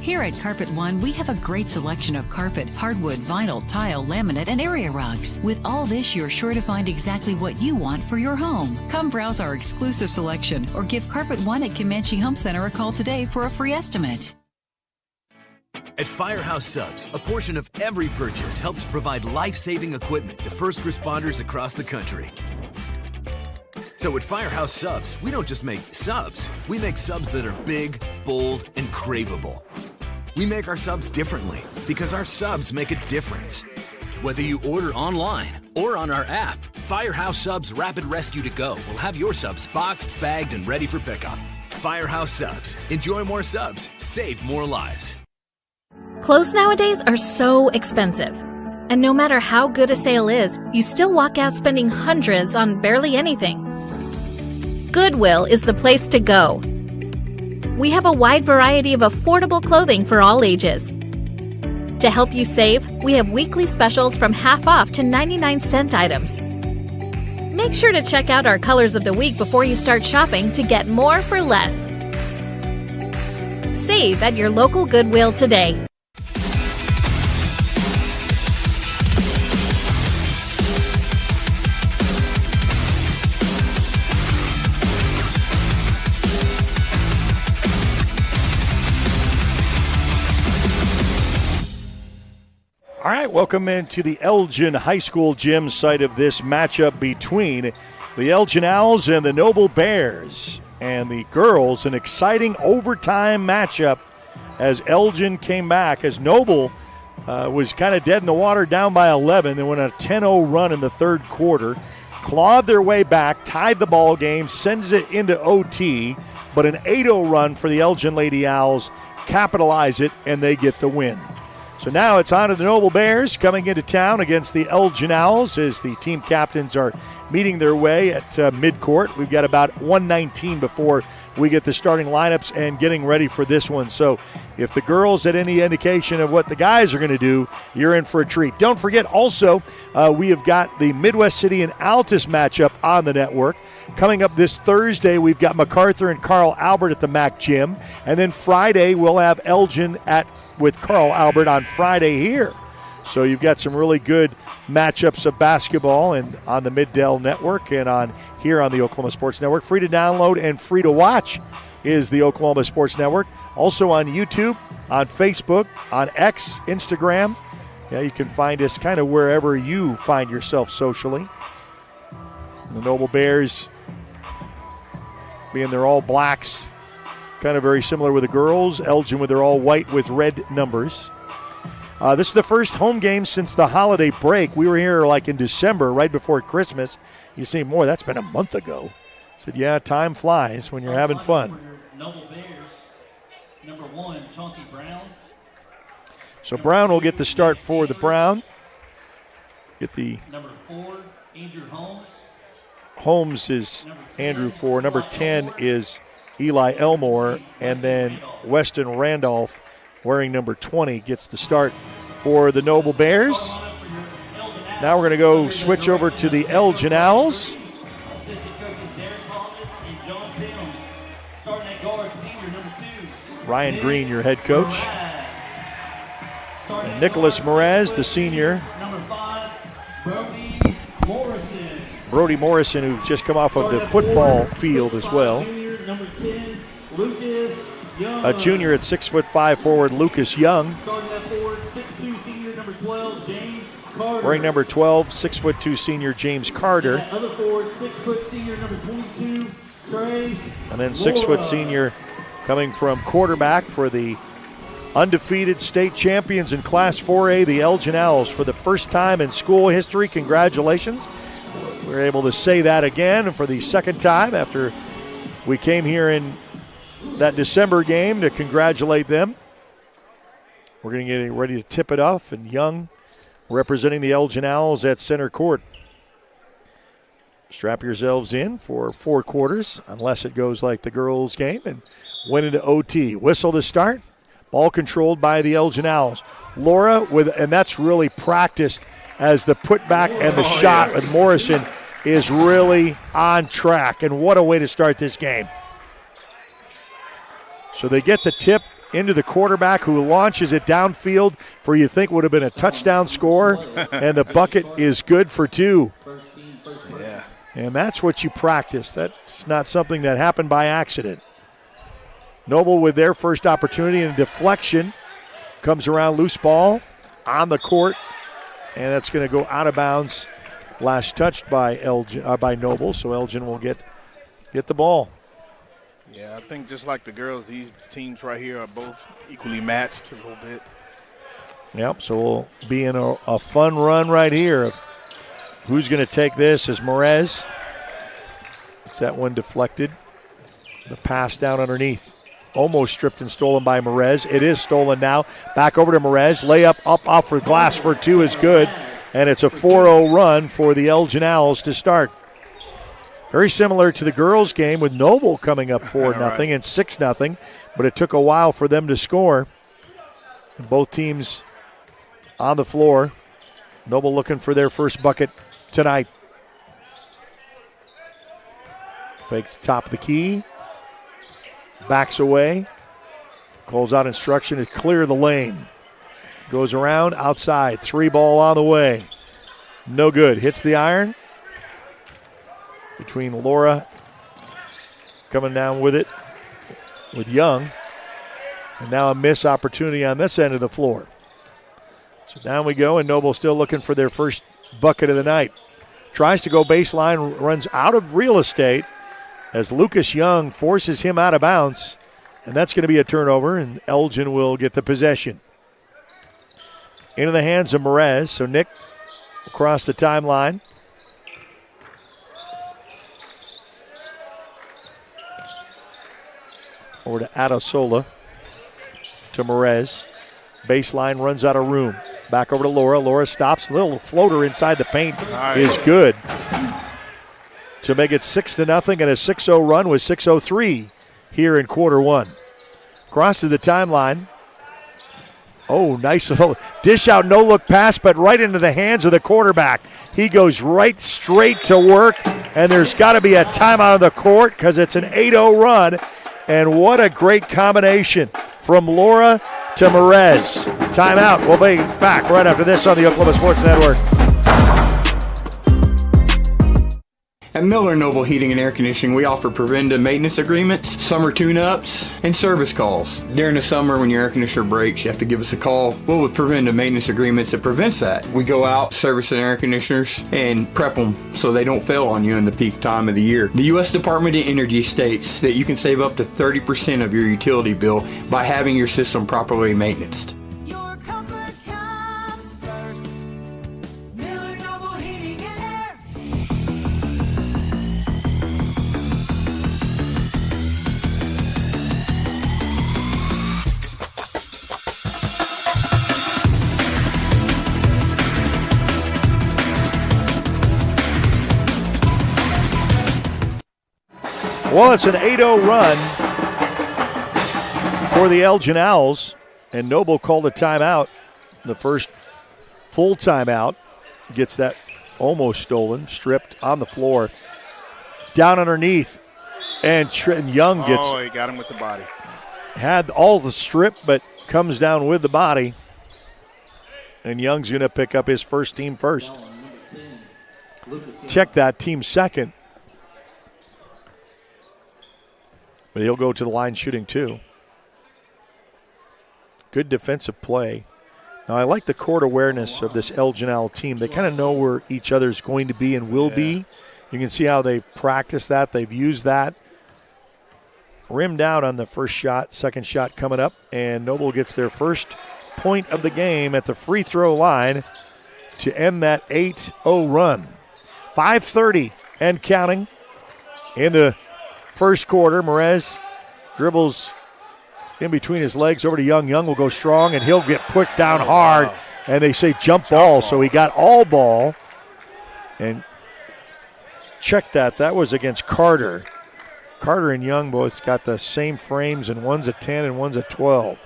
[SPEAKER 22] Here at Carpet One, we have a great selection of carpet, hardwood, vinyl, tile, laminate, and area rugs. With all this, you're sure to find exactly what you want for your home. Come browse our exclusive selection or give Carpet One at Comanche Home Center a call today for a free estimate.
[SPEAKER 19] At Firehouse Subs, a portion of every purchase helps provide life-saving equipment to first responders across the country. So at Firehouse Subs, we don't just make subs, we make subs that are big, bold, and craveable. We make our subs differently because our subs make a difference. Whether you order online or on our app, Firehouse Subs Rapid Rescue to Go will have your subs boxed, bagged, and ready for pickup. Firehouse Subs. Enjoy more subs, save more lives.
[SPEAKER 23] Clothes nowadays are so expensive. And no matter how good a sale is, you still walk out spending hundreds on barely anything. Goodwill is the place to go. We have a wide variety of affordable clothing for all ages. To help you save, we have weekly specials from half off to 99-cent items. Make sure to check out our colors of the week before you start shopping to get more for less. Save at your local Goodwill today.
[SPEAKER 3] All right, welcome into the Elgin High School gym site of this matchup between the Elgin Owls and the Noble Bears. And the girls, an exciting overtime matchup as Elgin came back, as Noble was kind of dead in the water, down by 11. They went on a 10-0 run in the third quarter, clawed their way back, tied the ball game, sends it into OT, but an 8-0 run for the Elgin Lady Owls, capitalize it, and they get the win. So now it's on to the Noble Bears coming into town against the Elgin Owls as the team captains are meeting their way at midcourt. We've got about 1:19 before we get the starting lineups and getting ready for this one. So if the girls had any indication of what the guys are going to do, you're in for a treat. Don't forget also, we have got the Midwest City and Altus matchup on the network. Coming up this Thursday, we've got MacArthur and Carl Albert at the MAC Gym. And then Friday, we'll have Elgin with Carl Albert on Friday here. So you've got some really good matchups of basketball and on the Mid-Dell Network and on here on the Oklahoma Sports Network. Free to download and free to watch is the Oklahoma Sports Network. Also on YouTube, on Facebook, on X, Instagram. Yeah, you can find us kind of wherever you find yourself socially. The Noble Bears, being their all blacks, kind of very similar with the girls. Elgin with their all white with red numbers. This is the first home game since the holiday break. We were here like in December, right before Christmas. You see more, that's been a month ago. I said, yeah, time flies when you're having fun.
[SPEAKER 14] Noble Bears, number 1, Chauncey Brown.
[SPEAKER 3] So Brown will get the start for the Brown. Get the
[SPEAKER 14] number 4, Andrew Holmes.
[SPEAKER 3] Holmes is Andrew 4. Number 10 is Eli Elmore, and then Weston Randolph, wearing number 20, gets the start for the Noble Bears. Now we're going to go switch over to the Elgin Owls. Ryan Green, your head coach. Nicholas Merez, the senior.
[SPEAKER 14] Number 5,
[SPEAKER 3] Brody Morrison, who just come off of the football field as well.
[SPEAKER 14] Number 10, Lucas Young.
[SPEAKER 3] A junior at 6'5" forward Lucas Young.
[SPEAKER 14] Starting at forward, 6'2" senior number 12, James Carter.
[SPEAKER 3] Wearing number 12, 6'2" senior James Carter.
[SPEAKER 14] And other forward, 6' senior number 22, Trace.
[SPEAKER 3] And then 6' senior coming from quarterback for the undefeated state champions in Class 4A, the Elgin Owls, for the first time in school history. Congratulations. We're able to say that again for the second time after we came here in that December game to congratulate them. We're going to get ready to tip it off, and Young representing the Elgin Owls at center court. Strap yourselves in for 4 quarters, unless it goes like the girls' game, and went into OT. Whistle to start. Ball controlled by the Elgin Owls. Laura, and that's really practiced as the putback and the shot with Morrison is really on track. And what a way to start this game. So they get the tip into the quarterback, who launches it downfield for you think would have been a touchdown score, and the bucket is good for 2.
[SPEAKER 7] Yeah.
[SPEAKER 3] And that's what you practice. That's not something that happened by accident. Noble with their first opportunity, and a deflection comes around, loose ball on the court, and that's going to go out of bounds. Last touched by by Noble, so Elgin will get the ball.
[SPEAKER 7] Yeah, I think just like the girls, these teams right here are both equally matched a little bit.
[SPEAKER 3] Yep, so we'll be in a fun run right here of who's going to take this as Merez. It's that one deflected. The pass down underneath. Almost stripped and stolen by Merez. It is stolen now. Back over to Merez. Layup up off for glass for 2 is good. And it's a 4-0 run for the Elgin Owls to start. Very similar to the girls' game with Noble coming up 4-0 and 6-0. But it took a while for them to score. And both teams on the floor. Noble looking for their first bucket tonight. Fakes top of the key. Backs away. Calls out instruction to clear the lane. Goes around, outside. 3 ball on the way. No good. Hits the iron. Between Laura coming down with it with Young. And now a miss opportunity on this end of the floor. So down we go, and Noble still looking for their first bucket of the night. Tries to go baseline, runs out of real estate as Lucas Young forces him out of bounds. And that's going to be a turnover, and Elgin will get the possession. Into the hands of Merez. So Nick across the timeline. Over to Adosola. To Merez. Baseline, runs out of room. Back over to Laura. Laura stops. Little floater inside the paint is good to make it 6-0 and a 6-0 run with 6:03 here in quarter 1. Crosses the timeline. Oh, nice little dish out, no look pass, but right into the hands of the quarterback. He goes right straight to work, and there's got to be a timeout on the court because it's an 8-0 run. And what a great combination from Laura to Merez. Timeout. We'll be back right after this on the Oklahoma Sports Network.
[SPEAKER 1] At Miller Noble Heating and Air Conditioning, we offer preventive maintenance agreements, summer tune-ups, and service calls. During the summer, when your air conditioner breaks, you have to give us a call. Well, with preventive maintenance agreements, it prevents that. We go out, service the air conditioners, and prep them so they don't fail on you in the peak time of the year. The U.S. Department of Energy states that you can save up to 30% of your utility bill by having your system properly maintained.
[SPEAKER 3] Well, it's an 8-0 run for the Elgin Owls, and Noble called a timeout. The first full timeout. Gets that almost stolen, stripped on the floor. Down underneath, and Young gets...
[SPEAKER 7] Oh, he got him with the body.
[SPEAKER 3] Had all the strip, but comes down with the body. And Young's going to pick up his first team first. Check that, team second. But he'll go to the line shooting two. Good defensive play. Now, I like the court awareness of this Elgin Owl team. They kind of know where each other's going to be and will be. You can see how they've practiced that. They've used that. Rimmed out on the first shot, second shot coming up, and Noble gets their first point of the game at the free throw line to end that 8-0 run. 5:30 and counting in the first quarter. Merez dribbles in between his legs over to Young. Young will go strong, and he'll get put down hard. Wow. And they say jump ball, so he got all ball. And check that. That was against Carter. Carter and Young both got the same frames, and one's a 10 and one's a 12.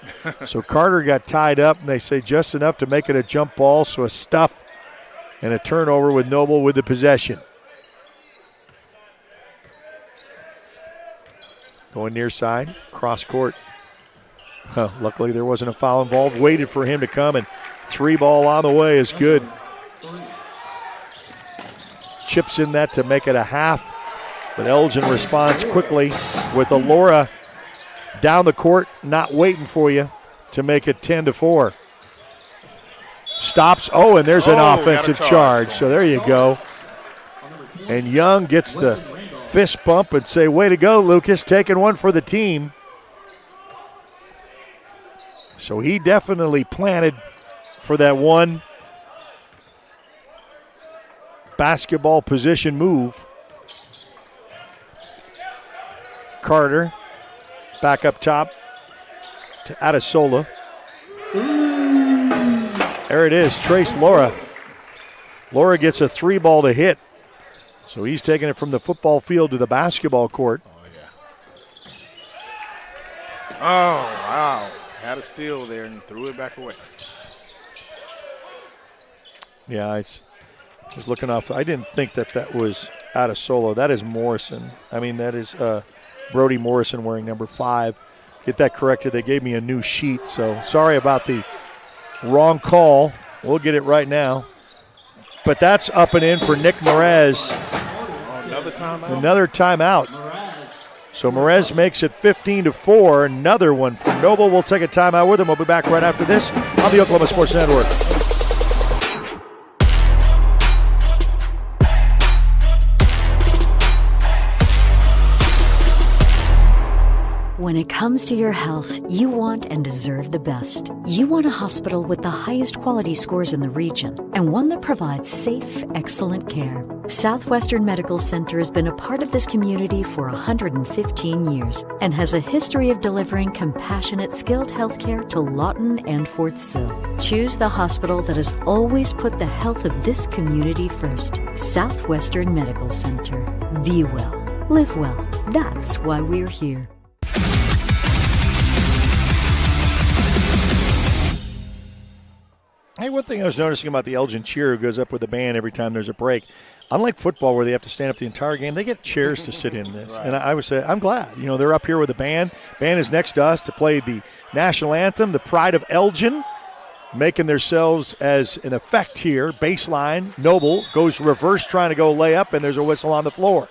[SPEAKER 3] So Carter got tied up, and they say just enough to make it a jump ball, so a stuff and a turnover with Noble with the possession. Going near side, cross court. Luckily there wasn't a foul involved. Waited for him to come, and 3 ball on the way is good. Chips in that to make it a half. But Elgin responds quickly with a Laura down the court, not waiting for you to make it 10-4. Stops. Oh, and there's an offensive charge. So there you go. And Young gets the fist bump and say, way to go, Lucas, taking one for the team. So he definitely planted for that one basketball position move. Carter back up top to Adesola. There it is, Trace Laura. Laura gets a 3 ball to hit. So he's taking it from the football field to the basketball court.
[SPEAKER 7] Oh, wow. Had a steal there and threw it back away.
[SPEAKER 3] Yeah, I was looking off. I didn't think that was Adesola. That is Morrison. I mean, that is Brody Morrison wearing number 5. Get that corrected. They gave me a new sheet, so sorry about the wrong call. We'll get it right now. But that's up and in for Nick Merez.
[SPEAKER 7] Another timeout.
[SPEAKER 3] Another timeout. So Merez makes it 15-4. Another one for Noble. We'll take a timeout with him. We'll be back right after this on the Oklahoma Sports Network.
[SPEAKER 22] When it comes to your health, you want and deserve the best. You want a hospital with the highest quality scores in the region and one that provides safe, excellent care. Southwestern Medical Center has been a part of this community for 115 years and has a history of delivering compassionate, skilled health care to Lawton and Fort Sill. Choose the hospital that has always put the health of this community first. Southwestern Medical Center. Be well. Live well. That's why we're here.
[SPEAKER 3] Hey, one thing I was noticing about the Elgin cheer who goes up with the band every time there's a break, unlike football where they have to stand up the entire game, they get chairs to sit in this. Right. And I would say, I'm glad. You know, they're up here with the band. Band is next to us to play the national anthem, the pride of Elgin, making themselves as an effect here. Baseline, Noble goes reverse trying to go lay up, and there's a whistle on the floor.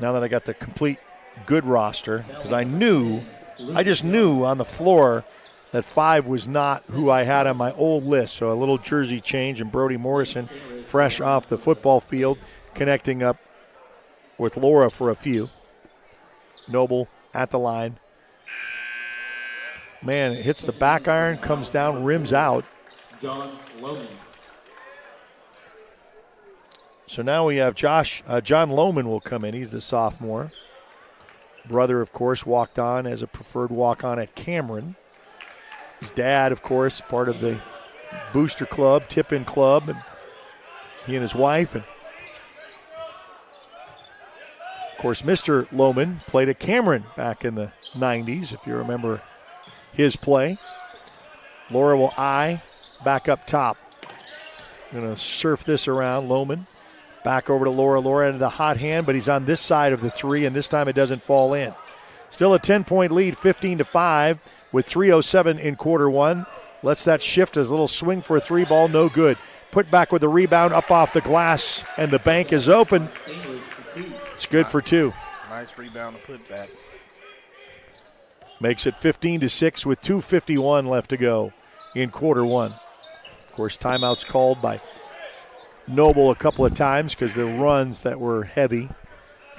[SPEAKER 3] Now that I got the complete good roster, because I just knew on the floor that 5 was not who I had on my old list. So a little jersey change, and Brody Morrison, fresh off the football field, connecting up with Laura for a few. Noble at the line. Man, it hits the back iron, comes down, rims out.
[SPEAKER 14] John Loman.
[SPEAKER 3] So now we have John Lohman will come in. He's the sophomore. Brother, of course, walked on as a preferred walk-on at Cameron. His dad, of course, part of the Booster Club, Tip-In Club, and he and his wife. And, of course, Mr. Lohman played at Cameron back in the 90s, if you remember his play. Laura will eye back up top. Going to surf this around, Lohman. Back over to Laura. Laura into the hot hand, but he's on this side of the 3, and this time it doesn't fall in. Still a 10-point lead, 15-5. with 3:07 in quarter one. Lets that shift as a little swing for a 3 ball, no good. Put back with the rebound up off the glass, and the bank is open. It's good for 2.
[SPEAKER 7] Nice rebound to put back.
[SPEAKER 3] Makes it 15-6 with 2:51 left to go in quarter one. Of course, timeouts called by Noble a couple of times because the runs that were heavy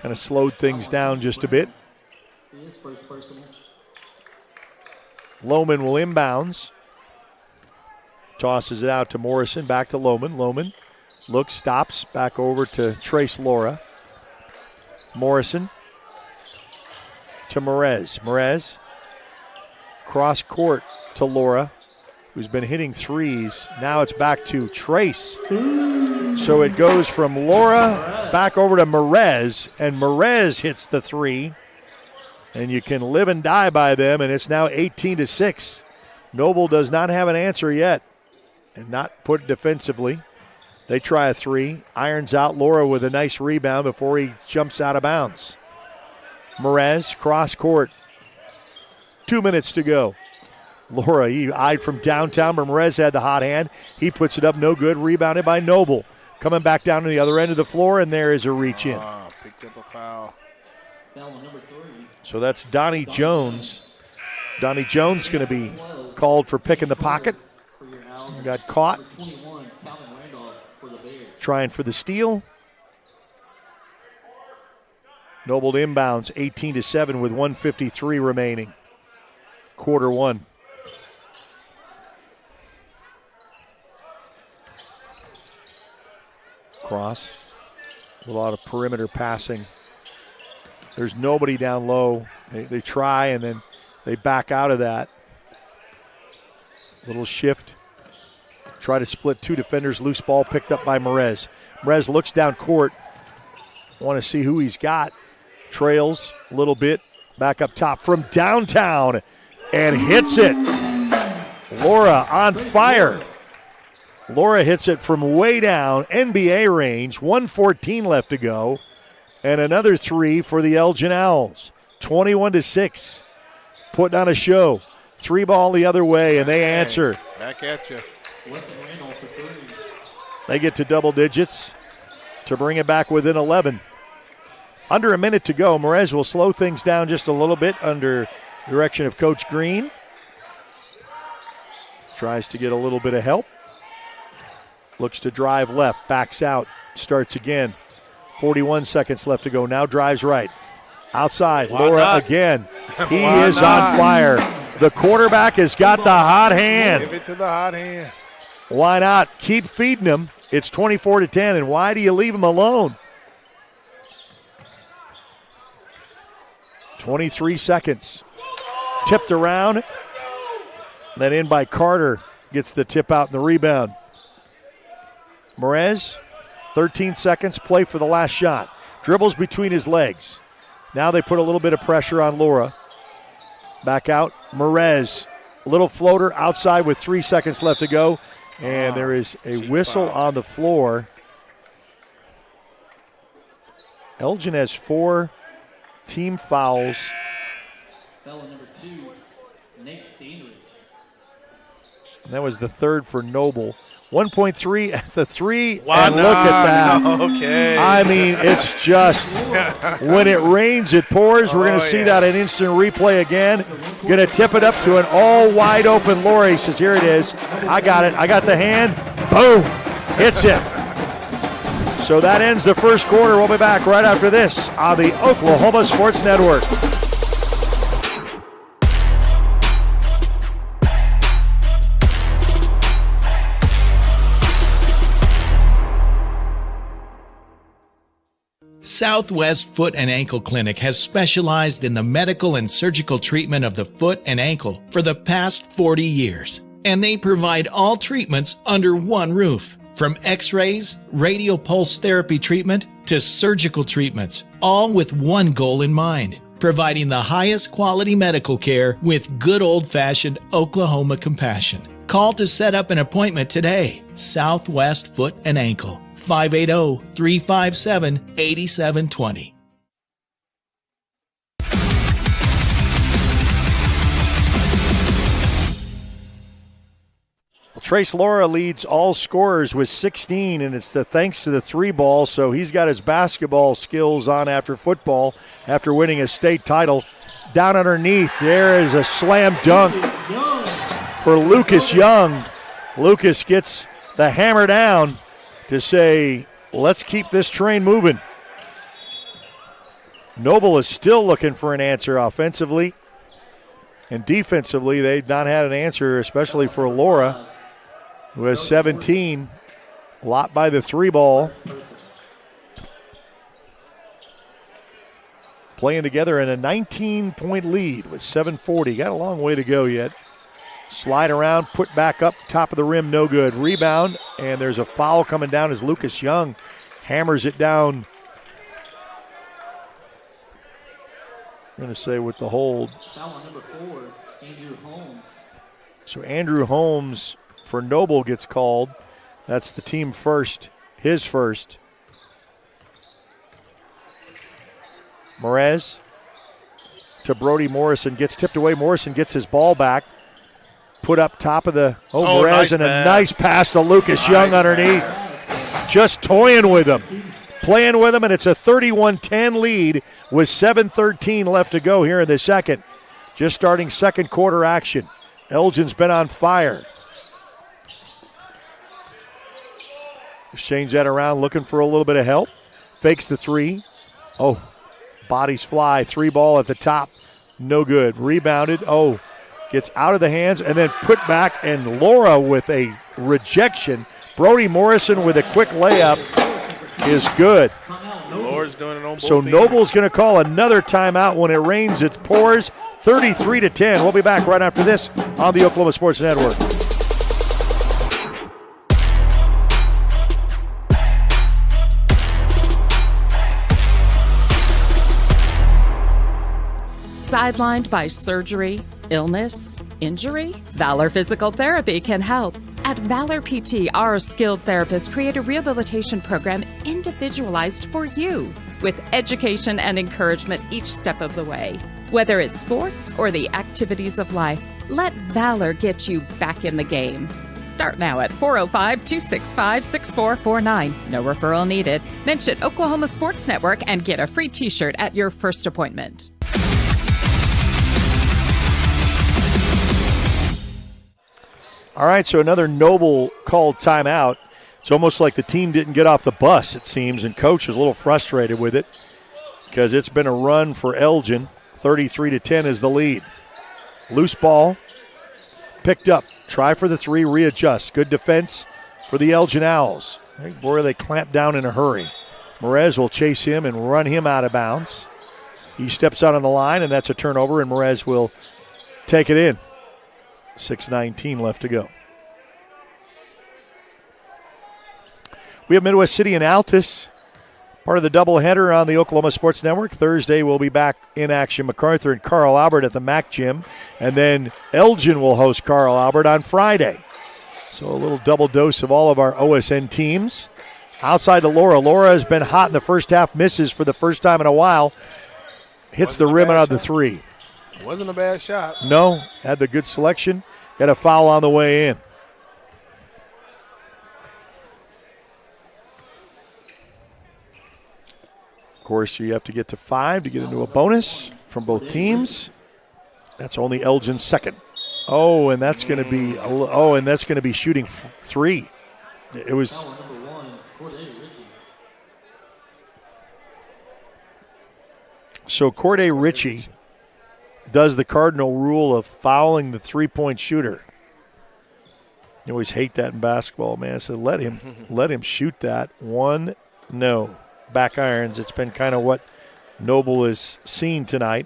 [SPEAKER 3] kind of slowed things down just a bit. Lohman will inbounds. Tosses it out to Morrison, back to Lohman. Lohman looks, stops, back over to Trace Laura. Morrison to Merez. Merez cross court to Laura, who's been hitting threes. Now it's back to Trace. So it goes from Laura back over to Merez, and Merez hits the 3. And you can live and die by them, and it's now 18-6. Noble does not have an answer yet. And not put defensively. They try a 3. Irons out Laura with a nice rebound before he jumps out of bounds. Merez, cross court. 2 minutes to go. Laura, he eyed from downtown, but Merez had the hot hand. He puts it up, no good. Rebounded by Noble. Coming back down to the other end of the floor, and there is a reach in.
[SPEAKER 7] Picked up a foul.
[SPEAKER 3] So that's Donnie Jones. Donnie Jones going to be called for picking the pocket. Got caught. Trying for the steal. Noble inbounds 18-7 with 1:53 remaining. Quarter one. Cross. A lot of perimeter passing. There's nobody down low. They try and then they back out of that. Little shift. Try to split 2 defenders. Loose ball picked up by Merez. Merez looks down court. Want to see who he's got. Trails a little bit. Back up top from downtown. And hits it. Laura on fire. Laura hits it from way down. NBA range. 1:14 left to go. And another 3 for the Elgin Owls. 21-6. Putting on a show. 3 ball the other way, and they answer.
[SPEAKER 7] Back at you.
[SPEAKER 3] They get to double digits to bring it back within 11. Under a minute to go. Merez will slow things down just a little bit under direction of Coach Green. Tries to get a little bit of help. Looks to drive left, backs out, starts again. 41 seconds left to go. Now drives right. Outside,
[SPEAKER 7] Why
[SPEAKER 3] Laura
[SPEAKER 7] not?
[SPEAKER 3] again. He
[SPEAKER 7] Why
[SPEAKER 3] is
[SPEAKER 7] not?
[SPEAKER 3] on fire. The quarterback has got the hot hand.
[SPEAKER 7] Give it to the hot hand.
[SPEAKER 3] Why not? Keep feeding him. It's 24-10, and why do you leave him alone? 23 seconds. Tipped around. Then in by Carter. Gets the tip out and the rebound. Merez, 13 seconds, play for the last shot. Dribbles between his legs. Now they put a little bit of pressure on Laura. Back out, Merez. Little floater outside with 3 seconds left to go. And there is a whistle on the floor. Elgin has 4 team fouls.
[SPEAKER 14] Foul number 2, Nate Sandridge.
[SPEAKER 3] And that was the 3rd for Noble. 1.3 at the 3,
[SPEAKER 7] Why
[SPEAKER 3] and look at that.
[SPEAKER 7] not? Okay.
[SPEAKER 3] I mean, it's just, when it rains, it pours. We're going to see that in instant replay again. Going to tip it up to an all wide open Laurie. He says, here it is. I got it. I got the hand. Boom. Hits it. So that ends the first quarter. We'll be back right after this on the Oklahoma Sports Network.
[SPEAKER 5] Southwest Foot and Ankle Clinic has specialized in the medical and surgical treatment of the foot and ankle for the past 40 years. And they provide all treatments under one roof. From x-rays, radial pulse therapy treatment, to surgical treatments, all with one goal in mind, providing the highest quality medical care with good old-fashioned Oklahoma compassion. Call to set up an appointment today. Southwest Foot and Ankle.
[SPEAKER 3] Trace Laura leads all scorers with 16, and it's thanks to the 3-ball, so he's got his basketball skills on after football, after winning a state title. Down underneath, there is a slam dunk for Lucas Young. Lucas gets the hammer down to say, let's keep this train moving. Noble is still looking for an answer offensively. And defensively, they've not had an answer, especially for Laura, who has 17. A lot by the 3-ball. Playing together in a 19-point lead with 7:40. Got a long way to go yet. Slide around, put back up, top of the rim, no good. Rebound, and there's a foul coming down as Lucas Young hammers it down. I'm going to say with the hold.
[SPEAKER 14] Foul on number 4, Andrew Holmes.
[SPEAKER 3] So Andrew Holmes for Noble gets called. That's the team first, his first. Merez to Brody Morrison, gets tipped away. Morrison gets his ball back. Put up top of the Merez,
[SPEAKER 7] nice
[SPEAKER 3] and
[SPEAKER 7] pass.
[SPEAKER 3] a nice pass to Lucas Young underneath. Just toying with him. Playing with him, and it's a 31-10 lead with 7:13 left to go here in the second. Just starting second quarter action. Elgin's been on fire. Exchange that around, looking for a little bit of help. Fakes the 3. Oh, bodies fly. 3-ball at the top. No good. Rebounded. Oh, gets out of the hands and then put back, and Laura with a rejection. Brody Morrison with a quick layup is good.
[SPEAKER 7] Laura's doing it on both
[SPEAKER 3] So
[SPEAKER 7] ends.
[SPEAKER 3] Noble's going to call another timeout. When it rains, it pours. 33-10. We'll be back right after this on the Oklahoma Sports Network.
[SPEAKER 6] Sidelined by surgery, illness, injury? Valor Physical Therapy can help. At Valor PT, our skilled therapists create a rehabilitation program individualized for you, with education and encouragement each step of the way. Whether it's sports or the activities of life, let Valor get you back in the game. Start now at 405-265-6449. No referral needed. Mention Oklahoma Sports Network and get a free t-shirt at your first appointment.
[SPEAKER 3] All right, so another Noble called timeout. It's almost like the team didn't get off the bus, it seems, and Coach is a little frustrated with it because it's been a run for Elgin. 33-10 is the lead. Loose ball, picked up. Try for the 3, readjust. Good defense for the Elgin Owls. Boy, they clamp down in a hurry. Merez will chase him and run him out of bounds. He steps out on the line, and that's a turnover, and Merez will take it in. 6:19 left to go. We have Midwest City and Altus, part of the doubleheader on the Oklahoma Sports Network. Thursday we'll be back in action. MacArthur and Carl Albert at the MAC Gym. And then Elgin will host Carl Albert on Friday. So a little double dose of all of our OSN teams. Outside to Laura. Laura has been hot in the first half, misses for the first time in a while. Hits the rim out of the 3.
[SPEAKER 7] Wasn't a bad shot.
[SPEAKER 3] No, had the good selection. Got a foul on the way in. Of course, you have to get to 5 to get into a bonus from both teams. That's only Elgin's second. Oh, and that's going to be shooting 3. It was. So Corday Ritchie does the cardinal rule of fouling the 3-point shooter. You always hate that in basketball, man. So let him shoot that. 1, no. Back irons. It's been kind of what Noble has seen tonight.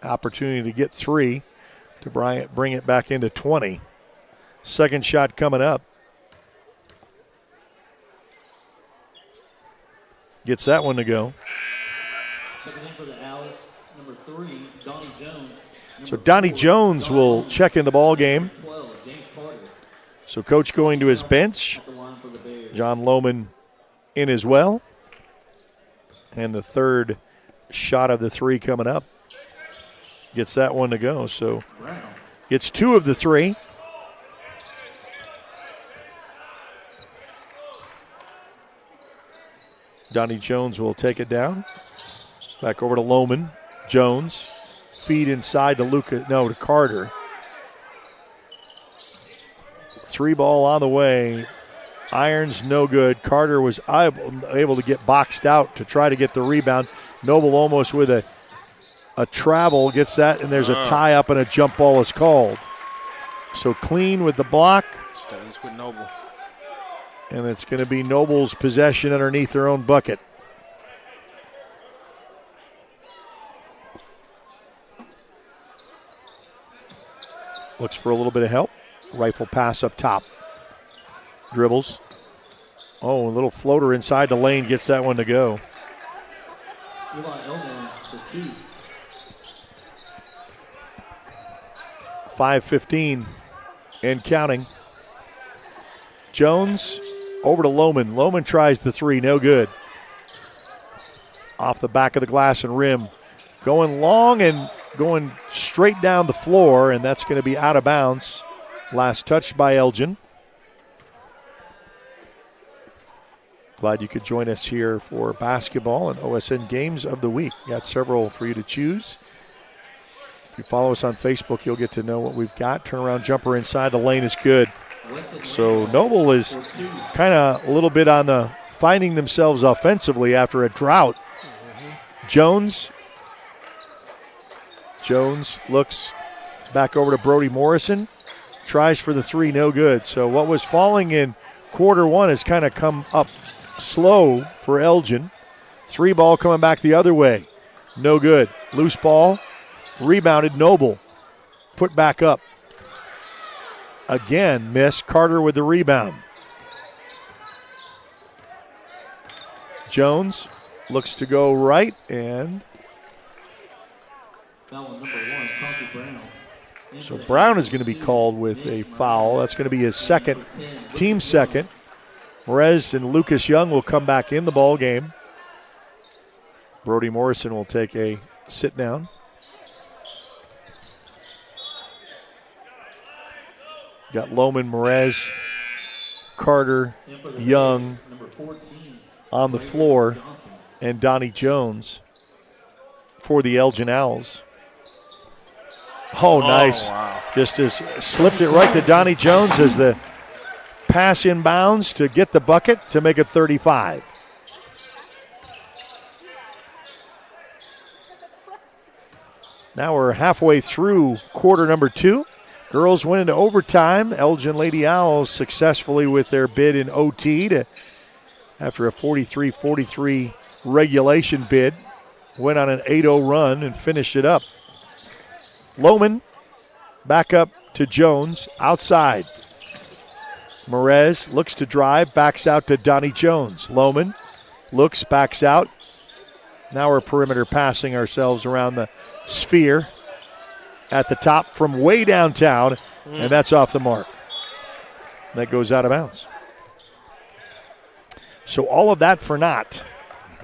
[SPEAKER 3] Opportunity to get 3 to bring it back into 20. Second shot coming up. Gets that one to go.
[SPEAKER 14] Checking in for the Alice, number 3, Donnie Jones.
[SPEAKER 3] So Donnie Jones will check in the ball game.
[SPEAKER 14] 12, James Carter.
[SPEAKER 3] So coach going to his bench. John Lohman in as well. And the third shot of the 3 coming up. Gets that one to go. So gets 2 of the 3. Donnie Jones will take it down. Back over to Lohman. Jones. Feed inside to Carter. 3 ball on the way. Irons no good. Carter was able to get boxed out to try to get the rebound. Noble almost with a travel gets that, and there's a tie up and a jump ball is called. So clean with the block.
[SPEAKER 7] Stays with Noble.
[SPEAKER 3] And it's going to be Noble's possession underneath their own bucket. Looks for a little bit of help. Rifle pass up top. Dribbles. Oh, a little floater inside the lane gets that one to go. 5:15 and counting. Jones over to Lohman. Lohman tries the 3, no good. Off the back of the glass and rim. Going long and going straight down the floor, and that's going to be out of bounds. Last touch by Elgin. Glad you could join us here for basketball and OSN Games of the Week. Got several for you to choose. If you follow us on Facebook, you'll get to know what we've got. Turnaround jumper inside the lane is good. So Noble is kind of a little bit on the finding themselves offensively after a drought. Jones looks back over to Brody Morrison. Tries for the 3, no good. So what was falling in quarter 1 has kind of come up slow for Elgin. 3 ball coming back the other way. No good. Loose ball. Rebounded. Noble. Put back up. Again, miss. Carter with the rebound. Jones looks to go right, and so Brown is going to be called with a foul. That's going to be his second, team second. Perez and Lucas Young will come back in the ball game. Brody Morrison will take a sit down. Got Lohman, Perez, Carter, Young on the floor, and Donnie Jones for the Elgin Owls. Oh, nice.
[SPEAKER 7] Wow.
[SPEAKER 3] Just as slipped it right to Donnie Jones as the pass inbounds to get the bucket to make it 35. Now we're halfway through quarter number 2. Girls went into overtime. Elgin Lady Owls successfully with their bid in OT after a 43-43 regulation bid. Went on an 8-0 run and finished it up. Lohman back up to Jones outside. Perez looks to drive, backs out to Donnie Jones. Lohman looks, backs out. Now we're perimeter passing ourselves around the sphere at the top from way downtown, and that's off the mark. That goes out of bounds. So all of that for naught.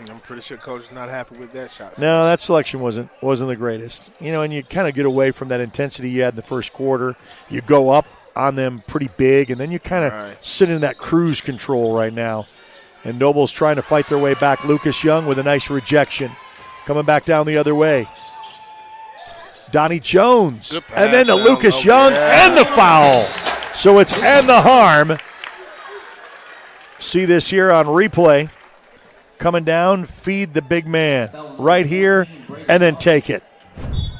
[SPEAKER 7] I'm pretty sure coach is not happy with that shot.
[SPEAKER 3] No, that selection wasn't the greatest. You know, and you kind of get away from that intensity you had in the first quarter. You go up on them pretty big, and then you kind of sit in that cruise control right now. And Noble's trying to fight their way back. Lucas Young with a nice rejection. Coming back down the other way. Donnie Jones. And then to Lucas Young and the foul. So it's and the harm. See this here on replay. Coming down, feed the big man right here, and then take it.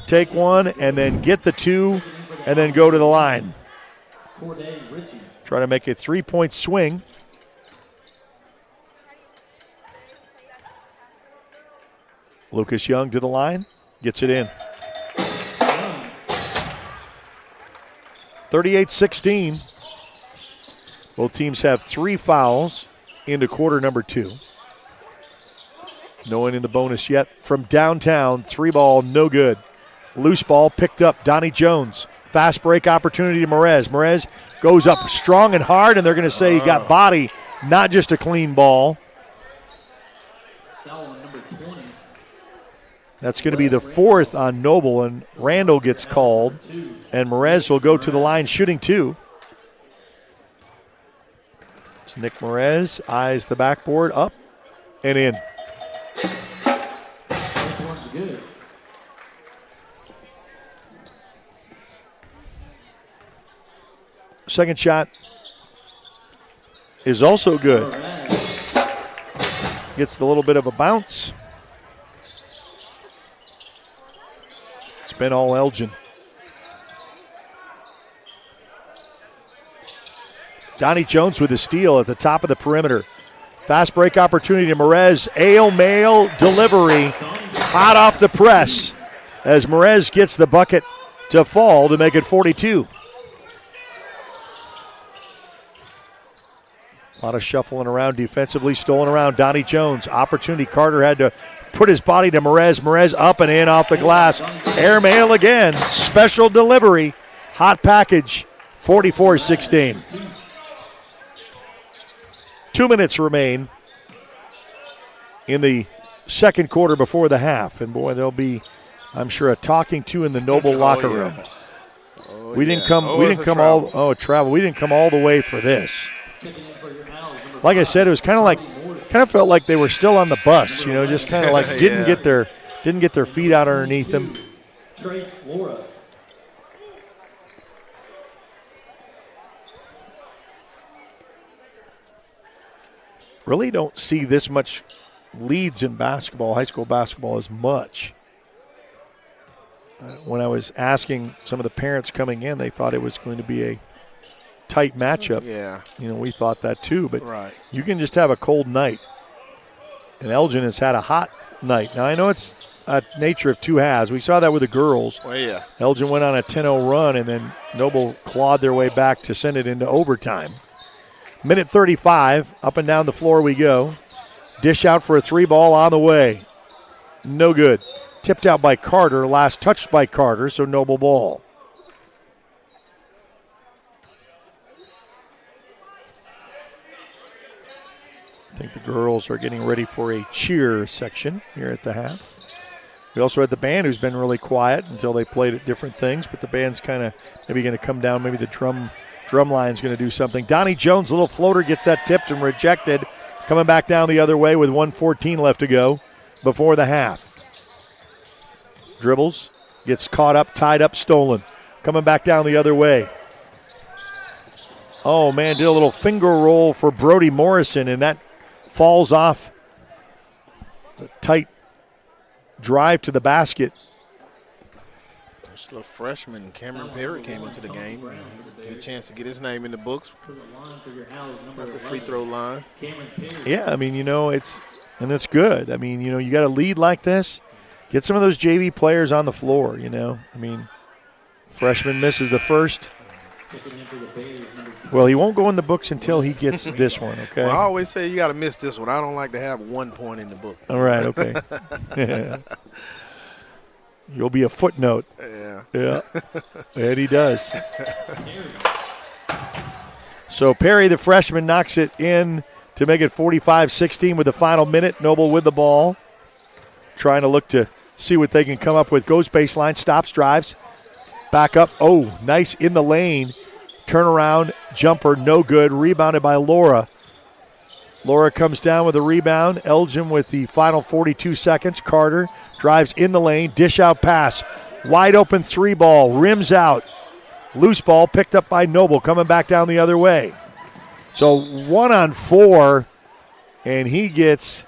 [SPEAKER 3] Take one, and then get the 2, and then go to the line. Try to make a 3-point swing. Lucas Young to the line, gets it in. 38-16. Both teams have 3 fouls into quarter number 2. No one in the bonus yet. From downtown, 3 ball, no good. Loose ball picked up, Donnie Jones. Fast break opportunity to Perez. Perez goes up strong and hard, and they're going to say he got body, not just a clean ball. That's going to be the 4th on Noble, and Randall gets called, and Perez will go to the line shooting 2. It's Nick Perez, eyes the backboard, up, and in.
[SPEAKER 14] Good.
[SPEAKER 3] Second shot is also good. Gets the little bit of a bounce. It's been all Elgin. Donnie Jones with a steal at the top of the perimeter. Fast break opportunity to Merez. Ale-mail delivery. Hot off the press as Merez gets the bucket to fall to make it 42. A lot of shuffling around defensively, stolen around. Donnie Jones, opportunity. Carter had to put his body to Merez. Merez up and in off the glass. Airmail again. Special delivery. Hot package. 44-16. 2 minutes remain in the second quarter before the half. And boy, there'll be, I'm sure, a talking to in the Noble locker room. We didn't come all the way for this. Like I said, it was kind of felt like they were still on the bus, just kind of like didn't get their feet out underneath them.
[SPEAKER 14] Trace Laura.
[SPEAKER 3] Really don't see this much leads in basketball, high school basketball, as much. When I was asking some of the parents coming in, they thought it was going to be a tight matchup.
[SPEAKER 7] Yeah.
[SPEAKER 3] We thought that too, but you can just have a cold night. And Elgin has had a hot night. Now, I know it's a nature of two halves. We saw that with the girls.
[SPEAKER 7] Well, yeah.
[SPEAKER 3] Elgin went on a 10-0 run, and then Noble clawed their way back to send it into overtime. Minute 35, up and down the floor we go. Dish out for a three ball on the way. No good. Tipped out by Carter, last touched by Carter, so Noble ball. I think the girls are getting ready for a cheer section here at the half. We also had the band, who's been really quiet until they played at different things, but the band's kind of maybe going to come down. Maybe the drum line's going to do something. Donnie Jones, little floater, gets that tipped and rejected. Coming back down the other way with 1:14 left to go before the half. Dribbles, gets caught up, tied up, stolen. Coming back down the other way. Oh, man, did a little finger roll for Brody Morrison, and that falls off. The tight drive to the basket.
[SPEAKER 7] This little freshman, Cameron Perry, came into the game. Get a chance to get his name in the books. At the free throw line.
[SPEAKER 3] Yeah, I mean, it's good. I mean, you got a lead like this, get some of those JV players on the floor, I mean, freshman misses the first. Well, he won't go in the books until he gets this one, okay?
[SPEAKER 7] Well, I always say you got to miss this one. I don't like to have 1 point in the book.
[SPEAKER 3] All right, okay. Yeah. You'll be a footnote. Yeah. And he does. So Perry, the freshman, knocks it in to make it 45-16 with the final minute. Noble with the ball. Trying to look to see what they can come up with. Goes baseline, stops, drives. Back up. Oh, nice in the lane. Turnaround jumper, no good. Rebounded by Laura. Laura comes down with a rebound. Elgin with the final 42 seconds. Carter drives in the lane. Dish out pass. Wide open three ball. Rims out. Loose ball picked up by Noble. Coming back down the other way. So 1-on-4. And he gets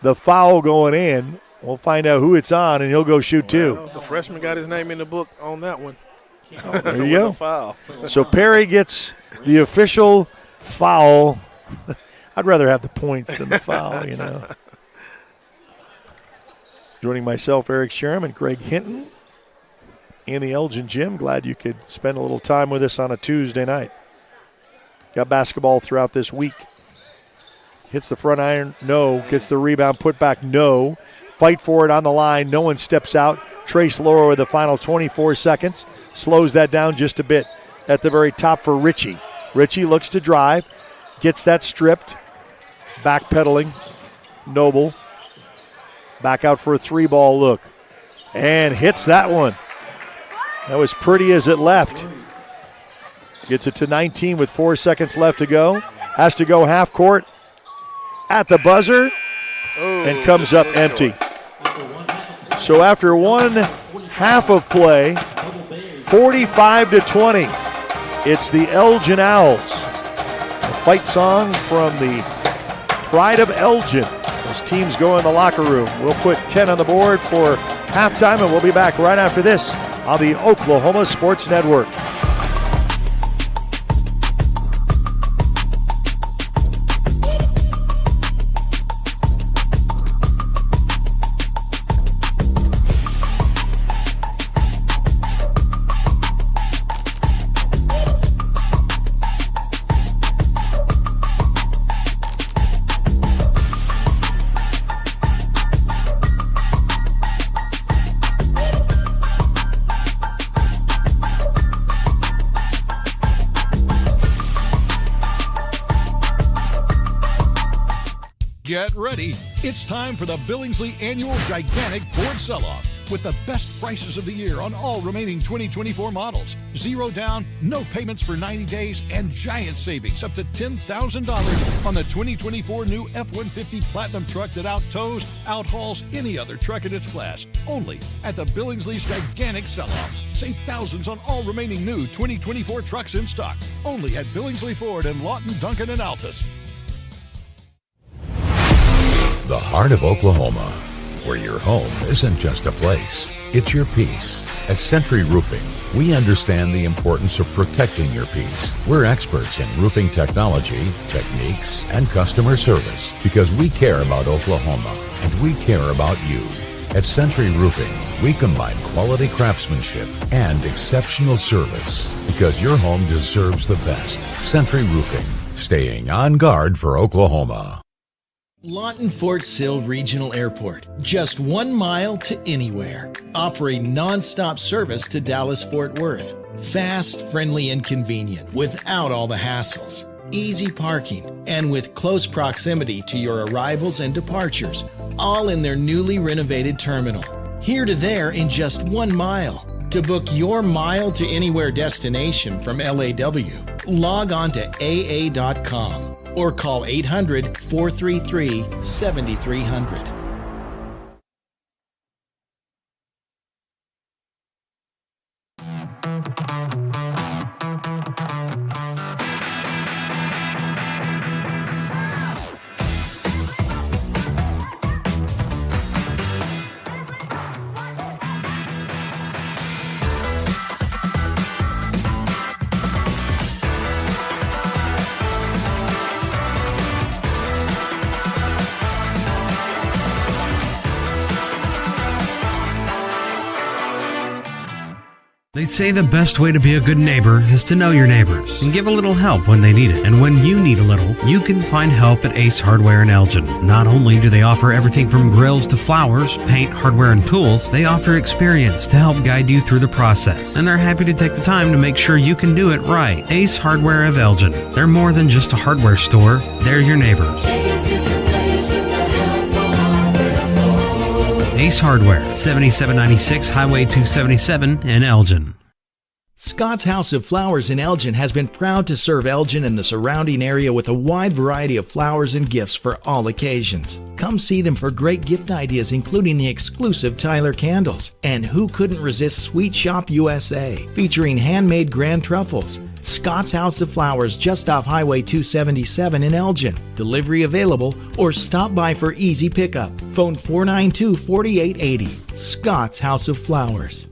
[SPEAKER 3] the foul going in. We'll find out who it's on, and he'll go shoot two.
[SPEAKER 7] The freshman got his name in the book on that one.
[SPEAKER 3] There you go.
[SPEAKER 7] Foul.
[SPEAKER 3] So Perry gets the official foul. I'd rather have the points than the foul, Joining myself, Eric Sherman and Greg Hinton in the Elgin gym. Glad you could spend a little time with us on a Tuesday night. Got basketball throughout this week. Hits the front iron, no. Gets the rebound, put back, no. Fight for it on the line. No one steps out. Trace Laura with the final 24 seconds. Slows that down just a bit at the very top for Ritchie. Ritchie looks to drive. Gets that stripped. Backpedaling. Noble. Back out for a three ball look. And hits that one. That was pretty as it left. Gets it to 19 with 4 seconds left to go. Has to go half court. At the buzzer. and comes up empty. So after one half of play, 45-20, it's the Elgin Owls. A fight song from the Pride of Elgin as teams go in the locker room. We'll put 10 on the board for halftime, and we'll be back right after this on the Oklahoma Sports Network.
[SPEAKER 8] Get ready. It's time for the Billingsley Annual Gigantic Ford Sell-Off with the best prices of the year on all remaining 2024 models. Zero down, no payments for 90 days, and giant savings up to $10,000 on the 2024 new F-150 Platinum truck that out-tows, out-hauls any other truck in its class. Only at the Billingsley's Gigantic Sell-Off. Save thousands on all remaining new 2024 trucks in stock. Only at Billingsley Ford in Lawton, Duncan, and Altus.
[SPEAKER 9] The heart of Oklahoma, where your home isn't just a place, it's your peace. At Century Roofing, we understand the importance of protecting your peace. We're experts in roofing technology, techniques, and customer service because we care about Oklahoma and we care about you. At Century Roofing, we combine quality craftsmanship and exceptional service because your home deserves the best. Century Roofing, staying on guard for Oklahoma.
[SPEAKER 5] Lawton Fort Sill Regional Airport, just 1 mile to anywhere, offering non-stop service to Dallas-Fort Worth. Fast, friendly, and convenient without all the hassles. Easy parking, and with close proximity to your arrivals and departures, all in their newly renovated terminal. Here to there in just 1 mile. To book your mile to anywhere destination from LAW, log on to AA.com. or call 800-433-7300.
[SPEAKER 10] They say the best way to be a good neighbor is to know your neighbors and give a little help when they need it. And when you need a little, you can find help at Ace Hardware in Elgin. Not only do they offer everything from grills to flowers, paint, hardware, and tools, they offer experience to help guide you through the process. And they're happy to take the time to make sure you can do it right. Ace Hardware of Elgin. They're more than just a hardware store. They're your neighbors. Ace Hardware, 7796 Highway 277 in Elgin.
[SPEAKER 5] Scott's House of Flowers in Elgin has been proud to serve Elgin and the surrounding area with a wide variety of flowers and gifts for all occasions. Come see them for great gift ideas, including the exclusive Tyler candles. And who couldn't resist Sweet Shop USA, featuring handmade grand truffles. Scott's House of Flowers, just off Highway 277 in Elgin. Delivery available, or stop by for easy pickup. Phone 492-4880. Scott's House of Flowers.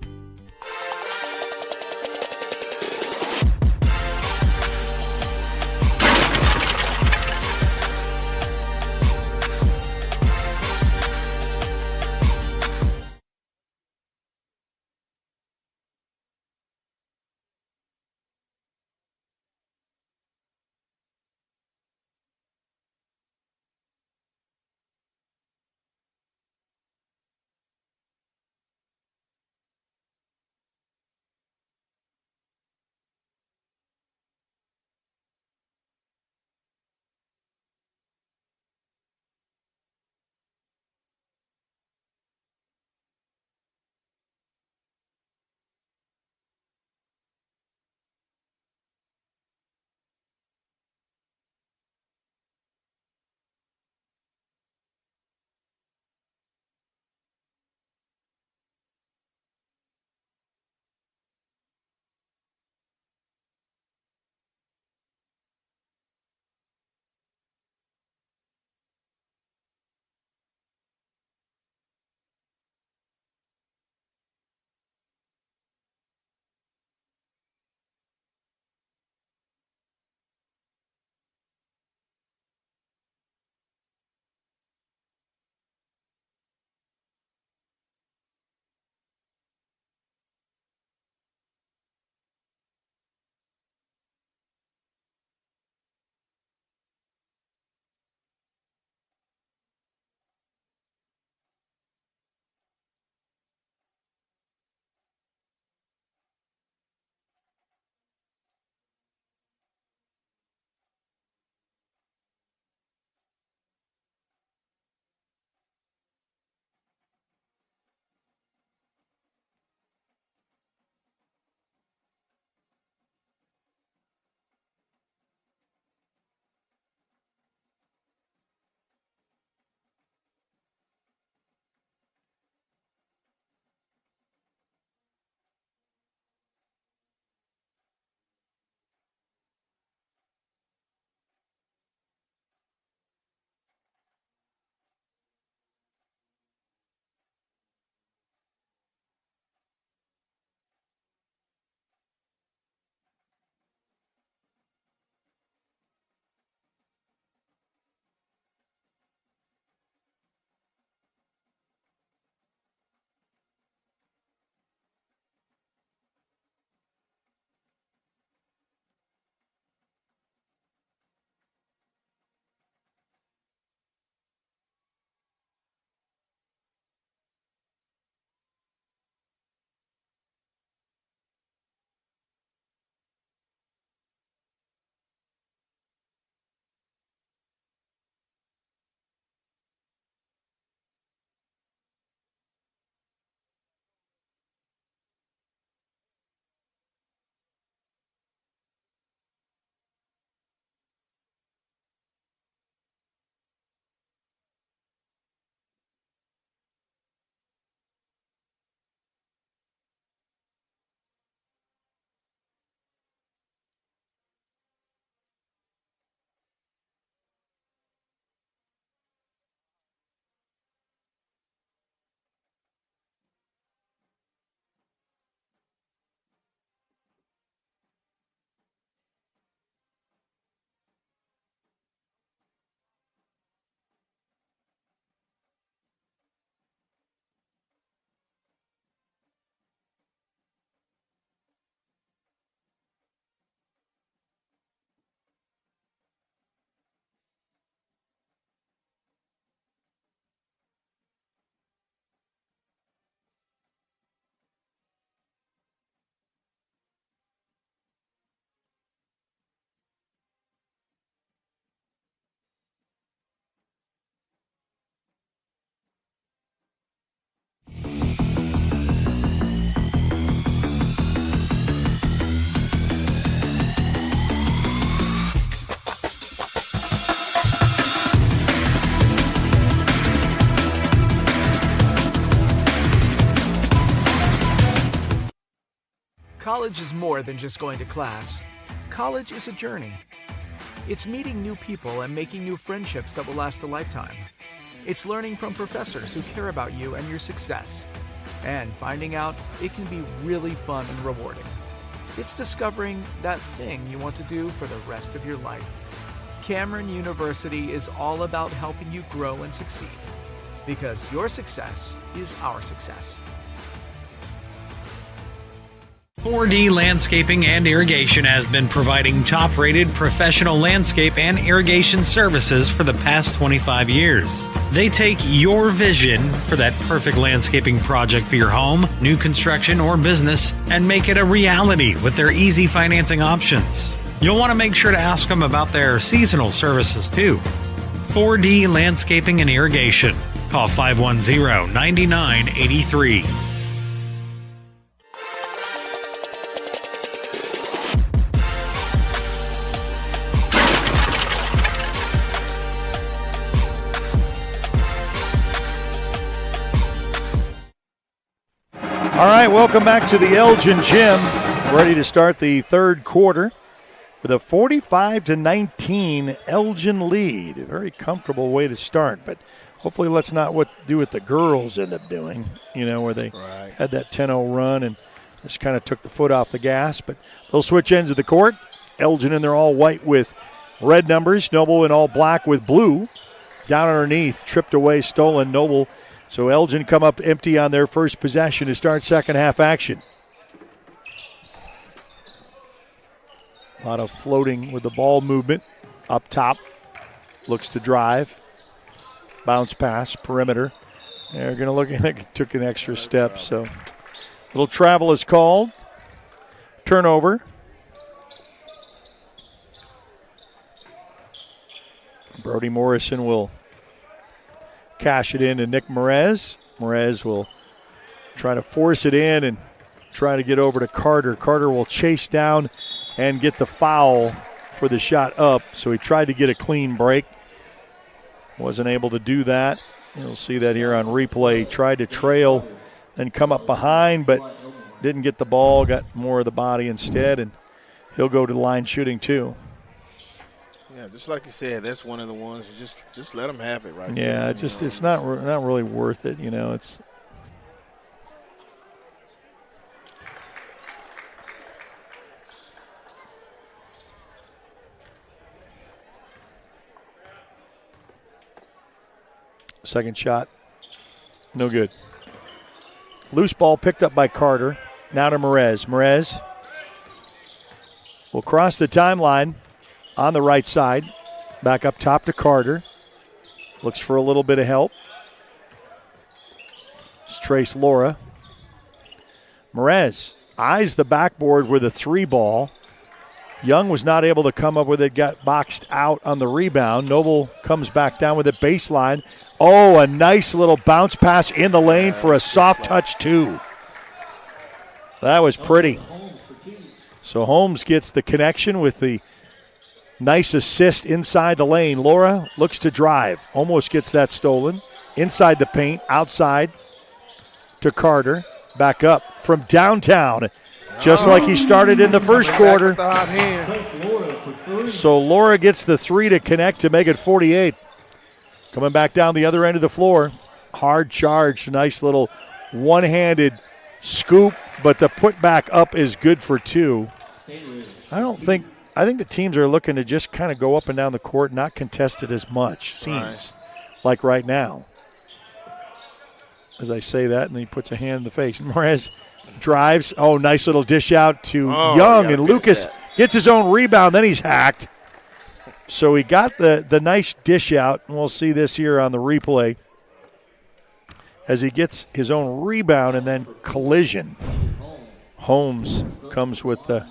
[SPEAKER 11] College is more than just going to class. College is a journey. It's meeting new people and making new friendships that will last a lifetime. It's learning from professors who care about you and your success. And finding out it can be really fun and rewarding. It's discovering that thing you want to do for the rest of your life. Cameron University is all about helping you grow and succeed. Because your success is our success.
[SPEAKER 10] 4D Landscaping and Irrigation has been providing top-rated professional landscape and irrigation services for the past 25 years. They take your vision for that perfect landscaping project for your home, new construction, or business and make it a reality with their easy financing options. You'll want to make sure to ask them about their seasonal services too. 4D Landscaping and Irrigation. Call 510-9983.
[SPEAKER 3] All right, welcome back to the Elgin Gym. Ready to start the third quarter with a 45-19 Elgin lead. A very comfortable way to start, but hopefully let's not do what the girls end up doing, where they had that 10-0 run and just kind of took the foot off the gas. But they'll switch ends of the court. Elgin in there all white with red numbers. Noble in all black with blue. Down underneath, tripped away, stolen, Noble. So Elgin come up empty on their first possession to start second half action. A lot of floating with the ball movement. Up top, looks to drive. Bounce pass, perimeter. They're going to look like it took an extra step. So little travel is called. Turnover. Brody Morrison will cash it in to Nick Merez. Merez will try to force it in and try to get over to Carter. Carter will chase down and get the foul for the shot up. So he tried to get a clean break. Wasn't able to do that. You'll see that here on replay. Tried to trail and come up behind, but didn't get the ball. Got more of the body instead, and he'll go to the line shooting too.
[SPEAKER 7] Yeah, just like you said, that's one of the ones. Just let them have it, right?
[SPEAKER 3] Yeah, it's not really worth it. It's second shot, no good. Loose ball picked up by Carter. Now to Merez. Merez will cross the timeline. On the right side, back up top to Carter. Looks for a little bit of help. It's Trace Laura. Merez eyes the backboard with a three ball. Young was not able to come up with it, got boxed out on the rebound. Noble comes back down with it baseline. Oh, a nice little bounce pass in the lane for a soft touch two. That was pretty. So Holmes gets the connection with the nice assist inside the lane. Laura looks to drive. Almost gets that stolen. Inside the paint, outside to Carter. Back up from downtown. Just like he started in the first quarter. So Laura gets the three to connect to make it 48. Coming back down the other end of the floor. Hard charge. Nice little one-handed scoop. But the putback up is good for two. I think the teams are looking to just kind of go up and down the court, not contest it as much, seems like right now. As I say that, and he puts a hand in the face. Merez drives. Oh, nice little dish out to Young, and Lucas gets his own rebound. Then he's hacked. So he got the nice dish out, and we'll see this here on the replay as he gets his own rebound and then collision. Holmes comes with the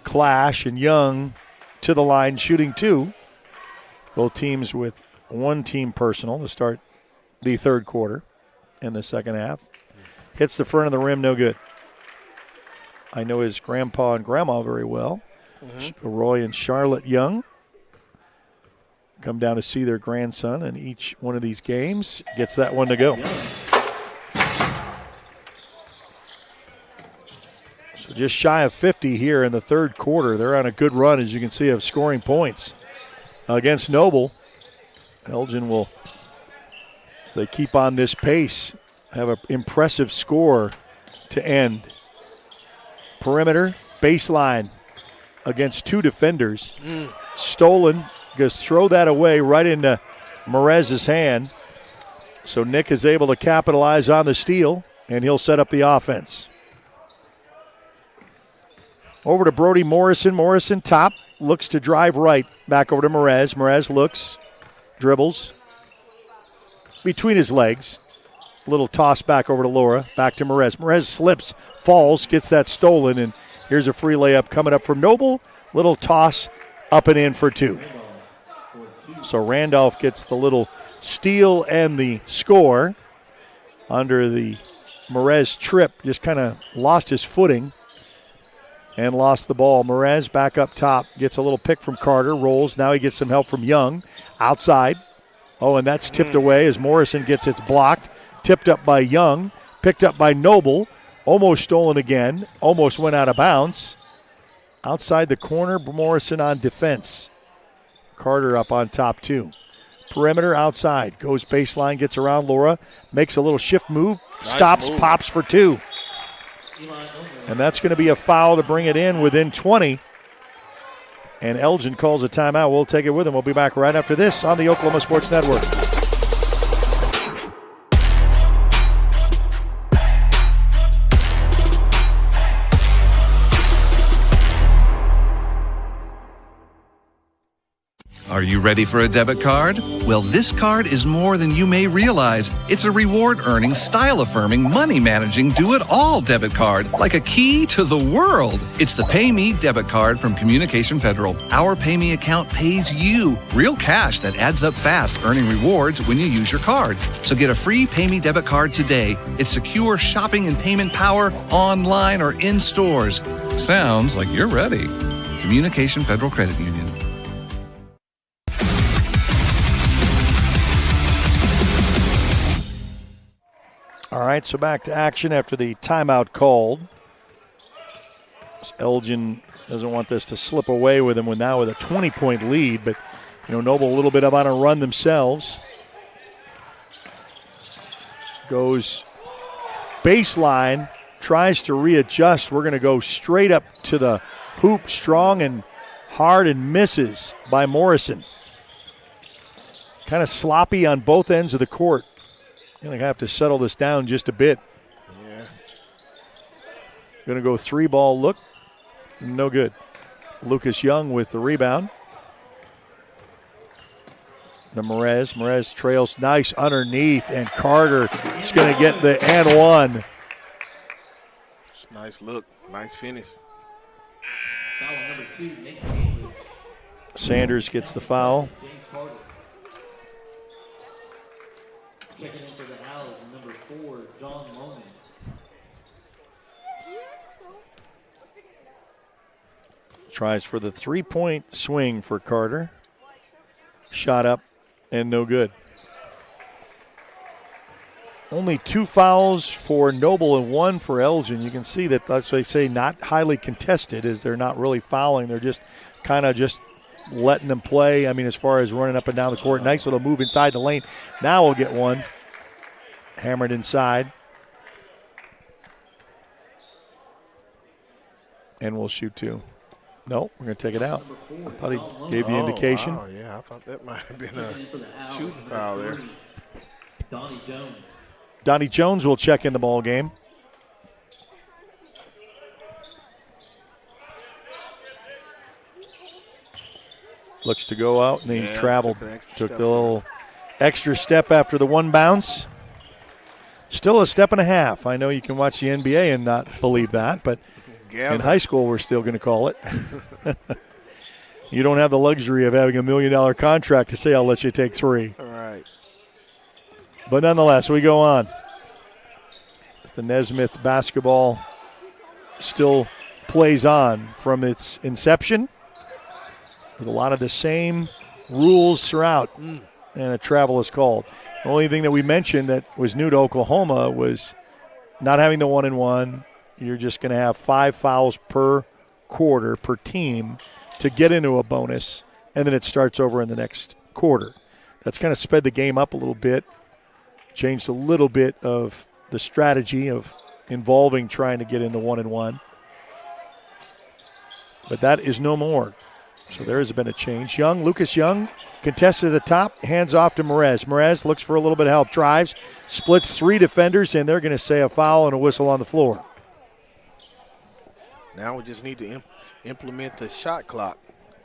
[SPEAKER 3] clash, and Young to the line shooting two. Both teams with one team personal to start the third quarter in the second half. Hits the front of the rim, no good. I know his grandpa and grandma very well. Roy and Charlotte Young come down to see their grandson in each one of these games. Gets that one to go. So just shy of 50 here in the third quarter. They're on a good run, as you can see, of scoring points against Noble. Elgin will, if they keep on this pace, have an impressive score to end. Perimeter, baseline against two defenders. Stolen, just throw that away right into Merez's hand. So Nick is able to capitalize on the steal, and he'll set up the offense. Over to Brody Morrison. Morrison top, looks to drive right. Back over to Merez. Merez looks, dribbles between his legs. Little toss back over to Laura. Back to Merez. Merez slips, falls, gets that stolen, and here's a free layup coming up from Noble. Little toss up and in for two. So Randolph gets the little steal and the score under the Merez trip. Just kind of lost his footing and lost the ball. Merez back up top, gets a little pick from Carter, rolls. Now he gets some help from Young outside. Oh, and that's tipped away as Morrison gets it blocked. Tipped up by Young, picked up by Noble, almost stolen again, almost went out of bounds. Outside the corner, Morrison on defense. Carter up on top too. Perimeter outside, goes baseline, gets around Laura, makes a little shift move, stops, pops for two. And that's going to be a foul to bring it in within 20. And Elgin calls a timeout. We'll take it with him. We'll be back right after this on the Oklahoma Sports Network.
[SPEAKER 12] Are you ready for a debit card? Well, this card is more than you may realize. It's a reward-earning, style-affirming, money-managing, do-it-all debit card, like a key to the world. It's the Pay Me debit card from Communication Federal. Our Pay Me account pays you real cash that adds up fast, earning rewards when you use your card. So get a free Pay Me debit card today. It's secure shopping and payment power online or in stores. Sounds like you're ready. Communication Federal Credit Union.
[SPEAKER 3] All right, so back to action after the timeout called. Elgin doesn't want this to slip away with him now with a 20-point lead, but Noble a little bit up on a run themselves. Goes baseline, tries to readjust. We're going to go straight up to the hoop, strong and hard, and misses by Morrison. Kind of sloppy on both ends of the court. Going to have to settle this down just a bit.
[SPEAKER 7] Yeah.
[SPEAKER 3] Going to go 3-ball look. No good. Lucas Young with the rebound. The Merez trails nice underneath, and Carter is going to get the and one.
[SPEAKER 7] Nice look. Nice finish.
[SPEAKER 14] Foul number 2, Nate.
[SPEAKER 3] Sanders gets the foul.
[SPEAKER 14] Checking in for the Owls, number 4, John Loman.
[SPEAKER 3] Tries for the 3-point swing for Carter. Shot up and no good. Only 2 fouls for Noble and 1 for Elgin. You can see that, that's what they say, not highly contested, as they're not really fouling. They're just kind of just letting them play. I mean, as far as running up and down the court. Nice little move inside the lane. Now we'll get one. Hammered inside. And we'll shoot 2. No, we're going to take it out. I thought he gave the indication.
[SPEAKER 7] Oh, yeah, I thought that might have been a shooting foul there.
[SPEAKER 3] Donnie Jones will check in the ball game. Looks to go out, and he traveled. Took the little extra step after the one bounce. Still a step and a half. I know you can watch the NBA and not believe that, but in high school we're still going to call it. You don't have the luxury of having $1 million contract to say I'll let you take 3.
[SPEAKER 7] All right.
[SPEAKER 3] But nonetheless, we go on. The Nesmith basketball still plays on from its inception with a lot of the same rules throughout, and a travel is called. The only thing that we mentioned that was new to Oklahoma was not having the 1-and-1, you're just going to have 5 fouls per quarter per team to get into a bonus, and then it starts over in the next quarter. That's kind of sped the game up a little bit, changed a little bit of the strategy of involving trying to get in the 1-and-1. But that is no more. So there has been a change. Lucas Young, contested at the top, hands off to Merez. Merez looks for a little bit of help, drives, splits 3 defenders, and they're going to say a foul and a whistle on the floor.
[SPEAKER 7] Now we just need to implement the shot clock.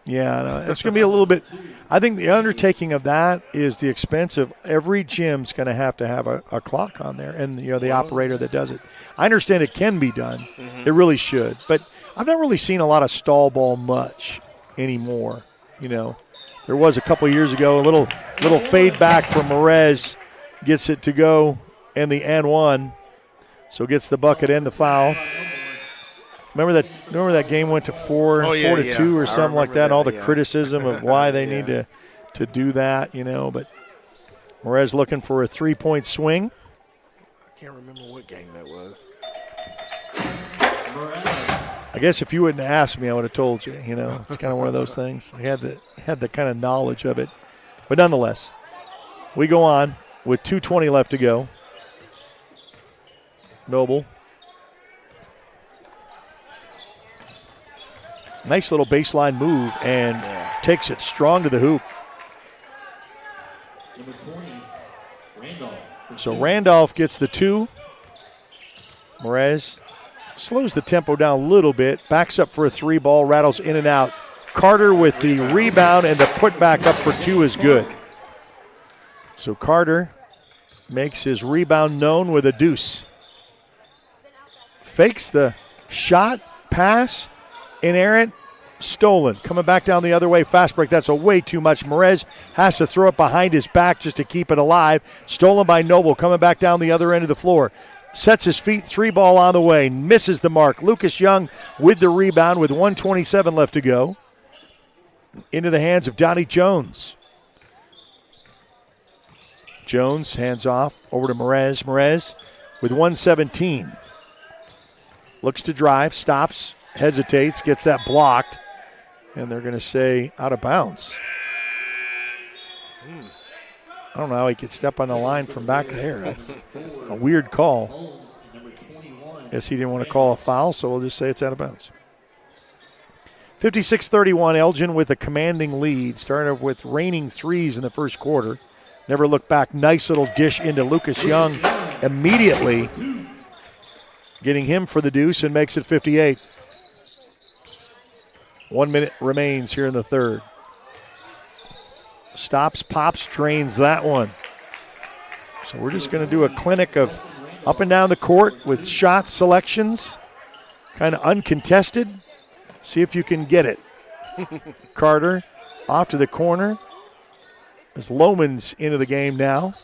[SPEAKER 3] Yeah, no, it's going to be a little bit. I think the undertaking of that is the expense of every gym's going to have a clock on there, and the operator that does it. I understand it can be done. Mm-hmm. It really should, but I've not really seen a lot of stall ball much anymore. There was a couple of years ago, a little fade back from Merez, gets it to go, and the and-1, so gets the bucket and the foul. Remember that game went to 4-2 or something like that, and all the criticism of why they need to do that, but Merez looking for a 3-point swing.
[SPEAKER 7] I can't remember what game that was.
[SPEAKER 3] I guess if you wouldn't have asked me, I would have told you. It's kind of one of those things. I had the kind of knowledge of it. But nonetheless, we go on with 2:20 left to go. Noble. Nice little baseline move and takes it strong to the hoop.
[SPEAKER 14] Number 20, Randolph.
[SPEAKER 3] So Randolph gets the 2. Merez slows the tempo down a little bit, backs up for a 3 ball, rattles in and out. Carter with the rebound, and the putback up for 2 is good. So Carter makes his rebound known with a deuce. Fakes the shot, pass, inerrant, stolen. Coming back down the other way, fast break. That's a way too much. Merez has to throw it behind his back just to keep it alive. Stolen by Noble, coming back down the other end of the floor. Sets his feet, 3 ball on the way, misses the mark. Lucas Young with the rebound with 1:27 left to go. Into the hands of Donnie Jones. Jones hands off over to Merez. Merez with 1:17. Looks to drive, stops, hesitates, gets that blocked, and they're going to say out of bounds. I don't know how he could step on the line from back there. That's a weird call. Guess he didn't want to call a foul, so we'll just say it's out of bounds. 56-31, Elgin with a commanding lead. Started off with raining threes in the first quarter. Never looked back. Nice little dish into Lucas Young immediately, getting him for the deuce and makes it 58. 1 minute remains here in the third. Stops, pops, drains that one. So we're just going to do a clinic of up and down the court with shot selections, kind of uncontested. See if you can get it. Carter off to the corner. As Lohman's into the game now.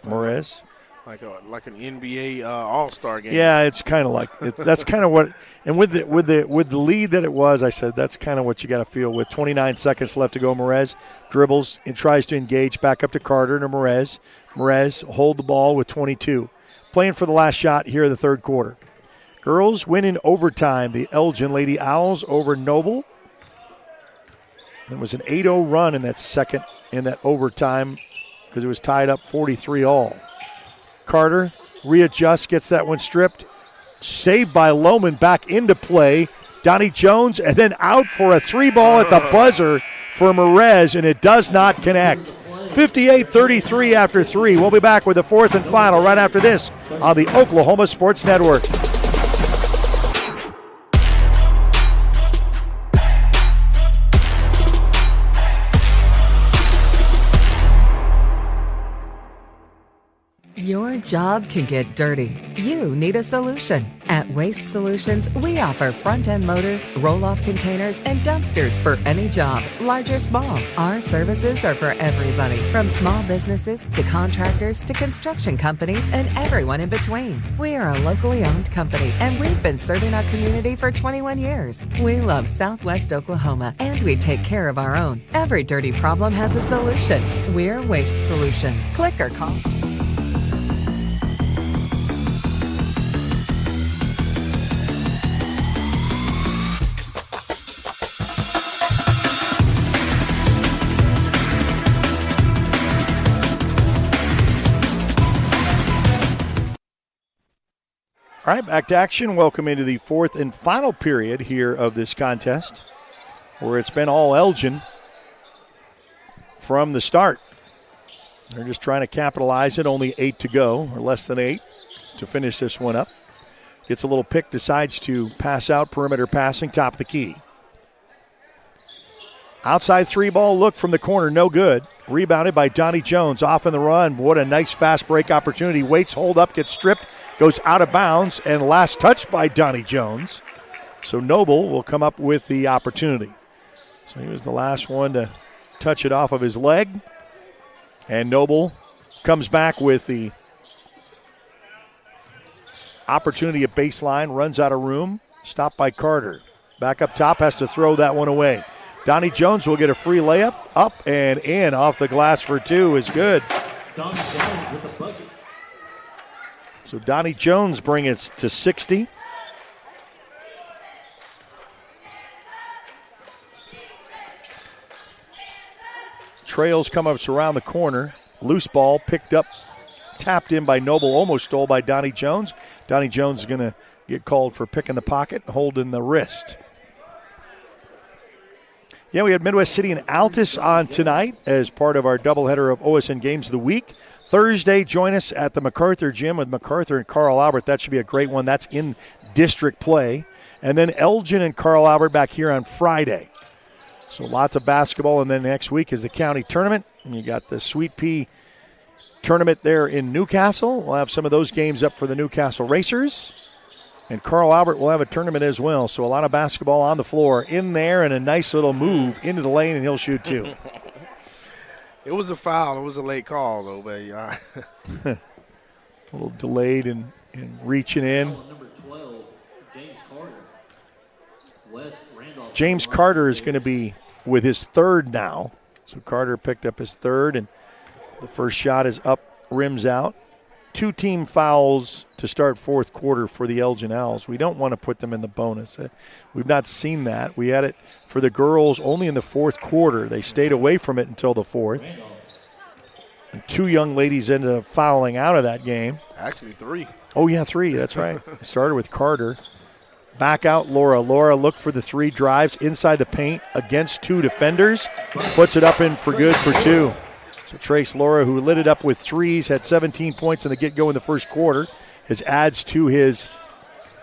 [SPEAKER 3] Merez.
[SPEAKER 7] Like an NBA All-Star game.
[SPEAKER 3] Yeah, it's kind of like that's kind of what. And with the lead that it was, I said that's kind of what you got to feel with 29 seconds left to go. Merez dribbles and tries to engage back up to Carter to Merez. Merez hold the ball with 22. Playing for the last shot here in the third quarter. Girls win in overtime. The Elgin Lady Owls over Noble. It was an 8-0 run in that overtime because it was tied up 43-all. Carter readjusts, gets that one stripped. Saved by Lohman, back into play. Donnie Jones, and then out for a 3 ball at the buzzer for Merez, and it does not connect. 58-33 after 3. We'll be back with the fourth and final right after this on the Oklahoma Sports Network.
[SPEAKER 13] Your job can get dirty. You need a solution. At Waste Solutions, we offer front-end loaders, roll-off containers, and dumpsters for any job, large or small. Our services are for everybody, from small businesses to contractors to construction companies and everyone in between. We are a locally owned company, and we've been serving our community for 21 years. We love Southwest Oklahoma, and we take care of our own. Every dirty problem has a solution. We're Waste Solutions. Click or call.
[SPEAKER 3] All right, back to action. Welcome into the fourth and final period here of this contest, where it's been all Elgin from the start. They're just trying to capitalize it. Only 8 to go, or less than 8 to finish this one up. Gets a little pick, decides to pass out, perimeter passing, top of the key. Outside three ball look from the corner, no good. Rebounded by Donnie Jones, off in the run. What a nice fast break opportunity. Waits, hold up, gets stripped, goes out of bounds, and last touch by Donnie Jones. So Noble will come up with the opportunity. So he was the last one to touch it off of his leg. And Noble comes back with the opportunity at baseline, runs out of room, stopped by Carter. Back up top, has to throw that one away. Donnie Jones will get a free layup, up and in, off the glass for two is good.
[SPEAKER 14] Donnie Jones with a bucket.
[SPEAKER 3] So Donnie Jones brings it to 60. Trails come up around the corner. Loose ball picked up, tapped in by Noble, almost stole by Donnie Jones. Donnie Jones is going to get called for picking the pocket, holding the wrist. Yeah, we had Midwest City and Altus on tonight as part of our doubleheader of OSN Games of the Week. Thursday, join us at the MacArthur Gym with MacArthur and Carl Albert. That should be a great one. That's in district play. And then Elgin and Carl Albert back here on Friday. So lots of basketball. And then next week is the county tournament. And you got the Sweet Pea tournament there in Newcastle. We'll have some of those games up for the Newcastle Racers. And Carl Albert will have a tournament as well. So a lot of basketball on the floor in there, and a nice little move into the lane, and he'll shoot two.
[SPEAKER 7] It was a foul. It was a late call, though, but
[SPEAKER 3] A little delayed and reaching in.
[SPEAKER 14] Number 12, James Carter. West Randolph.
[SPEAKER 3] James Carter is going to be with his third now. So Carter picked up his third, and the first shot is up, rims out. 2 team fouls to start fourth quarter for the Elgin Owls. We don't want to put them in the bonus. We've not seen that. We had it for the girls only in the fourth quarter. They stayed away from it until the fourth. And 2 young ladies ended up fouling out of that game.
[SPEAKER 7] Actually 3.
[SPEAKER 3] Oh, yeah, 3. That's right. It started with Carter. Back out Laura. Laura looked for the 3 drives inside the paint against 2 defenders. Puts it up in for good for 2. So Trace Laura, who lit it up with 3s, had 17 points in the get-go in the first quarter, has adds to his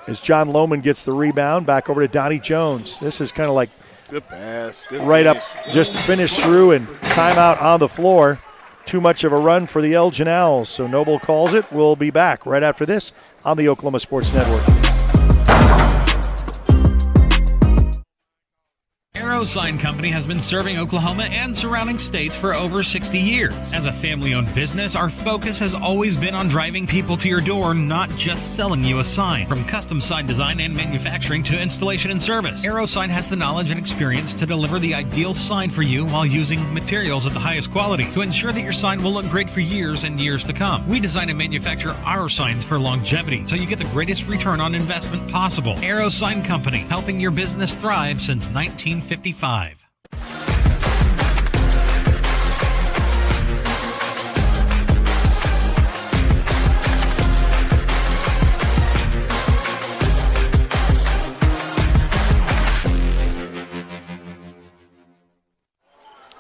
[SPEAKER 3] as John Lohman gets the rebound. Back over to Donnie Jones. This is kind of like
[SPEAKER 7] good pass. Good
[SPEAKER 3] right
[SPEAKER 7] finish.
[SPEAKER 3] Up, just finished through and timeout on the floor. Too much of a run for the Elgin Owls. So Noble calls it. We'll be back right after this on the Oklahoma Sports Network.
[SPEAKER 15] Arrow Sign Company has been serving Oklahoma and surrounding states for over 60 years. As a family-owned business, our focus has always been on driving people to your door, not just selling you a sign. From custom sign design and manufacturing to installation and service, Arrow Sign has the knowledge and experience to deliver the ideal sign for you while using materials of the highest quality to ensure that your sign will look great for years and years to come. We design and manufacture our signs for longevity, so you get the greatest return on investment possible. Arrow Sign Company, helping your business thrive since 1955.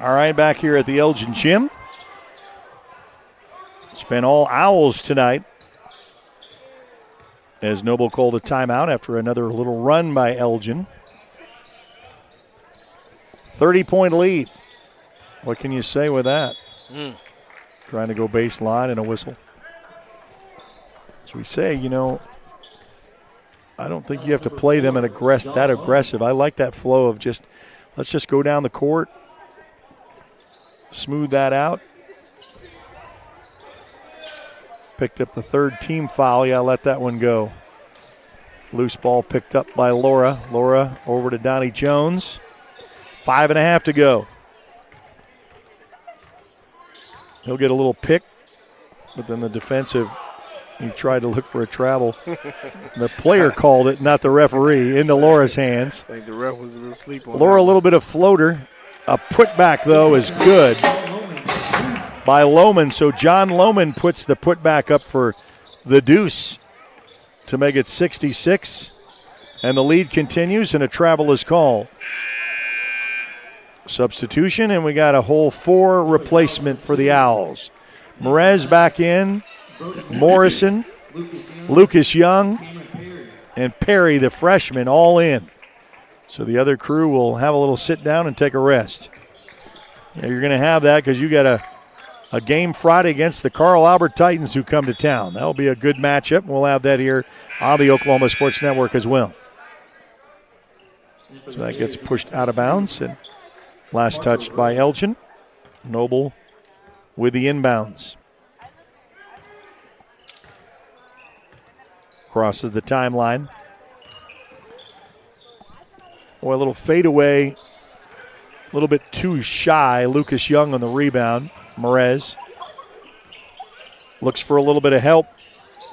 [SPEAKER 3] All right, back here at the Elgin Gym. It's been all Owls tonight, as Noble called a timeout after another little run by Elgin. 30-point lead. What can you say with that? Trying to go baseline and a whistle. As we say, you know, I don't think you have to play them that aggressive. I like that flow of just, let's just go down the court, smooth that out. Picked up the third team foul. Yeah, let that one go. Loose ball picked up by Laura. Laura over to Donnie Jones. 5.5 to go. He'll get a little pick, but then the defensive, he tried to look for a travel. The player called it, not the referee, into Laura's hands.
[SPEAKER 7] I think the ref was a little asleep on
[SPEAKER 3] Laura,
[SPEAKER 7] that.
[SPEAKER 3] a little bit of floater. A putback, though, is good by Lohman. So John Lohman puts the putback up for the deuce. to make it 66. And the lead continues, and a travel is called. Substitution, and we got a whole 4 replacement for the Owls. Merez back in, Morrison, Lucas Young, and Perry, the freshman, all in. So the other crew will have a little sit down and take a rest. Yeah, you're going to have that because you got a game Friday against the Carl Albert Titans who come to town. That will be a good matchup, and we'll have that here on the Oklahoma Sports Network as well. So that gets pushed out of bounds, and last touched by Elgin. Noble with the inbounds. Crosses the timeline. Boy, a little fadeaway, a little bit too shy. Lucas Young on the rebound. Merez looks for a little bit of help.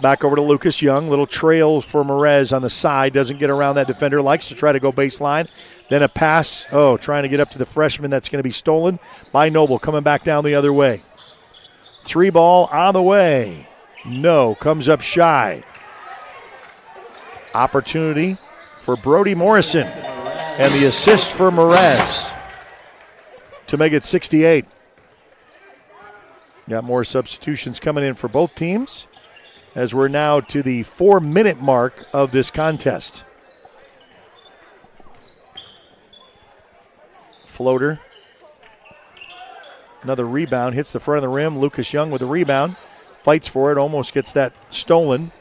[SPEAKER 3] Back over to Lucas Young. Little trail for Merez on the side. Doesn't get around that defender. Likes to try to go baseline. Then a pass. Oh, trying to get up to the freshman. That's going to be stolen by Noble. Coming back down the other way. 3 ball on the way. No. Comes up shy. Opportunity for Brody Morrison. And the assist for Merez to make it 68. Got more substitutions coming in for both teams as we're now to the 4-minute mark of this contest. Floater. Another rebound. Hits the front of the rim. Lucas Young with the rebound. Fights for it. Almost gets that stolen,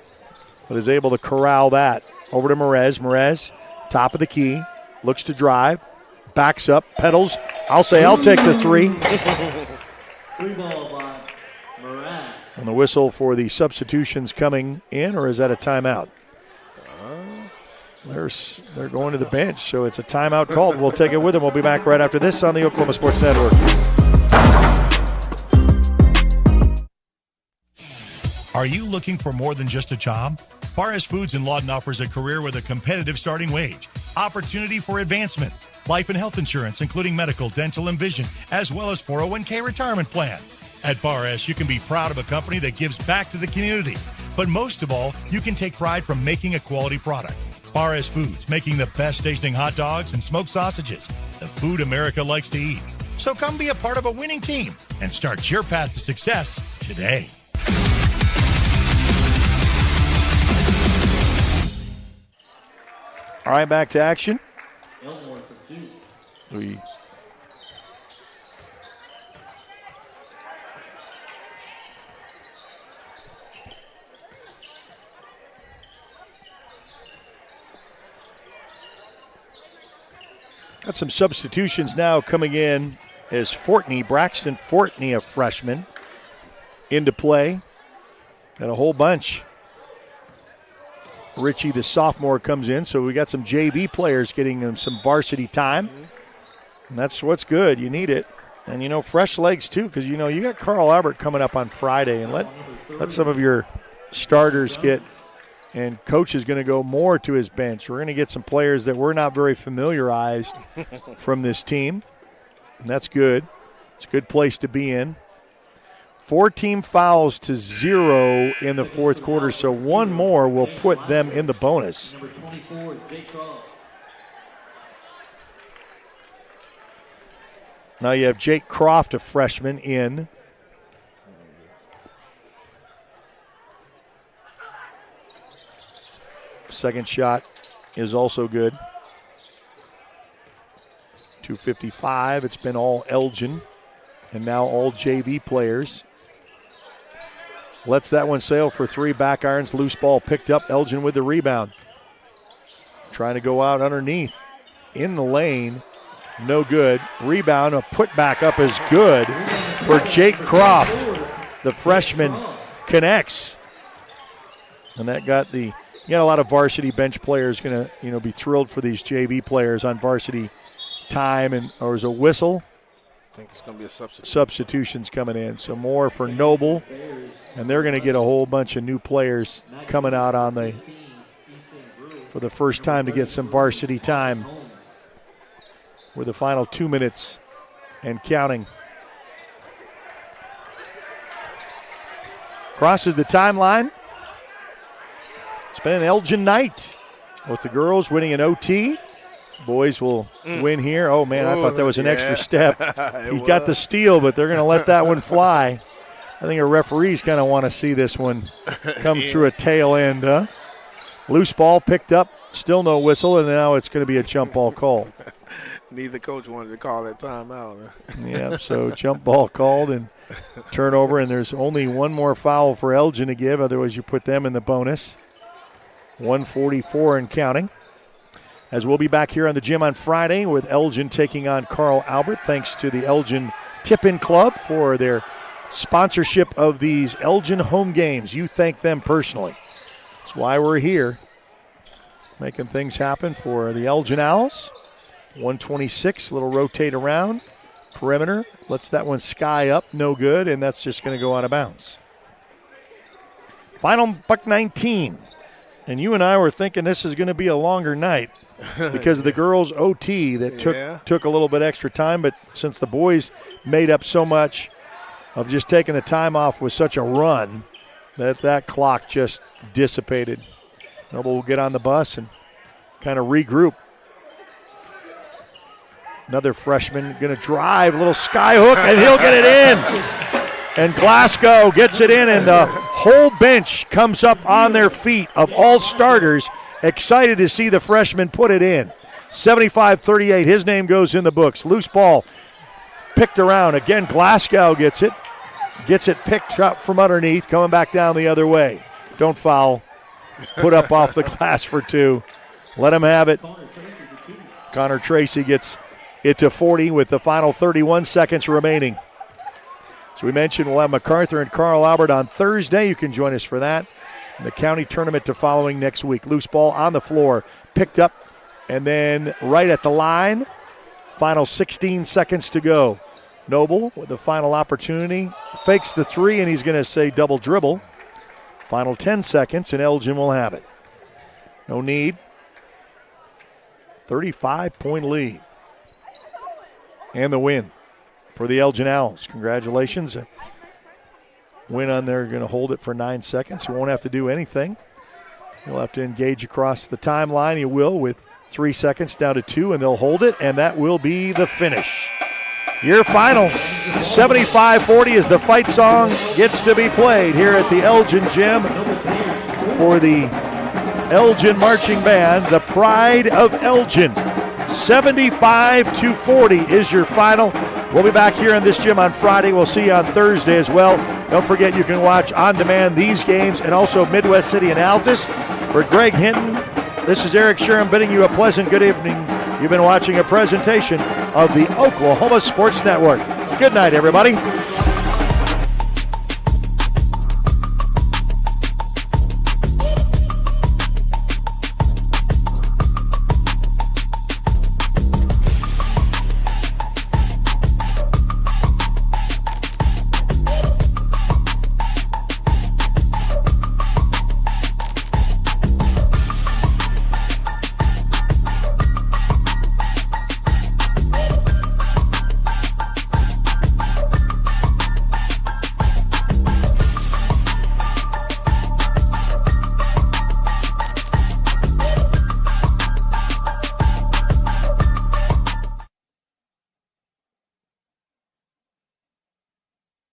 [SPEAKER 3] but is able to corral that. Over to Merez. Merez, top of the key. Looks to drive. Backs up. Pedals. I'll take the 3.
[SPEAKER 14] 3 ball by Moran.
[SPEAKER 3] And the whistle for the substitutions coming in, or is that a timeout? They're going to the bench, so it's a timeout called. We'll take it with them. We'll be back right after this on the Oklahoma Sports Network.
[SPEAKER 16] Are you looking for more than just a job? Barres Foods in Lawton offers a career with a competitive starting wage, opportunity for advancement, life and health insurance, including medical, dental, and vision, as well as 401k retirement plan. At Barres, you can be proud of a company that gives back to the community. But most of all, you can take pride from making a quality product. Barres Foods, making the best tasting hot dogs and smoked sausages, the food America likes to eat. So come be a part of a winning team and start your path to success today.
[SPEAKER 3] All right, back to action.
[SPEAKER 14] Elmore for 2.
[SPEAKER 3] We got some substitutions now coming in as Braxton Fortney, a freshman, into play. Got a whole bunch. Richie, the sophomore, comes in, so we got some JV players getting some varsity time. And that's what's good. You need it. And, fresh legs, too, because, you got Carl Albert coming up on Friday. And let some of your starters get, and coach is going to go more to his bench. We're going to get some players that we're not very familiarized from this team. And that's good. It's a good place to be in. 4 team fouls to 0 in the fourth quarter, so 1 more will put them in the bonus.
[SPEAKER 14] Number 24, Jake Croft.
[SPEAKER 3] Now you have Jake Croft, a freshman, in. Second shot is also good. 2:55. It's been all Elgin, and now all JV players. Lets that one sail for 3. Back irons, loose ball picked up. Elgin with the rebound. Trying to go out underneath. In the lane. No good. Rebound, a putback up is good for Jake Croft. The freshman connects. And that got a lot of varsity bench players going to be thrilled for these JV players on varsity time. Or is a whistle.
[SPEAKER 7] I think it's going to be a substitution.
[SPEAKER 3] Substitutions coming in. So more for Noble. And they're going to get a whole bunch of new players coming out for the first time to get some varsity time. With the final 2 minutes and counting. Crosses the timeline. It's been an Elgin night. With the girls winning an OT. Boys will win here. Oh, man, I thought that was an extra step. He got the steal, but they're going to let that one fly. I think our referees kind of want to see this one come through a tail end, huh? Loose ball picked up, still no whistle, and now it's going to be a jump ball call.
[SPEAKER 7] Neither coach wanted to call that timeout.
[SPEAKER 3] Yeah, so jump ball called and turnover, and there's only one more foul for Elgin to give. Otherwise, you put them in the bonus. 1:44 and counting. As we'll be back here on the gym on Friday with Elgin taking on Carl Albert. Thanks to the Elgin Tip-In Club for their sponsorship of these Elgin home games. You thank them personally. That's why we're here, making things happen for the Elgin Owls. 126, little rotate around. Perimeter, lets that one sky up, no good, and that's just going to go out of bounds. Final buck 19. And you and I were thinking this is going to be a longer night because of the girls' OT that took a little bit extra time, but since the boys made up so much of just taking the time off with such a run, that clock just dissipated. Noble will get on the bus and kind of regroup. Another freshman going to drive, a little sky hook, and he'll get it in. And Glasgow gets it in, and the whole bench comes up on their feet of all starters, excited to see the freshman put it in. 75-38, his name goes in the books. Loose ball picked around. Again, Glasgow gets it picked up from underneath, coming back down the other way. Don't foul. Put up off the glass for two. Let him have it. Connor Tracy gets it to 40 with the final 31 seconds remaining. As we mentioned, we'll have MacArthur and Carl Albert on Thursday. You can join us for that. And the county tournament to following next week. Loose ball on the floor, picked up, and then right at the line. Final 16 seconds to go. Noble with the final opportunity. Fakes the three, and he's going to say double dribble. Final 10 seconds, and Elgin will have it. No need. 35-point lead. And the win for the Elgin Owls. Congratulations. Win on there, going to hold it for 9 seconds. He won't have to do anything. He'll have to engage across the timeline. He will with 3 seconds down to 2, and they'll hold it, and that will be the finish. Your final, 75-40 as the fight song gets to be played here at the Elgin Gym for the Elgin Marching Band, the pride of Elgin. 75-40 is your final. We'll be back here in this gym on Friday. We'll see you on Thursday as well. Don't forget you can watch on demand these games and also Midwest City and Altus. For Greg Hinton, this is Eric Sherman bidding you a pleasant good evening. You've been watching a presentation of the Oklahoma Sports Network. Good night, everybody.